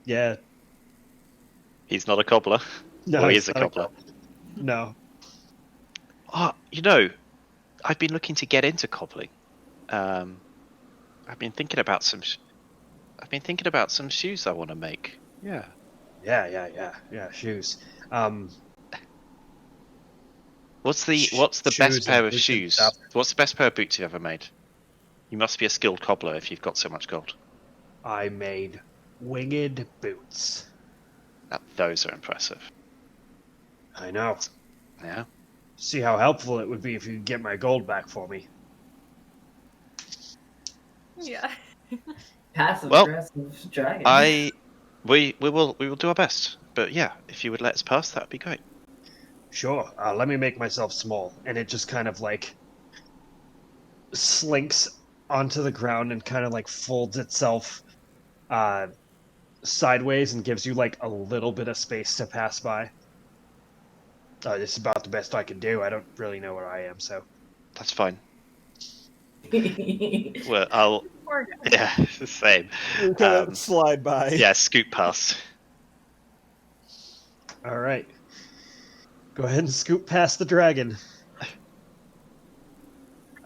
Speaker 2: Yeah.
Speaker 5: He's not a cobbler.
Speaker 2: No,
Speaker 5: Or he
Speaker 2: he's
Speaker 5: is a
Speaker 2: not
Speaker 5: cobbler.
Speaker 2: No.
Speaker 5: Oh, I've been looking to get into cobbling. I've been thinking about some. I've been thinking about some shoes I want to make. Yeah.
Speaker 2: Yeah. Shoes.
Speaker 5: What's the
Speaker 2: Shoes
Speaker 5: best pair
Speaker 2: and
Speaker 5: of
Speaker 2: boots and
Speaker 5: shoes?
Speaker 2: stuff.
Speaker 5: What's the best pair of boots you've ever made? You must be a skilled cobbler if you've got so much gold.
Speaker 2: I made winged boots.
Speaker 5: Now, those are impressive.
Speaker 2: I know.
Speaker 5: Yeah.
Speaker 2: See how helpful it would be if you could get my gold back for me.
Speaker 6: Yeah.
Speaker 4: passive
Speaker 5: Well,
Speaker 4: aggressive dragon.
Speaker 5: We will do our best. But yeah, if you would let us pass, that would be great.
Speaker 2: Sure. Let me make myself small, and it just kind of like slinks onto the ground and kind of like folds itself sideways and gives you like a little bit of space to pass by. This is about the best I can do. I don't really know where I am, so.
Speaker 5: That's fine. Well, I'll.
Speaker 6: Poor guy.
Speaker 5: Yeah, it's the same.
Speaker 7: Slide by.
Speaker 5: Yeah, scoot past.
Speaker 2: All right. Go ahead and scoot past the dragon.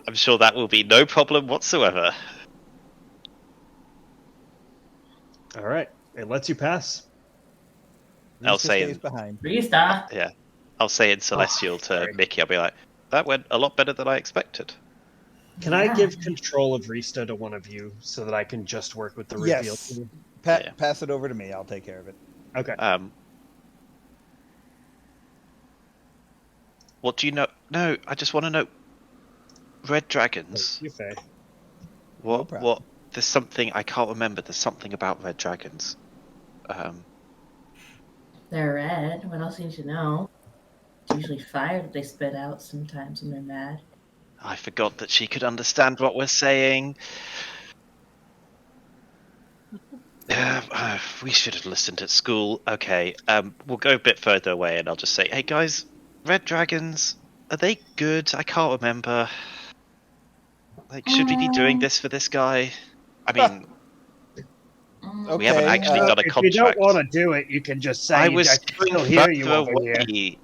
Speaker 5: I'm sure that will be no problem whatsoever.
Speaker 2: All right. It lets you pass.
Speaker 5: I'll
Speaker 3: Rista
Speaker 5: say
Speaker 3: stays
Speaker 5: in-
Speaker 3: behind.
Speaker 4: Rista.
Speaker 5: Yeah. I'll say in Celestial to
Speaker 2: sorry.
Speaker 5: Mickey, I'll be like, that went a lot better than I expected.
Speaker 2: Can I give control of Rista to one of you so that I can just work with the reveal?
Speaker 3: Yes.
Speaker 2: tool?
Speaker 5: Yeah.
Speaker 3: Pass it over to me. I'll take care of it.
Speaker 2: Okay.
Speaker 5: What do you know? No, I just want to know. Red dragons.
Speaker 2: You Faye.
Speaker 5: What?
Speaker 3: problem.
Speaker 5: What? There's something I can't remember. There's something about red dragons.
Speaker 4: They're red. What else need you know? It's usually fire that they spit out sometimes when they're mad.
Speaker 5: I forgot that she could understand what we're saying. We should have listened at school. Okay, we'll go a bit further away and I'll just say, hey guys, red dragons, are they good? I can't remember. Like, should we be doing this for this guy? I mean, we haven't actually got a
Speaker 2: If
Speaker 5: contract.
Speaker 2: you don't want to do it, you can just say
Speaker 5: I
Speaker 2: you
Speaker 5: was
Speaker 2: I can still
Speaker 5: going
Speaker 2: hear you
Speaker 5: further
Speaker 2: over here.
Speaker 5: away.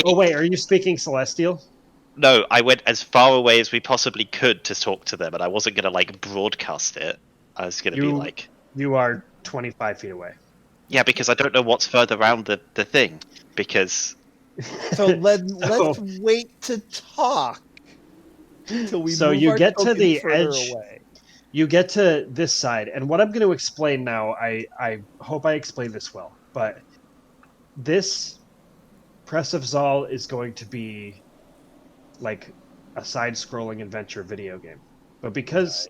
Speaker 2: Oh wait, are you speaking Celestial?
Speaker 5: No, I went as far away as we possibly could to talk to them, and I wasn't gonna like broadcast it. I was gonna be
Speaker 2: You-
Speaker 5: like,
Speaker 2: You are 25 feet away.
Speaker 5: yeah, because I don't know what's further around the thing. Because
Speaker 3: So let's
Speaker 2: Oh.
Speaker 3: wait to talk till we
Speaker 2: So
Speaker 3: move
Speaker 2: you
Speaker 3: our
Speaker 2: get to
Speaker 3: tokens
Speaker 2: the
Speaker 3: further
Speaker 2: edge.
Speaker 3: away.
Speaker 2: You get to this side, and what I'm going to explain now, I hope I explain this well, but this Press of Zal is going to be like a side-scrolling adventure video game. But because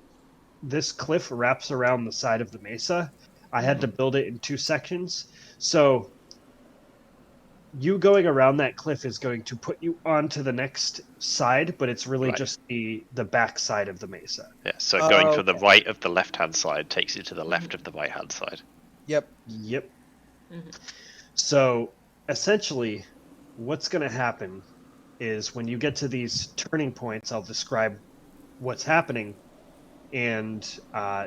Speaker 2: this cliff wraps around the side of the mesa, I had to build it in 2 sections. So you going around that cliff is going to put you onto the next side, but it's really
Speaker 5: Right.
Speaker 2: just the back side of the mesa.
Speaker 5: yeah, so going from the
Speaker 3: Okay.
Speaker 5: right of the left-hand side takes you to the left of the right-hand side.
Speaker 3: Yep.
Speaker 2: Yep.
Speaker 6: Mhm.
Speaker 2: So essentially, what's going to happen is when you get to these turning points, I'll describe what's happening, and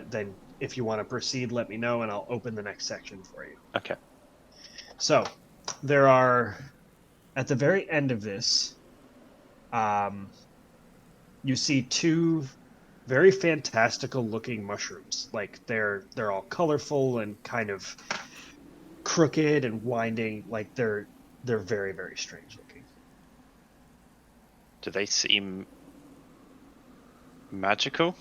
Speaker 2: then if you want to proceed, let me know, and I'll open the next section for you.
Speaker 5: Okay.
Speaker 2: So there are, at the very end of this, you see 2 very fantastical looking mushrooms. Like they're all colorful and kind of crooked and winding. Like they're very, very strange looking.
Speaker 5: Do they seem magical?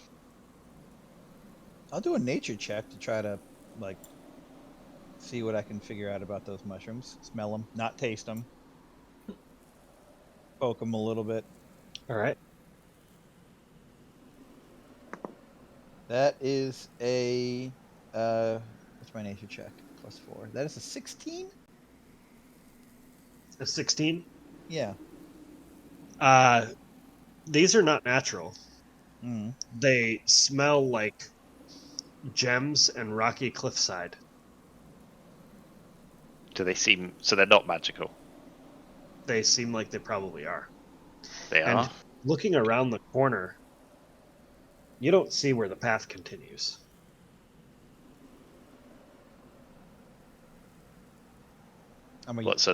Speaker 3: I'll do a nature check to try to like see what I can figure out about those mushrooms. Smell them, not taste them. Poke them a little bit.
Speaker 2: All right.
Speaker 3: That is a what's my nature check? +4. That is a 16.
Speaker 2: A 16.
Speaker 3: Yeah.
Speaker 2: These are not natural.
Speaker 3: Mm.
Speaker 2: They smell like gems and rocky cliffside.
Speaker 5: Do they seem so? They're not magical.
Speaker 2: They seem like they probably are.
Speaker 5: They
Speaker 2: And
Speaker 5: are.
Speaker 2: looking around the corner, you don't see where the path continues.
Speaker 5: What's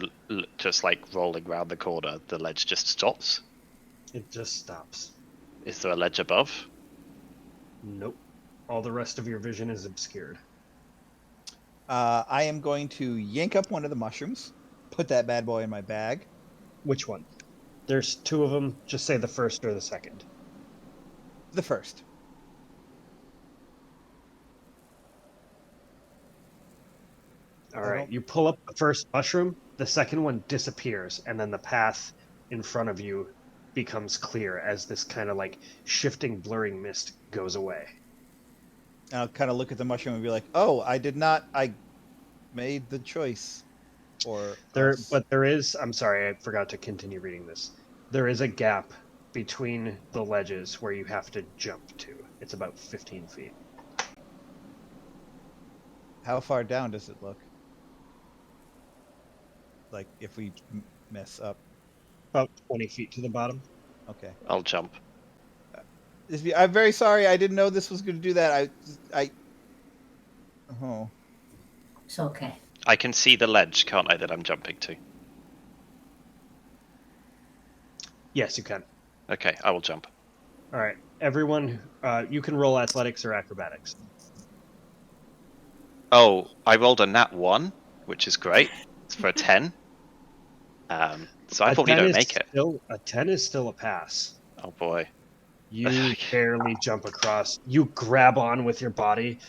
Speaker 5: just like rolling around the corner? The ledge just stops.
Speaker 2: It just stops.
Speaker 5: Is there a ledge above?
Speaker 2: Nope. All the rest of your vision is obscured.
Speaker 3: I am going to yank up one of the mushrooms, put that bad boy in my bag.
Speaker 2: Which one? There's 2 of them. Just say the first or the second.
Speaker 3: The first.
Speaker 2: All right. You pull up the first mushroom. The second one disappears, and then the path in front of you becomes clear as this kind of like shifting, blurring mist goes away.
Speaker 3: And I'll kind of look at the mushroom and be like, "Oh, I made the choice." Or
Speaker 2: But there is. I'm sorry, I forgot to continue reading this. There is a gap between the ledges where you have to jump to. It's about 15 feet.
Speaker 3: How far down does it look? Like if we mess up.
Speaker 2: About 20 feet to the bottom.
Speaker 3: Okay.
Speaker 5: I'll jump.
Speaker 3: I'm very sorry. I didn't know this was going to do that. Oh.
Speaker 4: It's okay.
Speaker 5: I can see the ledge, can't I? That I'm jumping to.
Speaker 2: Yes, you can.
Speaker 5: Okay, I will jump.
Speaker 2: All right. Everyone, you can roll athletics or acrobatics.
Speaker 5: Oh, I rolled a nat 1, which is great. It's for a 10. So I probably don't make it.
Speaker 2: A 10 is still a pass.
Speaker 5: Oh boy.
Speaker 2: You barely jump across. You grab on with your body,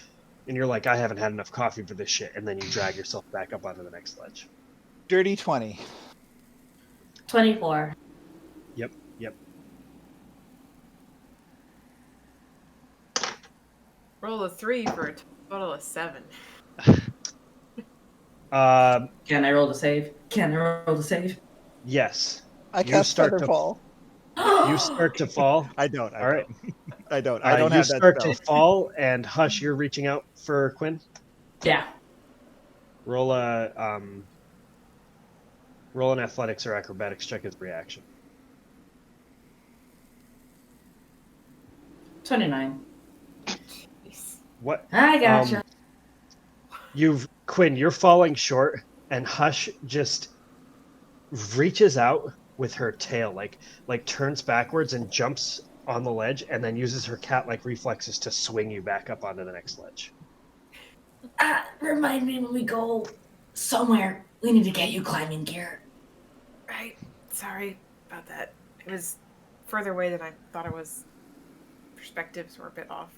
Speaker 2: and you're like, I haven't had enough coffee for this shit. And then you drag yourself back up onto the next ledge.
Speaker 3: Dirty 20.
Speaker 4: 24.
Speaker 2: Yep.
Speaker 6: Roll a 3 for a total of 7.
Speaker 4: Can I roll to save?
Speaker 2: Yes.
Speaker 3: I cast
Speaker 2: start to-
Speaker 3: Featherfall.
Speaker 2: You start to fall.
Speaker 3: I don't.
Speaker 2: All right.
Speaker 3: I don't. I don't
Speaker 2: you
Speaker 3: have that
Speaker 2: start
Speaker 3: spell.
Speaker 2: to fall, and Hush, you're reaching out for Quinn.
Speaker 4: Yeah.
Speaker 2: Roll an athletics or acrobatics check as reaction.
Speaker 4: 29.
Speaker 6: Jeez.
Speaker 2: What?
Speaker 4: I gotcha.
Speaker 2: Quinn, you're falling short, and Hush just reaches out with her tail, like turns backwards and jumps on the ledge, and then uses her cat-like reflexes to swing you back up onto the next ledge.
Speaker 4: Remind me when we go somewhere, we need to get you climbing gear.
Speaker 6: Right. Sorry about that. It was further away than I thought it was. Perspectives were a bit off.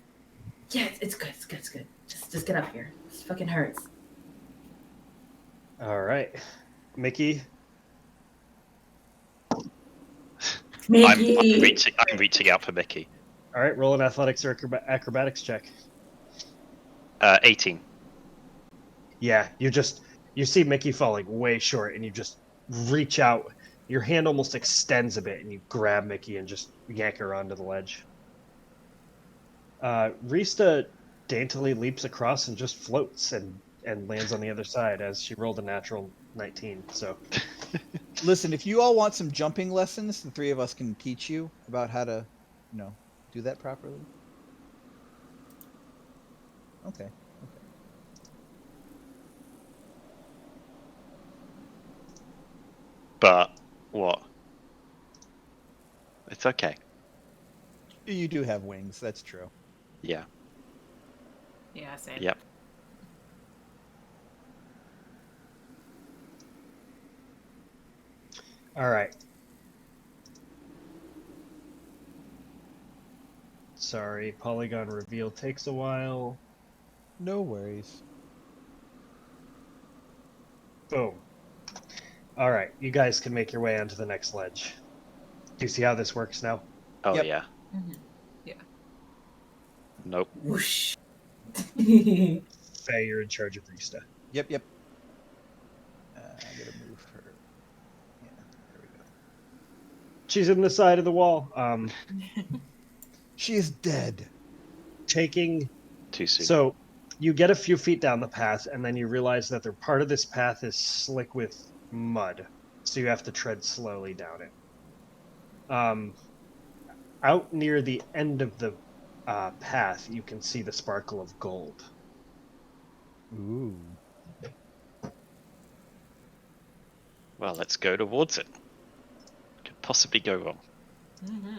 Speaker 4: Yeah, it's good. Just get up here. This fucking hurts.
Speaker 2: All right, Mickey.
Speaker 4: Mickey.
Speaker 5: I'm reaching out for Mickey.
Speaker 2: All right, roll an athletics or acrobatics check.
Speaker 5: 18.
Speaker 2: Yeah, you see Mickey falling way short, and you just reach out. Your hand almost extends a bit, and you grab Mickey and just yank her onto the ledge. Rista daintily leaps across and just floats and lands on the other side as she rolled a natural 19. So,
Speaker 3: Listen, if you all want some jumping lessons, the 3 of us can teach you about how to, do that properly. Okay.
Speaker 5: But what? It's okay.
Speaker 3: You do have wings. That's true.
Speaker 5: Yeah.
Speaker 6: Yeah, same.
Speaker 5: Yep.
Speaker 2: all right. Sorry, polygon reveal takes a while.
Speaker 3: No worries.
Speaker 2: Boom. All right, you guys can make your way onto the next ledge. Do you see how this works now?
Speaker 5: Oh
Speaker 3: Yep.
Speaker 5: yeah.
Speaker 6: Yeah.
Speaker 5: Nope.
Speaker 4: Whoosh.
Speaker 2: Faye, you're in charge of Rista.
Speaker 3: Yep. I gotta move her. Yeah, there we go.
Speaker 2: She's in the side of the wall.
Speaker 3: She is dead.
Speaker 2: Taking
Speaker 5: Too soon.
Speaker 2: So you get a few feet down the path, and then you realize that part of this path is slick with mud, so you have to tread slowly down it. Out near the end of the path, you can see the sparkle of gold.
Speaker 3: Ooh.
Speaker 5: Well, let's go towards it. Could possibly go wrong.
Speaker 6: Mm-hmm.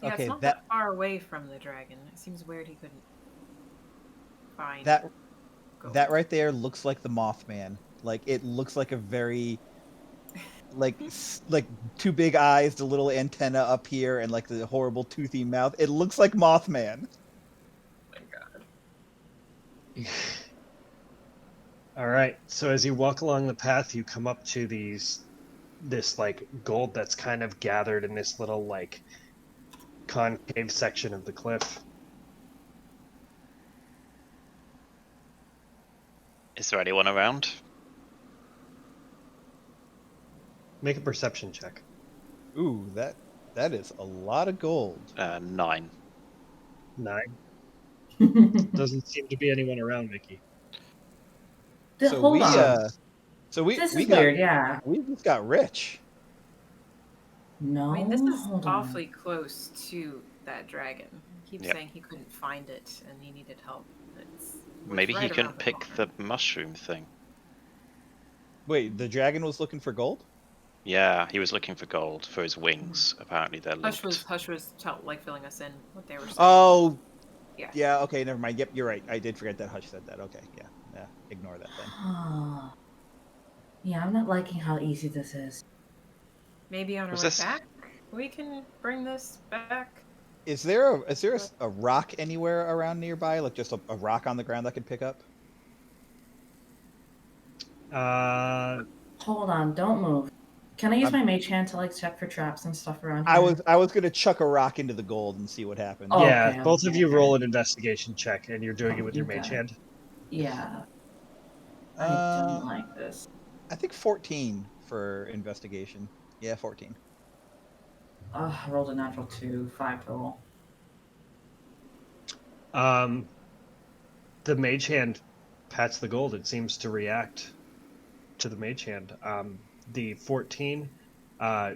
Speaker 6: Yeah,
Speaker 3: Okay,
Speaker 6: it's not
Speaker 3: that-
Speaker 6: that far away from the dragon. It seems weird he couldn't find
Speaker 3: That
Speaker 6: gold.
Speaker 3: that right there looks like the Mothman. Like it looks like a very like two big eyes, the little antenna up here, and like the horrible toothy mouth. It looks like Mothman.
Speaker 6: Oh my god.
Speaker 2: All right. So as you walk along the path, you come up to this like gold that's kind of gathered in this little like concave section of the cliff.
Speaker 5: Is there anyone around?
Speaker 2: Make a perception check.
Speaker 3: Ooh, that is a lot of gold.
Speaker 5: 9.
Speaker 2: 9. Doesn't seem to be anyone around, Mickey.
Speaker 4: Hold on. This
Speaker 3: we
Speaker 4: is
Speaker 3: got
Speaker 4: weird, yeah.
Speaker 3: we just got rich.
Speaker 4: No,
Speaker 6: I mean, this is
Speaker 4: hold on.
Speaker 6: awfully close to that dragon. He keeps
Speaker 5: Yep.
Speaker 6: saying he couldn't find it and he needed help. It's
Speaker 5: Maybe he
Speaker 6: right
Speaker 5: couldn't
Speaker 6: around
Speaker 5: pick
Speaker 6: corner.
Speaker 5: the mushroom thing.
Speaker 3: Wait, the dragon was looking for gold?
Speaker 5: Yeah, he was looking for gold for his wings. Apparently they're
Speaker 6: Hush was
Speaker 5: linked.
Speaker 6: like filling us in what they were saying.
Speaker 3: Oh,
Speaker 6: Yeah.
Speaker 3: yeah. Okay, never mind. Yep, you're right. I did forget that Hush said that. Okay, yeah. Ignore that then.
Speaker 4: Yeah, I'm not liking how easy this is.
Speaker 6: Maybe on our
Speaker 5: Was
Speaker 6: way
Speaker 5: this-
Speaker 6: back, we can bring this back.
Speaker 3: Is there a rock anywhere around nearby? Like just a rock on the ground I could pick up?
Speaker 4: Hold on, don't move. Can I use my mage hand to like check for traps and stuff around here?
Speaker 3: I was gonna chuck a rock into the gold and see what happened.
Speaker 4: Oh,
Speaker 2: yeah,
Speaker 4: okay,
Speaker 2: both of
Speaker 4: okay,
Speaker 2: you
Speaker 4: okay.
Speaker 2: roll an investigation check, and you're doing it with your
Speaker 4: You
Speaker 2: mage
Speaker 4: got it.
Speaker 2: hand.
Speaker 4: Yeah. I don't like this.
Speaker 3: I think 14 for investigation. Yeah, 14.
Speaker 4: I rolled a natural 2, 5 total.
Speaker 2: The mage hand pats the gold. It seems to react to the mage hand. The 14,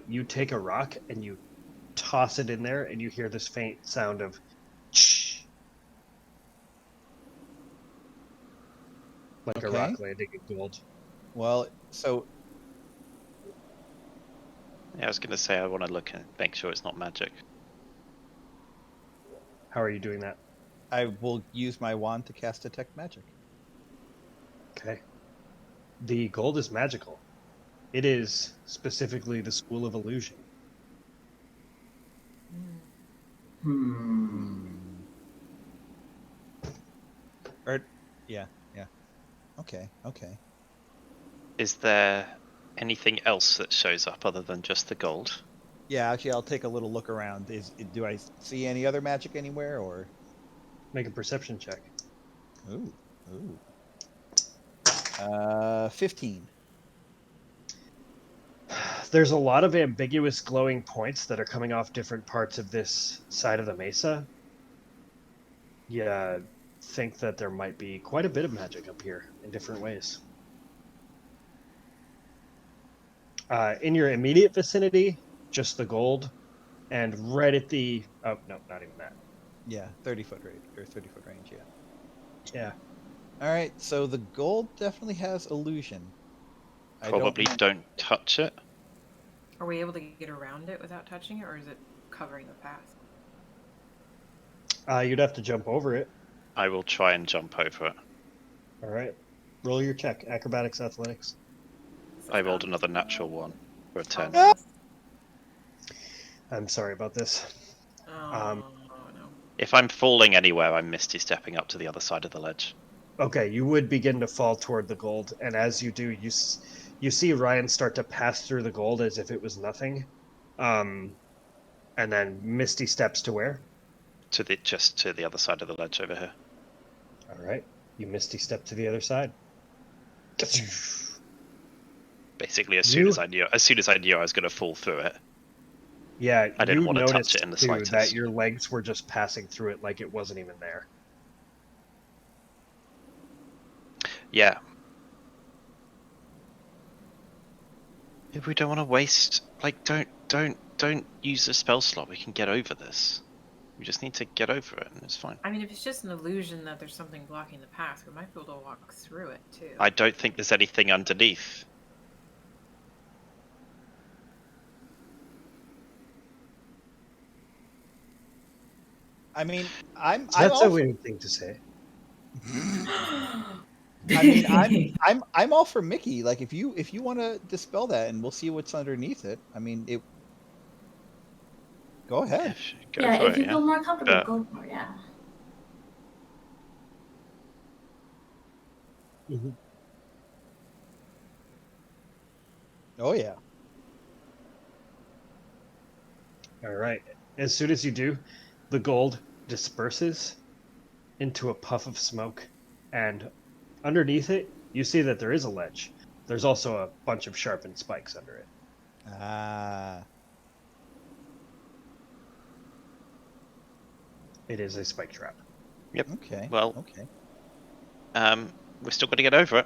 Speaker 2: you take a rock and you toss it in there, and you hear this faint sound of "Shh," like a
Speaker 3: Okay.
Speaker 2: rock landing in gold.
Speaker 3: Well, so
Speaker 5: Yeah, I was gonna say I want to look and make sure it's not magic.
Speaker 2: How are you doing that?
Speaker 3: I will use my wand to cast Detect Magic.
Speaker 2: Okay. The gold is magical. It is specifically the School of Illusion.
Speaker 3: Yeah. Okay.
Speaker 5: Is there anything else that shows up other than just the gold?
Speaker 3: Yeah, actually, I'll take a little look around. Do I see any other magic anywhere, or?
Speaker 2: Make a perception check.
Speaker 3: Ooh. 15.
Speaker 2: There's a lot of ambiguous glowing points that are coming off different parts of this side of the mesa. Yeah, think that there might be quite a bit of magic up here in different ways. In your immediate vicinity, just the gold, and right at the... Oh, no, not even that.
Speaker 3: Yeah, 30-foot range, or 30-foot range. Yeah.
Speaker 2: Yeah.
Speaker 3: All right, so the gold definitely has illusion. I
Speaker 5: Probably don't touch it.
Speaker 6: Are we able to get around it without touching it, or is it covering the path?
Speaker 2: You'd have to jump over it.
Speaker 5: I will try and jump over it.
Speaker 2: All right. Roll your check. Acrobatics, athletics.
Speaker 5: I rolled another natural 1 for a 10.
Speaker 2: I'm sorry about this.
Speaker 6: Oh, no.
Speaker 5: If I'm falling anywhere, I'm misty stepping up to the other side of the ledge.
Speaker 2: Okay, you would begin to fall toward the gold, and as you do, you see Ryan start to pass through the gold as if it was nothing, and then Misty steps to where?
Speaker 5: Just to the other side of the ledge over here.
Speaker 2: All right, you Misty step to the other side.
Speaker 5: Basically, as soon as I knew I was going to fall through it,
Speaker 2: Yeah,
Speaker 5: I didn't
Speaker 2: you
Speaker 5: want to touch
Speaker 2: noticed
Speaker 5: it in the
Speaker 2: too
Speaker 5: slightest.
Speaker 2: that your legs were just passing through it like it wasn't even there.
Speaker 5: Yeah. If we don't want to waste, like, don't use the spell slot. We can get over this. We just need to get over it, and it's fine.
Speaker 6: I mean, if it's just an illusion that there's something blocking the path, we might be able to walk through it too.
Speaker 5: I don't think there's anything underneath.
Speaker 3: I mean, I'm
Speaker 2: That's
Speaker 3: all
Speaker 2: a weird thing to say.
Speaker 3: I mean, I'm all for Mickey. Like, if you want to dispel that, and we'll see what's underneath it. I mean, it. Go ahead.
Speaker 5: Go
Speaker 4: yeah,
Speaker 5: for
Speaker 4: if
Speaker 5: it,
Speaker 4: you feel more comfortable, go for it. Yeah.
Speaker 3: Oh yeah.
Speaker 2: All right. As soon as you do, the gold disperses into a puff of smoke, and underneath it, you see that there is a ledge. There's also a bunch of sharpened spikes under it.
Speaker 3: Ah.
Speaker 2: It is a spike trap.
Speaker 5: Yep.
Speaker 3: Okay.
Speaker 5: Well,
Speaker 3: Okay.
Speaker 5: we're still going to get over it.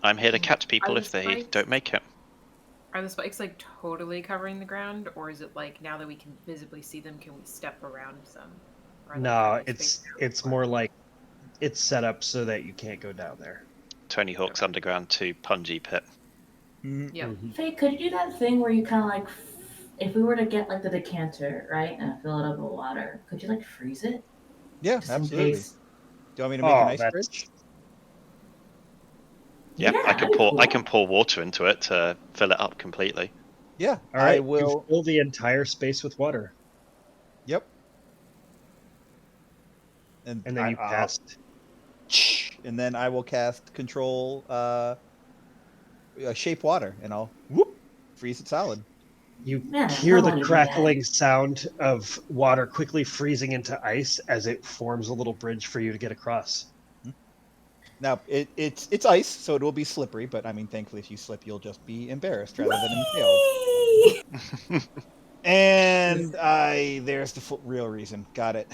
Speaker 5: I'm here to catch people
Speaker 6: Are
Speaker 5: if
Speaker 6: the
Speaker 5: they
Speaker 6: spikes-
Speaker 5: don't make it.
Speaker 6: Are the spikes like totally covering the ground, or is it like now that we can visibly see them, can we step around them? Or, like,
Speaker 2: No,
Speaker 6: are they
Speaker 2: it's
Speaker 6: spaced out?
Speaker 2: more like it's set up so that you can't go down there.
Speaker 5: Tony Hawk's Underground 2 Punji Pit.
Speaker 6: Yep.
Speaker 4: Faye, could you do that thing where you kind of like, if we were to get like the decanter, right, and fill it up with water, could you like freeze it?
Speaker 3: Yeah,
Speaker 4: Just in
Speaker 3: absolutely.
Speaker 4: case?
Speaker 3: Do you want me to make an ice
Speaker 2: that's-
Speaker 3: bridge?
Speaker 5: Yeah, I
Speaker 4: that'd
Speaker 5: can
Speaker 4: be
Speaker 5: pour
Speaker 4: cool.
Speaker 5: I can pour water into it to fill it up completely.
Speaker 3: Yeah.
Speaker 2: All right,
Speaker 3: I will.
Speaker 2: you fill the entire space with water,
Speaker 3: Yep.
Speaker 2: and then you cast.
Speaker 3: And then I will cast control shape water, and I'll whoop freeze it solid.
Speaker 2: You
Speaker 4: Man, I
Speaker 2: hear
Speaker 4: love
Speaker 2: the
Speaker 4: when you do
Speaker 2: crackling sound of water quickly freezing into ice as it forms a little bridge for you to get across.
Speaker 3: Now it's ice, so it will be slippery. But I mean, thankfully, if you slip, you'll just be embarrassed rather than impaled.
Speaker 4: Whee!
Speaker 3: And there's the real reason. Got it.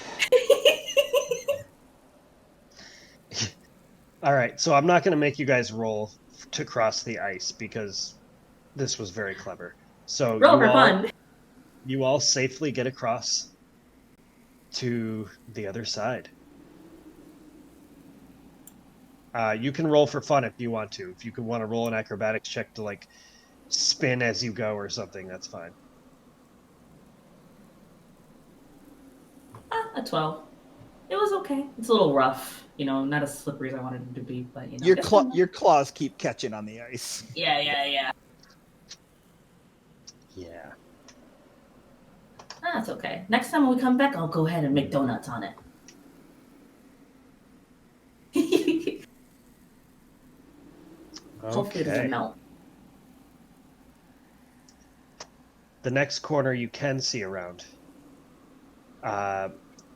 Speaker 2: All right, so I'm not going to make you guys roll to cross the ice because this was very clever. So
Speaker 4: Roll for fun.
Speaker 2: you all safely get across to the other side. You can roll for fun if you want to. If you could want to roll an acrobatics check to like spin as you go or something, that's fine.
Speaker 4: A 12. It was okay. It's a little rough, not as slippery as I wanted it to be, but
Speaker 3: Your claws keep catching on the ice.
Speaker 4: Yeah.
Speaker 2: Yeah.
Speaker 4: That's okay. Next time when we come back, I'll go ahead and make donuts on it. Hopefully it doesn't
Speaker 2: Okay.
Speaker 4: melt.
Speaker 2: The next corner you can see around.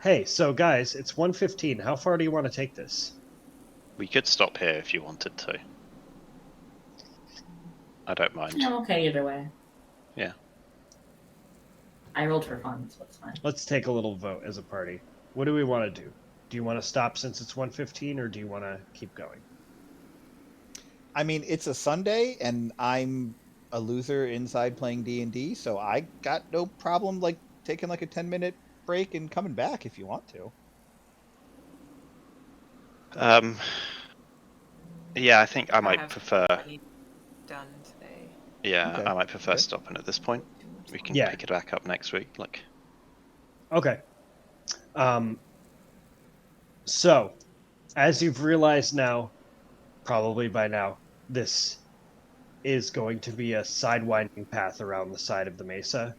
Speaker 2: Hey, so guys, it's 1:15. How far do you want to take this?
Speaker 5: We could stop here if you wanted to. I don't mind.
Speaker 4: I'm okay either way.
Speaker 5: Yeah.
Speaker 4: I rolled for fun, so it's fine.
Speaker 2: Let's take a little vote as a party. What do we want to do? Do you want to stop since it's 1:15, or do you want to keep going?
Speaker 3: I mean, it's a Sunday, and I'm a loser inside playing D&D, so I got no problem like taking like a 10-minute break and coming back if you want to.
Speaker 5: Yeah, I think I might
Speaker 6: have
Speaker 5: prefer.
Speaker 6: plenty done today.
Speaker 5: Yeah,
Speaker 3: Okay.
Speaker 5: I might prefer
Speaker 3: Okay.
Speaker 5: stopping at this point. We can
Speaker 2: Yeah.
Speaker 5: pick it back up next week. Like,
Speaker 2: Okay. So, as you've realized now, probably by now, this is going to be a sidewinding path around the side of the mesa,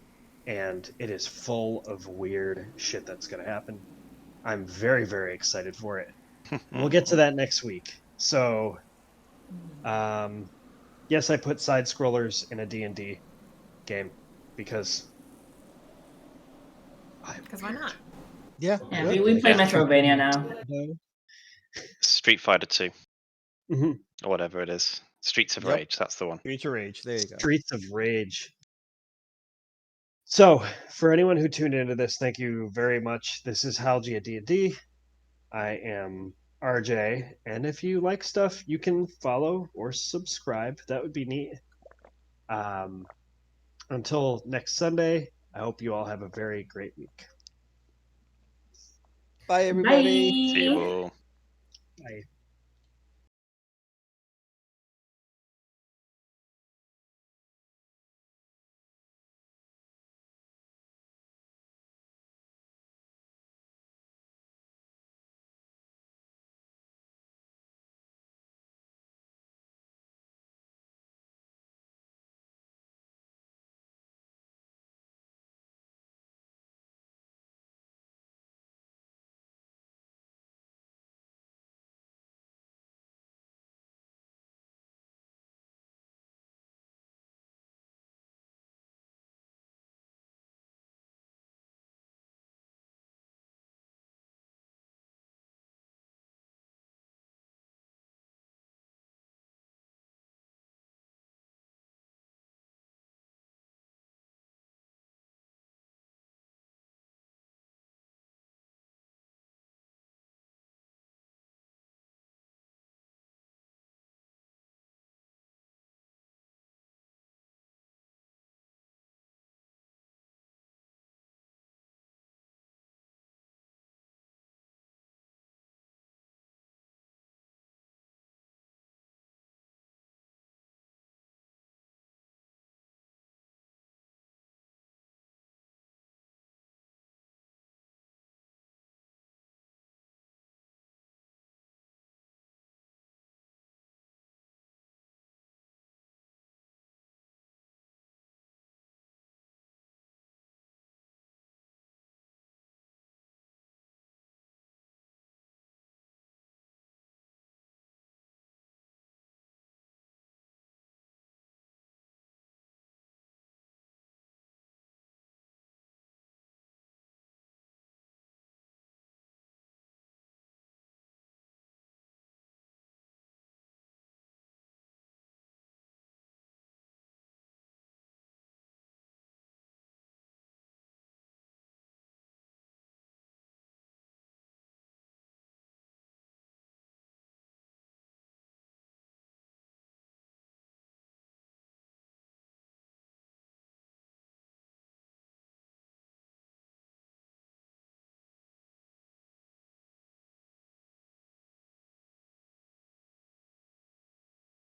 Speaker 2: and it is full of weird shit that's going to happen. I'm very, very excited for it. We'll get to that next week. So, yes, I put side scrollers in a D&D game because
Speaker 6: Because why not?
Speaker 3: Yeah.
Speaker 4: Yeah,
Speaker 3: good.
Speaker 4: we play
Speaker 5: Yeah.
Speaker 4: Metrovania now.
Speaker 5: Street Fighter 2,
Speaker 2: Mhm.
Speaker 5: or whatever it is. Streets of
Speaker 7: Yep.
Speaker 5: Rage, that's the one.
Speaker 7: Future Rage. There you go.
Speaker 2: Streets of Rage. So, for anyone who tuned into this, thank you very much. This is Halgia D&D. I am RJ, and if you like stuff, you can follow or subscribe. That would be neat. Until next Sunday, I hope you all have a very great week.
Speaker 3: Bye, everybody.
Speaker 5: See you
Speaker 4: Bye.
Speaker 5: all.
Speaker 2: Bye.